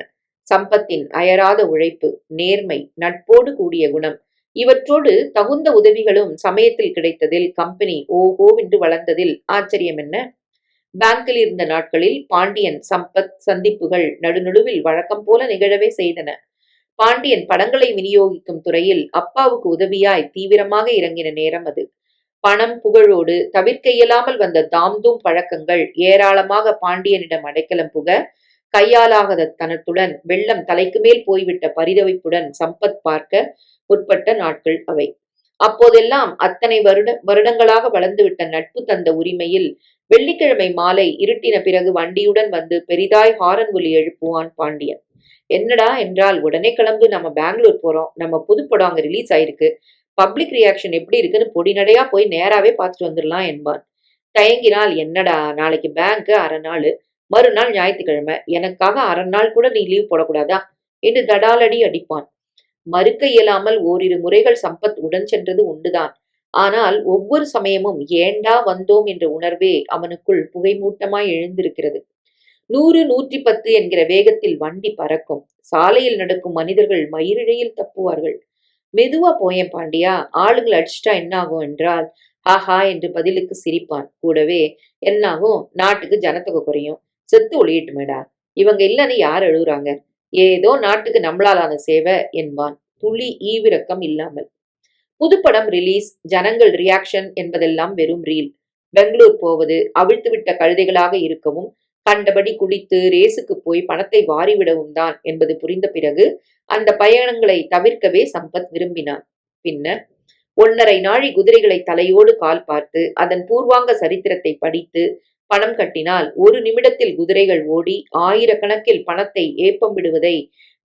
A: சம்பத்தின் அயராத உழைப்பு, நேர்மை, நட்போடு கூடிய குணம் இவற்றோடு தகுந்த உதவிகளும் சமயத்தில் கிடைத்ததில் கம்பெனி ஓஹோவென்று வளர்ந்ததில் ஆச்சரியம் என்ன? பேங்கில் இருந்த நாட்களில் பாண்டியன் சம்பத் சந்திப்புகள் நடுநடுவில் வழக்கம் போல நிகழவே செய்தன. பாண்டியன் படங்களை விநியோகிக்கும் துறையில் அப்பாவுக்கு உதவியாய் தீவிரமாக இறங்கின நேரம் அது. பணம் புகழோடு தவிர்க்க இயலாமல் வந்த தாம்தூம் பழக்கங்கள் ஏராளமாக பாண்டியனிடம் அடைக்கலம் புக, கையாலாகாத தனத்துடன் வெள்ளம் தலைக்கு மேல் போய்விட்ட பரிதவிப்புடன் சம்பத் பார்க்க முற்பட்ட நாட்கள் அவை. அப்போதெல்லாம் அத்தனை வருடங்களாக வளர்ந்துவிட்ட நட்பு தந்த உரிமையில் வெள்ளிக்கிழமை மாலை இருட்டின பிறகு வண்டியுடன் வந்து பெரிதாய் ஹாரன் ஒலி எழுப்புவான் பாண்டியன். என்னடா என்றால், உடனே கிளம்பு, நம்ம பெங்களூர் போறோம், நம்ம புது படம் அங்க ரிலீஸ் ஆயிருக்கு, பப்ளிக் ரியாக்ஷன் எப்படி இருக்குன்னு பொடிநடையா போய் நேராவே பார்த்துட்டு வந்துடலாம் என்பான். தயங்கினால், என்னடா நாளைக்கு பேங்க் அரை நாள், மறுநாள் ஞாயிற்றுக்கிழமை, எனக்காக அரை நாள் கூட நீ லீவ் போடக்கூடாதா என்று தடாலடி அடிப்பான். மறுக்க இயலாமல் ஓரிரு முறைகள் சம்பத் உடன் சென்றது உண்டுதான். ஆனால் ஒவ்வொரு சமயமும் ஏண்டா வந்தோம் என்ற உணர்வே அவனுக்குள் புகைமூட்டமாய் எழுந்திருக்கிறது. 100, 110 என்கிற வேகத்தில் வண்டி பறக்கும். சாலையில் நடக்கும் மனிதர்கள் மயிரிழையில் தப்புவார்கள். மெதுவா போயேன் பாண்டியா, ஆளுங்களை அடிச்சிட்டா என்ன ஆகும் என்றால், ஆஹா என்று பதிலுக்கு சிரிப்பான். கூடவே, என்னாகும், நாட்டுக்கு ஜனத்தொகை குறையும், செத்து ஒளியட்டுமேடா, இவங்க இல்லைன்னு யார் எழுதுறாங்க, ஏதோ நாட்டுக்கு நம்மளாலான சேவை என்பான் துளி ஈவிரக்கம் இல்லாமல். புதுப்படம் ரிலீஸ், ஜனங்கள் ரியாக்ஷன் என்பதெல்லாம் வெறும் ரீல். பெங்களூர் போவது அவிழ்த்துவிட்ட கழுதைகளாக இருக்கவும், கண்டபடி குடித்து ரேசுக்கு போய் பணத்தை வாரிவிடவும் தான் என்பது புரிந்த பிறகு அந்த பயணங்களை தவிர்க்கவே சம்பத் விரும்பினான். பின்னர் 1½ நாழி குதிரைகளை தலையோடு கால் பார்த்து அதன் பூர்வாங்க சரித்திரத்தை படித்து பணம் கட்டினால் 1 நிமிடத்தில் குதிரைகள் ஓடி ஆயிரக்கணக்கில் பணத்தை ஏப்பம் விடுவதை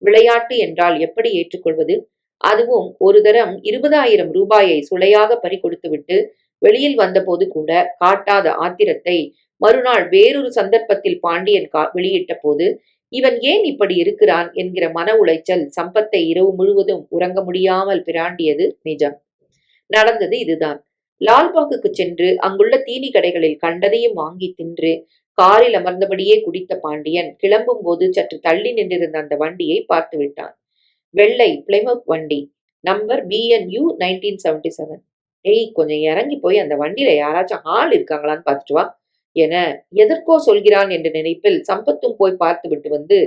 A: விளையாட்டு என்றால் எப்படி ஏற்றுக்கொள்வது? அதுவும் ஒரு தரம் 20,000 ரூபாயை சுளையாக பறிகொடுத்துவிட்டு வெளியில் வந்தபோது கூட காட்டாத ஆத்திரத்தை மறுநாள் வேறொரு சந்தர்ப்பத்தில் பாண்டியன் வெளியிட்ட போது, இவன் ஏன் இப்படி இருக்கிறான் என்கிற மன உளைச்சல் சம்பத்தை இரவு முழுவதும் உறங்க முடியாமல் பிராண்டியது நிஜம். நடந்தது இதுதான். லால்பாகுக்கு சென்று அங்குள்ள தீனி கடைகளில் கண்டதையும் வாங்கி தின்று காரில் அமர்ந்தபடியே குடித்த பாண்டியன் கிளம்பும் போது சற்று தள்ளி நின்றிருந்த அந்த வண்டியை பார்த்து விட்டான். வெள்ளை பிளைமவுத் வண்டி, நம்பர் BNU 1977. ஏய், கொஞ்சம் இறங்கி போய் அந்த வண்டியில யாராச்சும் ஆள் இருக்காங்களான்னு பார்த்துட்டு வா என எதற்கோ சொல்கிறான் என்ற நினைப்பில் சம்பத்தும் போய் பார்த்து விட்டு வந்து,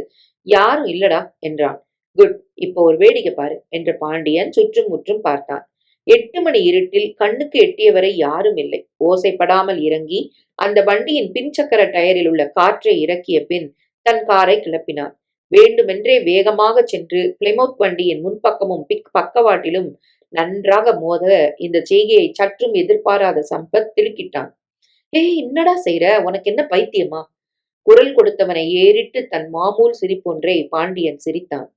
A: யாரும் இல்லடா என்றான். குட், இப்போ ஒரு வேடிக்கை பாரு என்ற பாண்டியன் சுற்றும் முற்றும் பார்த்தான். 8 மணி இருட்டில் கண்ணுக்கு எட்டியவரை யாரும் இல்லை. ஓசைப்படாமல் இறங்கி அந்த வண்டியின் பின்சக்கர டயரில் உள்ள காற்றை இறக்கிய பின் தன் காரை கிளப்பினான். வேண்டுமென்றே வேகமாக சென்று பிளைமவுத் வண்டியின் முன்பக்கமும் பக்கவாட்டிலும் நன்றாக மோத இந்த செய்கையை சற்றும் எதிர்பாராத சம்பத் திடுக்கிட்டான். ஏய், என்னடா செய்ற, உனக்கு என்ன பைத்தியமா? குரல் கொடுத்தவனை ஏறிட்டு தன் மாமூல் சிரிப்பொன்றை பாண்டியன் சிரித்தான்.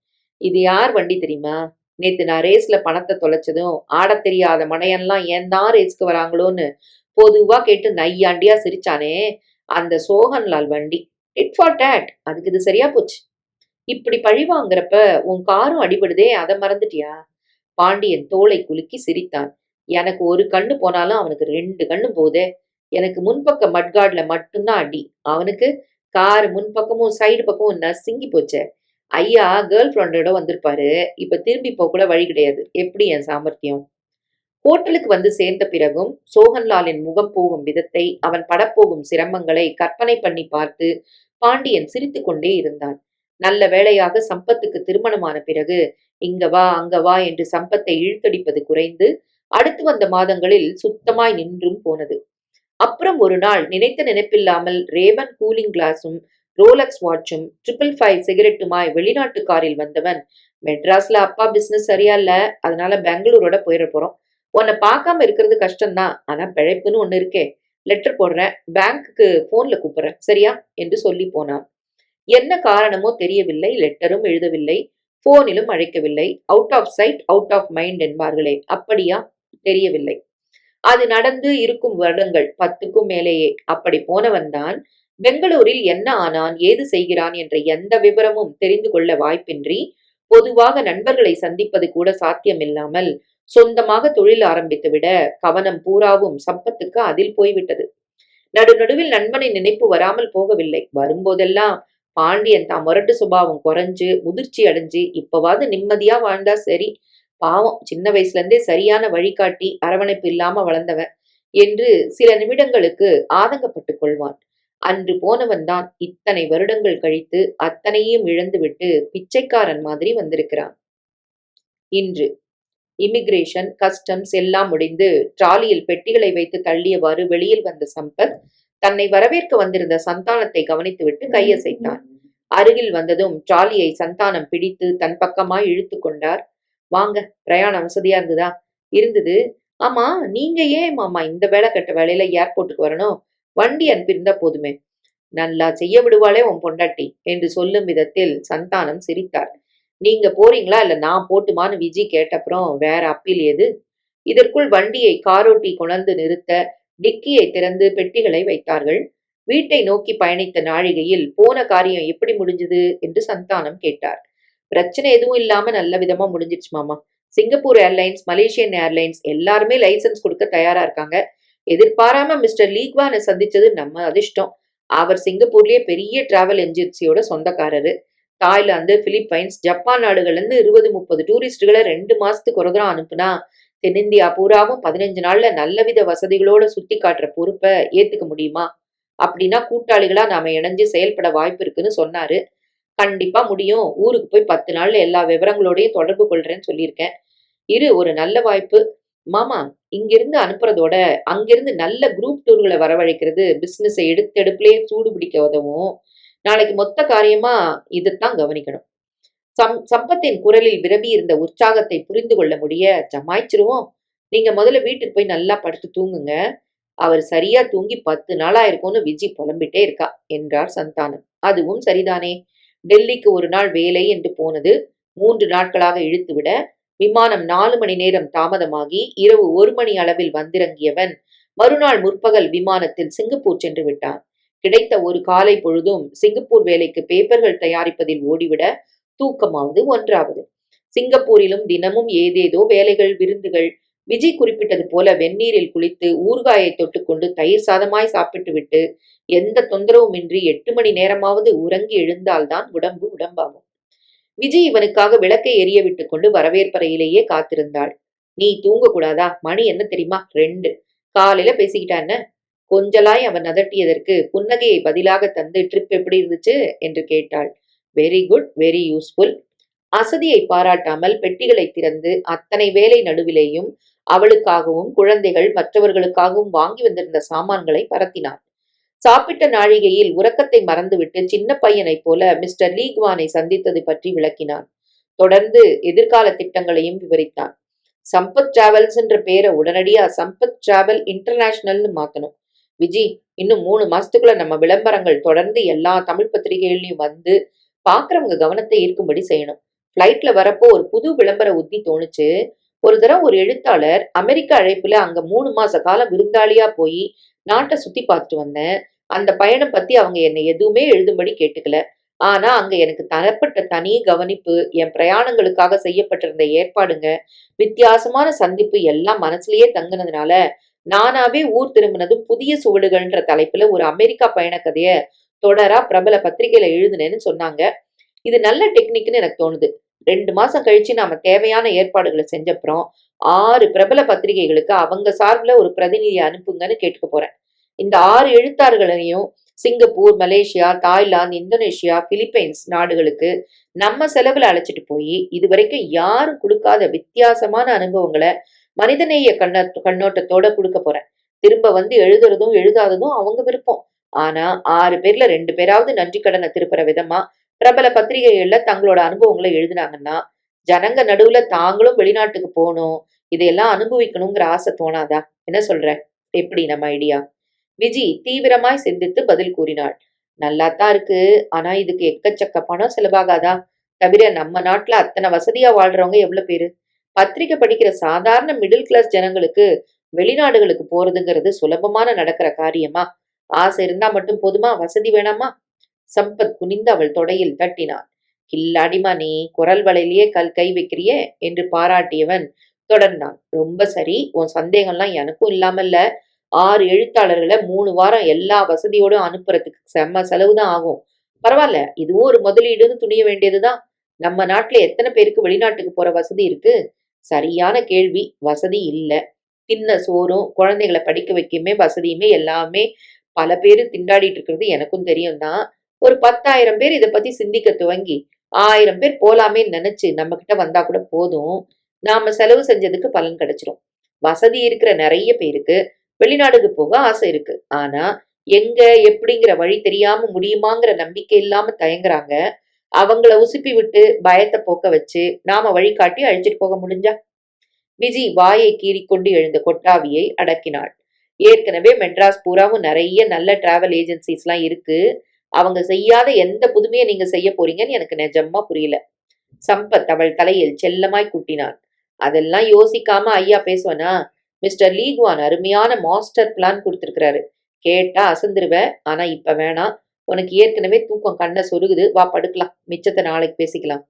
A: இது யார் வண்டி தெரியுமா? நேத்து நான் ரேஸ்ல பணத்தை தொலைச்சதும் ஆடத் தெரியாத மடையெல்லாம் ஏன் தான் ரேஸ்க்கு வராங்களோன்னு பொதுவா கேட்டு நையாண்டியா சிரிச்சானே, அந்த சோகன்லால் வண்டி. இட் ஃபார் டேட், அதுக்கு இது சரியா போச்சு. இப்படி பழி வாங்குறப்ப உன் காரும் அடிபடுதே, அதை மறந்துட்டியா? பாண்டியன் தோளை குலுக்கி சிரித்தான். எனக்கு ஒரு கண்ணு போனாலும் அவனுக்கு 2 கண்ணு போதே. எனக்கு முன்பக்க மட்கார்ட்ல மட்டும்தான் அடி. அவனுக்கு கார் முன்பக்கமும் சைடு பக்கமும் நசுங்கி போச்சே. ஐயா கேர்ள் ஃப்ரெண்டோட வந்திருப்பாரு. இப்ப திரும்பி போக கூட வழி கிடையாது. எப்படி என் சாமர்த்தியம்? ஹோட்டலுக்கு வந்து சேர்ந்த பிறகும் சோகன்லாலின் முகம் போகும் விதத்தை, அவன் படப்போகும் சிரமங்களை கற்பனை பண்ணி பார்த்து பாண்டியன் சிரித்துக் கொண்டே இருந்தான். நல்ல வேளையாக சம்பத்துக்கு திருமணமான பிறகு இங்க வா அங்க வா என்று சம்பத்தை இழுத்தடிப்பது குறைந்து அடுத்து வந்த மாதங்களில் சுத்தமாய் நின்றும் போனது. அப்புறம் ஒரு நாள் நினைத்த நினைப்பில்லாமல் ரேபன் கூலிங் கிளாஸும் ரோலக்ஸ் வாட்சும் 555 சிகரெட்டுமாய் வெளிநாட்டு காரில் வந்தவன், மெட்ராஸ்ல அப்பா பிசினஸ் சரியா இல்ல, அதனால பெங்களூரோட போயிட போறோம். உன்னை பார்க்காம இருக்கிறது கஷ்டம்தான், ஆனா பிழைப்புன்னு ஒண்ணு இருக்கே. லெட்டர் போடுறேன், பேங்க்குக்கு போன்ல கூப்பிடுறேன், சரியா என்று சொல்லி போனான். என்ன காரணமோ தெரியவில்லை. லெட்டரும் எழுதவில்லை, போனிலும் அழைக்கவில்லை. Out of sight out of mind என்பார்களே, அப்படியா? தெரியவில்லை. அது நடந்து இருக்கும் வருடங்கள் 10க்கும் மேலேயே. அப்படி போனவன்தான் பெங்களூரில் என்ன ஆனான், ஏது செய்கிறான் என்ற எந்த விவரமும் தெரிந்து கொள்ள வாய்ப்பின்றி, பொதுவாக நண்பர்களை சந்திப்பது கூட சாத்தியமில்லாமல் சொந்தமாக தொழில் ஆரம்பித்துவிட கவனம் பூராவும் சம்பத்துக்கு அதில் போய்விட்டது. நடுநடுவில் நண்பனின் நினைப்பு வராமல் போகவில்லை. வரும்போதெல்லாம் பாண்டியன் தான் முரட்டு சுபாவம் குறைஞ்சு முதிர்ச்சி அடைஞ்சு இப்பவாவது நிம்மதியா வாழ்ந்தா சரி, பாவம் சின்ன வயசுல இருந்தே சரியான வழிகாட்டி அரவணைப்பு இல்லாம வளர்ந்தவன் என்று சில நிமிடங்களுக்கு ஆதங்கப்பட்டுக் கொள்வான். அன்று போனவன் தான் இத்தனை வருடங்கள் கழித்து அத்தனையும் இழந்துவிட்டு பிச்சைக்காரன் மாதிரி வந்திருக்கிறான். இன்று இமிகிரேஷன், கஸ்டம்ஸ் எல்லாம் முடிந்து டிராலியில் பெட்டிகளை வைத்து தள்ளியவாறு வெளியில் வந்த சம்பத் தன்னை வரவேற்க வந்திருந்த சந்தானத்தை கவனித்துவிட்டு கையசைத்தான். அருகில் வந்ததும் டிராலியை சந்தானம் பிடித்து தன் பக்கமாய் இழுத்து கொண்டார். வாங்க, பிரயாணம் வசதியா இருந்ததா? இருந்தது. ஆமா, நீங்க ஏன் மாமா இந்த வேலை கட்ட வேலையில ஏர்போர்ட்டுக்கு வரணும்? வண்டி அனுப்பியிருந்தா போதுமே. நல்லா செய்ய விடுவாளே உன் பொண்டாட்டி என்று சொல்லும் விதத்தில் சந்தானம் சிரித்தார். நீங்க போறீங்களா இல்ல நான் போட்டுமான்னு விஜி கேட்டப்புறம் வேற அப்பீல் ஏது? இதற்குள் வண்டியை காரோட்டி கொணர்ந்து நிறுத்த டிக்கியை திறந்து பெட்டிகளை வைத்தார்கள். வீட்டை நோக்கி பயணித்த நாழிகையில் போன காரியம் எப்படி முடிஞ்சது என்று சந்தானம் கேட்டார். பிரச்சனை எதுவும் இல்லாம நல்ல விதமா முடிஞ்சிருச்சு மாமா. சிங்கப்பூர் ஏர்லைன்ஸ், மலேசியன் ஏர்லைன்ஸ் எல்லாருமே லைசன்ஸ் கொடுக்க தயாரா இருக்காங்க. எதிர்பாராம மிஸ்டர் லீக்வானை சந்திச்சது நம்ம அதிர்ஷ்டம். அவர் சிங்கப்பூர்லயே பெரிய டிராவல் ஏஜென்சியோட சொந்தக்காரரு. தாய்லாந்து, பிலிப்பைன்ஸ், ஜப்பான் நாடுகள்ல இருந்து 20-30 டூரிஸ்டுகளை 2 மாசத்துக்கு ஒரு தரம் அனுப்புனா தென்னிந்தியா பூராவும் 15 நாள்ல நல்லவித வசதிகளோட சுத்தி காட்டுற பொறுப்பை ஏத்துக்க முடியுமா? அப்படின்னா கூட்டாளிகளா நாம இணைஞ்சு செயல்பட வாய்ப்பு இருக்குன்னு சொன்னாரு. கண்டிப்பா முடியும். ஊருக்கு போய் 10 நாள்ல எல்லா விவரங்களோடையும் தொடர்பு கொள்றேன்னு சொல்லியிருக்கேன். ஒரு நல்ல வாய்ப்பு. மாமா, இங்கிருந்து அனுப்புறதோட அங்கிருந்து நல்ல குரூப் டூர்களை வரவழைக்கிறது பிசினஸை எடுத்தெடுப்புலயே சூடு பிடிக்க உதவும். நாளைக்கு மொத்த காரியமா இதைத்தான் கவனிக்கணும். சம்பத்தின் குரலில் விரவி இருந்த உற்சாகத்தை புரிந்து கொள்ள முடிய, ஜமாய்ச்சிருவோம். நீங்க முதல்ல வீட்டுக்கு போய் நல்லா படுத்து தூங்குங்க. அவர் சரியா தூங்கி 10 நாளா இருக்கும்னு விஜி புலம்பிட்டே இருக்கா என்றார் சந்தானம். அதுவும் சரிதானே. டெல்லிக்கு ஒரு நாள் வேலை என்று போனது 3 நாட்களாக இழுத்துவிட, விமானம் 4 மணி நேரம் தாமதமாகி இரவு 1 மணி அளவில் வந்திறங்கியவன் மறுநாள் முற்பகல் விமானத்தில் சிங்கப்பூர் சென்று விட்டான். கிடைத்த ஒரு காலை பொழுதும் சிங்கப்பூர் வேலைக்கு பேப்பர்கள் தயாரிப்பதில் ஓடிவிட, தூக்கமாவது ஒன்றாவது. சிங்கப்பூரிலும் தினமும் ஏதேதோ வேலைகள், விருந்துகள். விஜய் குறிப்பிட்டது போல வெந்நீரில் குளித்து ஊறுகாயை தொட்டுக்கொண்டு தயிர் சாதமாய் சாப்பிட்டு விட்டு எந்த தொந்தரவுமின்றி 8 மணி நேரமாவது உறங்கி எழுந்தால்தான் உடம்பு உடம்பாகும். விஜய் இவனுக்காக விளக்கை எரிய விட்டு கொண்டு வரவேற்பறையிலேயே காத்திருந்தாள். நீ தூங்கக்கூடாதா? மணி என்ன தெரியுமா? 2. காலையில பேசிக்கிட்டா என்ன? கொஞ்சலாய் அவன் அதட்டியதற்கு புன்னகையை பதிலாக தந்து ட்ரிப் எப்படி இருந்துச்சு என்று கேட்டாள். Very good, very useful. அசதியை பாராட்டாமல் பெட்டிகளை திறந்து அத்தனை வேலை நடுவிலேயும் அவளுக்காகவும் குழந்தைகள் மற்றவர்களுக்காகவும் வாங்கி வந்திருந்த சாமான்களை பரத்தினான். சாப்பிட்ட நாழிகையில் உறக்கத்தை மறந்துவிட்டு சின்ன பையனைப் போல மிஸ்டர் லீக்வானை சந்தித்தது பற்றி விளக்கினான். தொடர்ந்து எதிர்கால திட்டங்களையும் விவரித்தான். சம்பத் டிராவல்ஸ் என்ற பேரை உடனடியா சம்பத் டிராவல் இன்டர்நேஷனல்னு மாத்தணும். விஜி, இன்னும் 3 மாசத்துக்குள்ள நம்ம விளம்பரங்கள் தொடர்ந்து எல்லா தமிழ் பத்திரிகைகள்லயும் வந்து பாக்குறவங்க கவனத்தை ஈர்க்கும்படி செய்யணும். பிளைட்ல வரப்போ ஒரு புது விளம்பர உத்தி தோணுச்சு. ஒரு தடவை ஒரு எழுத்தாளர் அமெரிக்க அழைப்புல அங்க 3 மாச காலம் விருந்தாளியா போய் நாட்டை சுத்தி பார்த்துட்டு வந்தேன். அந்த பயணம் பத்தி அவங்க என்னை எதுவுமே எழுதும்படி கேட்டுக்கல. ஆனா அங்க எனக்கு தரப்பட்ட தனி கவனிப்பு, என் பிரயாணங்களுக்காக செய்யப்பட்டிருந்த ஏற்பாடுங்க, வித்தியாசமான சந்திப்பு எல்லாம் மனசுலயே தங்குனதுனால, நானாவே ஊர் திரும்பினதும் புதிய சுவடுகள்ன்ற தலைப்புல ஒரு அமெரிக்கா பயண கதைய தொடரா பிரபல பத்திரிகையில எழுதுனேன்னு சொன்னாங்க. இது நல்ல டெக்னிக்ன்னு எனக்கு தோணுது. 2 மாசம் கழிச்சு நாம தேவையான ஏற்பாடுகள செஞ்சப்புறம், 6 பிரபல பத்திரிகைகளுக்கு அவங்க சார்புல ஒரு பிரதிநிதிய அனுப்புங்கன்னு கேட்டுக்க போறேன். இந்த 6 எழுத்தாளர்களையும் Singapore, Malaysia, Thailand, Indonesia, Philippines நாடுகளுக்கு நம்ம செலவுல அழைச்சிட்டு போயி, இதுவரைக்கும் யாரும் குடுக்காத வித்தியாசமான அனுபவங்கள மனிதநேய கண்ணோட்டத்தோட குடுக்க போறேன். திரும்ப வந்து எழுதுறதும், எழுதாததும் அவங்க விருப்பம். ஆனா 6 பேர்ல 2 பேராவது நன்றி கடன திருப்புற விதமா பிரபல பத்திரிகைகள்ல தங்களோட அனுபவங்கள எழுதுனாங்கன்னா, ஜனங்க நடுவுல தாங்களும் வெளிநாட்டுக்கு போணும், இதையெல்லாம் அனுபவிக்கணுங்கிற ஆசை தோணாதா? என்ன சொல்ற? எப்படி நம்ம ஐடியா? விஜி தீவிரமாய் சிந்தித்து பதில் கூறினாள். நல்லாத்தான் இருக்கு. ஆனா இதுக்கு எக்கச்சக்க பணம் செலவாகாதா? தவிர நம்ம நாட்டுல அத்தனை வசதியா வாழ்றவங்க எவ்வளவு பேரு? பத்திரிக்கை படிக்கிற சாதாரண மிடில் கிளாஸ் ஜனங்களுக்கு வெளிநாடுகளுக்கு போறதுங்கிறது சுலபமான நடக்கிற காரியமா? ஆசை இருந்தா மட்டும் போதுமா? வசதி வேணாமா? சம்பத் குனிந்து அவள் தொடையில் தட்டினான். கில்லாடிமா நீ, குரல் வளையிலேயே கை வைக்கிறியே என்று பாராட்டியவன் தொடர்ந்தான். ரொம்ப சரி, உன் சந்தேகம்லாம் எனக்கும் இல்லாமல்ல. 6 எழுத்தாளர்களை 3 வாரம் எல்லா வசதியோடும் அனுப்புறதுக்கு செம்ம செலவுதான் ஆகும். பரவாயில்ல, இதுவும் ஒரு முதலீடுன்னு துணிய வேண்டியதுதான். நம்ம நாட்டுல எத்தனை பேருக்கு வெளிநாட்டுக்கு போற வசதி இருக்கு? சரியான கேள்வி. வசதி இல்ல. தின்ன சோறும் குழந்தைகளை படிக்க வைக்கமே வசதியுமே எல்லாமே பல பேரு திண்டாடிட்டு இருக்கிறது எனக்கும் தெரியும் தான். ஒரு 10,000 பேர் இத பத்தி சிந்திக்க துவங்கி 1000 பேர் போலாமேன்னு நினைச்சு நம்ம கிட்ட வந்தா கூட போதும். நாம செலவு செஞ்சதுக்கு பலன் கிடைச்சிரும். வசதி இருக்கிற நிறைய பேருக்கு வெளிநாடுக்கு போக ஆசை இருக்கு. ஆனா எங்க எப்படிங்கிற வழி தெரியாம முடியுமாங்கிற நம்பிக்கை இல்லாம தயங்குறாங்க. அவங்கள உசுப்பி விட்டு பயத்தை போக்க வச்சு நாம வழிகாட்டி அழைச்சிட்டு போக முடிஞ்சா? விஜி வாயை கீறிக்கொண்டு எழுந்த கொட்டாவியை அடக்கினாள். ஏற்கனவே மெட்ராஸ் பூராவும் நிறைய நல்ல டிராவல் ஏஜென்சிஸ்லாம் இருக்கு. அவங்க செய்யாத எந்த புதுமையை நீங்க செய்ய போறீங்கன்னு எனக்கு நிஜமா புரியல. சம்பத் அவள் தலையில் செல்லமாய் குட்டினான். அதெல்லாம் யோசிக்காம ஐயா பேசுவனா? மிஸ்டர் லீக்வான் அருமையான மாஸ்டர் பிளான் கொடுத்திருக்கிறாரு. கேட்டா அசந்துருவ. ஆனா இப்ப வேணாம். உனக்கு ஏற்கனவே தூக்கம் கண்ண சொருகுது. வா படுக்கலாம். மிச்சத்தை நாளைக்கு பேசிக்கலாம்.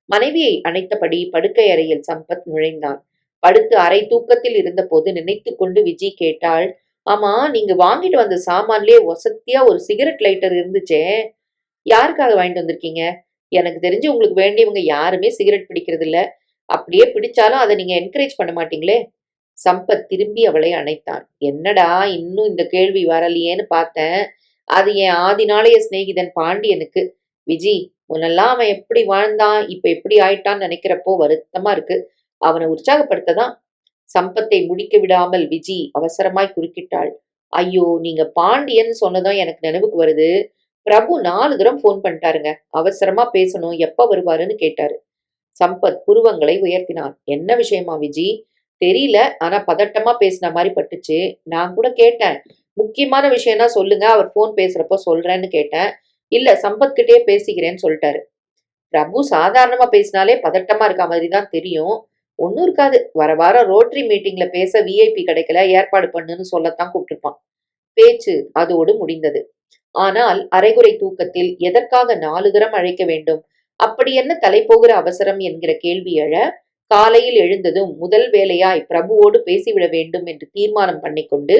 A: மனைவியை அணைத்தபடி படுக்கை அறையில் சம்பத் நுழைந்தான். படுத்து அரை தூக்கத்தில் இருந்தபோது நினைத்துக் கொண்டு விஜி கேட்டாள். ஆமா, நீங்க வாங்கிட்டு வந்த சாமான்லயே வசத்தியா ஒரு சிகரெட் லைட்டர் இருந்துச்சே, யாருக்காக வாங்கிட்டு வந்திருக்கீங்க? எனக்கு தெரிஞ்சு உங்களுக்கு வேண்டியவங்க யாருமே சிகரெட் பிடிக்கிறது இல்ல. அப்படியே பிடிச்சாலும் அதை நீங்க என்கரேஜ் பண்ண மாட்டீங்களே. சம்பத் திரும்பி அவளை அணைத்தான். என்னடா இன்னும் இந்த கேள்வி வரலையேன்னு பார்த்தேன். அது என் ஆதி நாளைய சிநேகிதன் பாண்டியனுக்கு. விஜி, முன்னெல்லாம் அவன் எப்படி வாழ்ந்தான், இப்ப எப்படி ஆயிட்டான்னு நினைக்கிறப்போ வருத்தமா இருக்கு. அவனை உற்சாகப்படுத்ததான். சம்பத்தை முடிக்க விடாமல் விஜி அவசரமாய் குறுக்கிட்டாள். ஐயோ, நீங்க பாண்டியன் சொன்னதும் எனக்கு நினைவுக்கு வருது. பிரபு 4 தரம் போன் பண்ணிட்டாருங்க. அவசரமா பேசணும், எப்ப வருவாருன்னு கேட்டாரு. சம்பத் புருவங்களை உயர்த்தினான். என்ன விஷயமா விஜி? தெரியல, ஆனா பதட்டமா பேசின மாதிரி பட்டுச்சு. நான் கூட கேட்டேன். முக்கியமான விஷயம்னா சொல்லுங்க, அவர் போன் பேசுறப்போ சொல்றேன்னு கேட்டேன். இல்ல, சம்பத் கிட்டே பேசிக்கிறேன்னு சொல்லிட்டாரு. பிரபு சாதாரணமா பேசினாலே பதட்டமா இருக்க மாதிரி தான் தெரியும். ஒன்னும் இருக்காது. வர வாரம் ரோட்டரி மீட்டிங்ல பேச விஐபி கிடைக்கல, ஏற்பாடு பண்ணுன்னு சொல்லத்தான் கூப்பிட்டுருப்பான். பேச்சு அதோடு முடிந்தது. ஆனால் அரைகுறை தூக்கத்தில் எதற்காக 4 தரம் அழைக்க வேண்டும்? அப்படி என்ன தலைபோகிற அவசரம் என்கிற கேள்வி எழ, காலையில் எழுந்ததும் முதல் வேலையாய் பிரபுவோடு பேசிவிட வேண்டும் என்று தீர்மானம் பண்ணிக்கொண்டு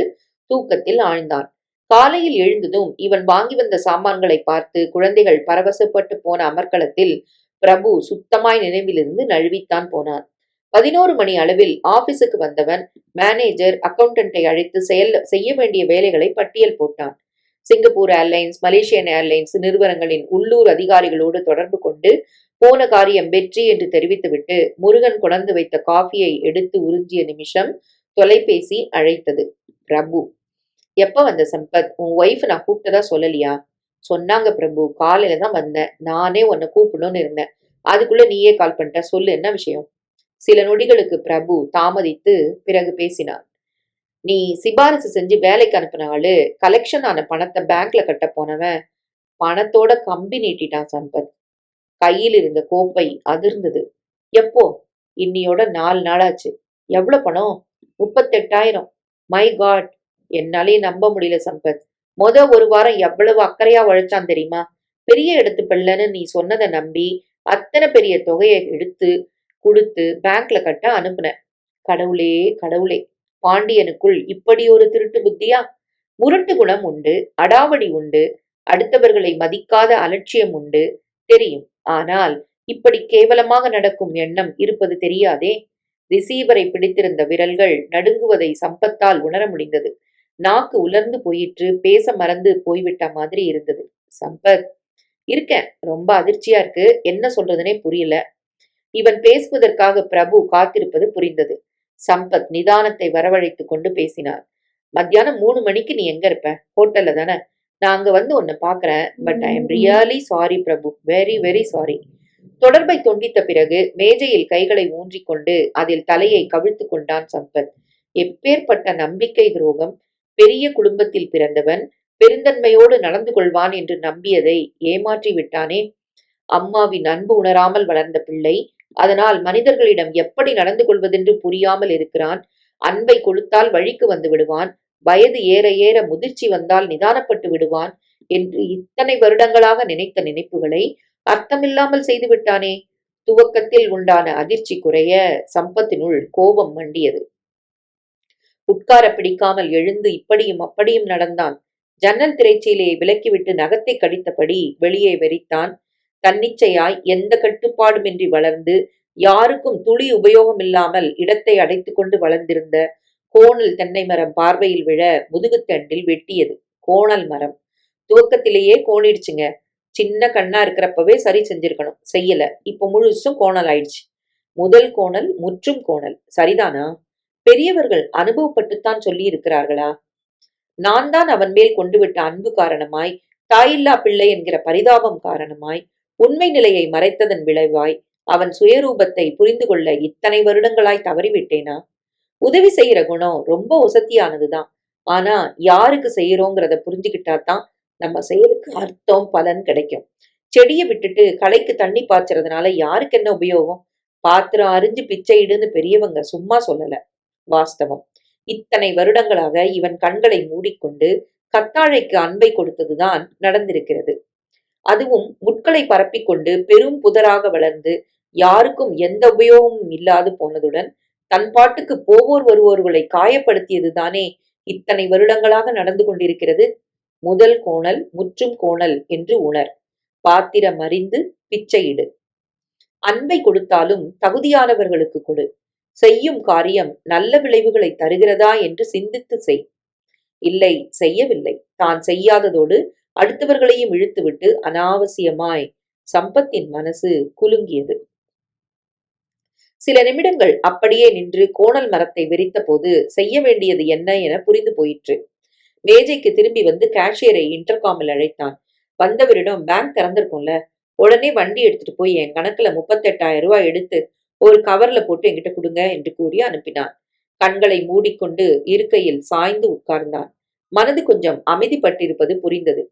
A: தூக்கத்தில் ஆழ்ந்தான். காலையில் எழுந்ததும் இவன் வாங்கி வந்த சாமான்களை பார்த்து குழந்தைகள் பரவசப்பட்டு போன அமர்க்களத்தில் பிரபு சுத்தமாய் நினைவிலிருந்து நழுவித்தான் போனான். 11 மணி அளவில் ஆபீஸுக்கு வந்தவன் மேனேஜர் அக்கவுண்டன்ட்டை அழைத்து செய்ய வேண்டிய வேலைகளை பட்டியல் போட்டான். சிங்கப்பூர் ஏர்லைன்ஸ், மலேசியன் ஏர்லைன்ஸ் நிறுவனங்களின் உள்ளூர் அதிகாரிகளோடு தொடர்பு கொண்டு போன காரியம் வெற்றி என்று தெரிவித்துவிட்டு முருகன் கொணர்ந்து வைத்த காஃபியை எடுத்து உறிஞ்சிய நிமிஷம் தொலைபேசி அழைத்தது. பிரபு. எப்ப வந்த சம்பத்? உன் ஒய்ஃப் நான் கூப்பிட்டதா சொல்லலையா? சொன்னாங்க பிரபு, காலையில தான் வந்தேன். நானே உன்னை கூப்பிடணும்னு இருந்தேன். அதுக்குள்ள நீயே கால் பண்ணிட்ட. சொல்லு, என்ன விஷயம்? சில நொடிகளுக்கு பிரபு தாமதித்து பிறகு பேசினான். நீ சிபாரிசு செஞ்சு வேலைக்கு அனுப்பின ஆளு கலெக்ஷன் ஆன பணத்தை பேங்க்ல கட்ட போனவன் பணத்தோட கம்பி நீட்டிட்டான் சம்பத். கையில் இருந்த கோப்பை அதிர்ந்தது. எப்போ? இன்னியோட 4 நாளாச்சு. எவ்வளவு பணம்? 38,000. மை காட், என்னாலே நம்ப முடியல சம்பத். 1 வாரம் எவ்வளவு அக்கறையா உழைச்சான் தெரியுமா? பெரிய இடத்து பிள்ளைன்னு நீ சொன்னதை நம்பி அத்தனை பெரிய தொகையை எடுத்து கொடுத்து பேங்க்ல கட்ட அனுப்புன. கடவுளே கடவுளே, பாண்டியனுக்குள் இப்படி ஒரு திருட்டு புத்தியா? முரட்டு குணம் உண்டு, அடாவடி உண்டு, அடுத்தவர்களை மதிக்காத அலட்சியம் உண்டு, தெரியும். ஆனால் இப்படி கேவலமாக நடக்கும் எண்ணம் இருப்பது தெரியாதே. ரிசீவரை பிடித்திருந்த விரல்கள் நடுங்குவதை சம்பத்தால் உணர முடிந்தது. நாக்கு உலர்ந்து போயிற்று, பேச மறந்து போய்விட்ட மாதிரி இருந்தது. சம்பத், இருக்கேன். ரொம்ப அதிர்ச்சியா இருக்கு. என்ன சொல்றதுனே புரியல. இவன் பேசுவதற்காக பிரபு காத்திருப்பது புரிந்தது. சம்பத் நிதானத்தை வரவழைத்துக் கொண்டு பேசினார். மத்தியானம் 3 மணிக்கு நீ எங்க இருப்ப? ஹோட்டல்ல தானே? நான் அங்க வந்து உன்னை பாக்குறேன். But I am really sorry Prabhu, very very sorry. தொடர்பை துண்டித்த பிறகு மேஜையில் கைகளை ஊன்றிக்கொண்டு அதில் தலையை கவிழ்த்து கொண்டான் சம்பத். எப்பேற்பட்ட நம்பிக்கை துரோகம்! பெரிய குடும்பத்தில் பிறந்தவன், பெருந்தன்மையோடு நடந்து கொள்வான் என்று நம்பியதை ஏமாற்றி விட்டானே. அம்மாவின் அன்பு உணராமல் வளர்ந்த பிள்ளை, அதனால் மனிதர்களிடம் எப்படி நடந்து கொள்வதென்று புரியாமல் இருக்கிறான். அன்பை கொடுத்தால் வழிக்கு வந்து விடுவான், வயது ஏற ஏற முதிர்ச்சி வந்தால் நிதானப்பட்டு விடுவான் என்று இத்தனை வருடங்களாக நினைத்த நினைப்புகளை அர்த்தமில்லாமல் செய்து விட்டானே. துவக்கத்தில் உண்டான அதிர்ச்சி குறைய சம்பத்தினுள் கோபம் மண்டியது. உட்கார பிடிக்காமல் எழுந்து இப்படியும் அப்படியும் நடந்தான். ஜன்னல் திரைச்சீலையை விலக்கிவிட்டு நகத்தை கடித்தபடி வெளியே வெறித்தான். தன்னிச்சையாய் எந்த கட்டுப்பாடுமின்றி வளர்ந்து யாருக்கும் துளி உபயோகமில்லாமல் இடத்தை அடைத்துக் கொண்டு வளர்ந்திருந்த கோணல் தென்னை மரம் பார்வையில் விழ முதுகுத்தண்டில் வெட்டியது. கோணல் மரம் துவக்கத்திலேயே கோணிடுச்சுங்க. சின்ன கண்ணா இருக்கிறப்பவே சரி செஞ்சிருக்கணும், செய்யல. இப்ப முழுசும் கோணல் ஆயிடுச்சு. முதல் கோணல் முற்றும் கோணல். சரிதானா? பெரியவர்கள் அனுபவப்பட்டுத்தான் சொல்லி இருக்கிறார்களா? நான் தான் அவன் மேல் கொண்டு விட்ட அன்பு காரணமாய், தாயில்லா பிள்ளை என்கிற பரிதாபம் காரணமாய், உண்மை நிலையை மறைத்ததன் விளைவாய் அவன் சுயரூபத்தை புரிந்து கொள்ள இத்தனை வருடங்களாய் தவறிவிட்டேனா? உதவி செய்யற குணம் ரொம்ப ஒசத்தியானதுதான். ஆனா யாருக்கு செய்யறோங்கிறத புரிஞ்சுக்கிட்டாதான் நம்ம செயலுக்கு அர்த்தம், பலன் கிடைக்கும். செடியை விட்டுட்டு களைக்கு தண்ணி பாய்ச்சறதுனால யாருக்கு என்ன உபயோகம்? பாத்திரம் அறிஞ்சு பிச்சையிடுன்னு பெரியவங்க சும்மா சொல்லல. வாஸ்தவம். இத்தனை வருடங்களாக இவன் கண்களை மூடிக்கொண்டு கத்தாழைக்கு அன்பை கொடுத்ததுதான் நடந்திருக்கிறது. அதுவும் முட்களை பரப்பிக்கொண்டு பெரும் புதராக வளர்ந்து யாருக்கும் எந்த உபயோகமும் இல்லாது போனதுடன் தன் பாட்டுக்கு போவோர் வருவோர்களை காயப்படுத்தியதுதானே இத்தனை வருடங்களாக நடந்து கொண்டிருக்கிறது. முதல் கோணல் முற்றும் கோணல் என்று உணர். பாத்திரம் அறிந்து பிச்சையிடு. அன்பை கொடுத்தாலும் தகுதியானவர்களுக்கு கொடு. செய்யும் காரியம் நல்ல விளைவுகளை தருகிறதா என்று சிந்தித்து செய். இல்லை, செய்யவில்லை. தான் செய்யாததோடு அடுத்தவர்களையும் இழுத்துவிட்டு அனாவசியமாய். சம்பத்தின் மனசு குலுங்கியது. சில நிமிடங்கள் அப்படியே நின்று கோணல் மரத்தை வெறித்த போது செய்ய வேண்டியது என்ன என புரிந்து போயிற்று. மேஜைக்கு திரும்பி வந்து கேஷியரை இன்டர்காமில் அழைத்தான். வந்தவரிடம் பேங்க் திறந்திருக்கும்ல, உடனே வண்டி எடுத்துட்டு போய் என் கணக்குல 38,000 ரூபாய் எடுத்து ஒரு கவர்ல போட்டு என்கிட்ட கொடுங்க என்று கூறி அனுப்பினான். கண்களை மூடிக்கொண்டு இருக்கையில் சாய்ந்து உட்கார்ந்தான். மனது கொஞ்சம் அமைதிப்பட்டிருப்பது புரிந்தது.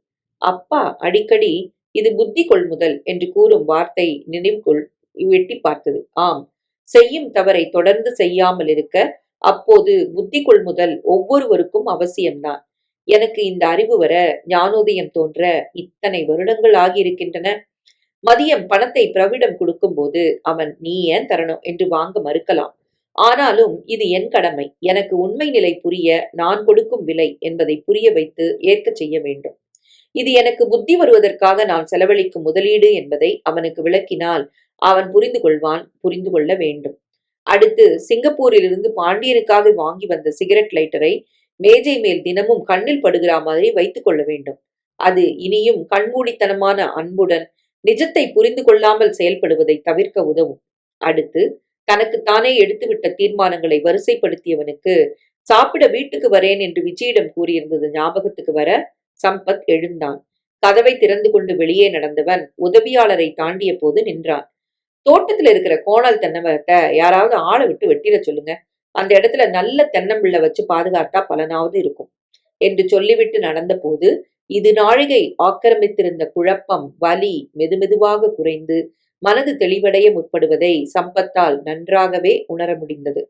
A: அப்பா அடிக்கடி இது புத்தி கொள்முதல் என்று கூறும் வார்த்தை நினைவுக்குள் வெட்டி பார்த்தது. ஆம், செய்யும் தவறை தொடர்ந்து செய்யாமல் இருக்க அப்போது புத்தி கொள்முதல் ஒவ்வொருவருக்கும் அவசியம்தான். எனக்கு இந்த அறிவு வர, ஞானோதயம் தோன்ற இத்தனை வருடங்கள் ஆகியிருக்கின்றன. மதியம் பணத்தை பிரவிடம் கொடுக்கும்போது அவன் நீ ஏன் தரணும் என்று வாங்க மறுக்கலாம். ஆனாலும் இது என் கடமை. எனக்கு உண்மை நிலை புரிய நான் கொடுக்கும் விலை என்பதை புரிய வைத்து ஏற்க செய்ய வேண்டும். இது எனக்கு புத்தி வருவதற்காக நான் செலவழிக்கும் முதலீடு என்பதை அவனுக்கு விளக்கினால் அவன் புரிந்து கொள்வான், புரிந்து கொள்ள வேண்டும். அடுத்து சிங்கப்பூரிலிருந்து பாண்டியனுக்காக வாங்கி வந்த சிகரெட் லைட்டரை மேஜை மேல் தினமும் கண்ணில் படுகிற மாதிரி வைத்துக் கொள்ள வேண்டும். அது இனியும் கண்மூடித்தனமான அன்புடன் நிஜத்தை புரிந்து கொள்ளாமல் செயல்படுவதை தவிர்க்க உதவும். அடுத்து தனக்குத்தானே எடுத்துவிட்ட தீர்மானங்களை வரிசைப்படுத்தியவனுக்கு சாப்பிட வீட்டுக்கு வரேன் என்று விஜயிடம் கூறியிருந்தது ஞாபகத்துக்கு வர சம்பத் எழுந்தான். கதவை திறந்து கொண்டு வெளியே நடந்தவன் உதவியாளரை தாண்டிய போது நின்றான். தோட்டத்துல இருக்கிற கோணல் தென்னமரத்தை யாராவது ஆளை விட்டு வெட்டிட சொல்லுங்க. அந்த இடத்துல நல்ல தென்னம்பிள்ளை வச்சு பாதுகாத்தா பலனாவது இருக்கும் என்று சொல்லிவிட்டு நடந்த போது இது நாழிகை ஆக்கிரமித்திருந்த குழப்பம், வலி மெதுமெதுவாக குறைந்து மனது தெளிவடைய முற்படுவதை சம்பத்தால் நன்றாகவே உணர முடிந்தது.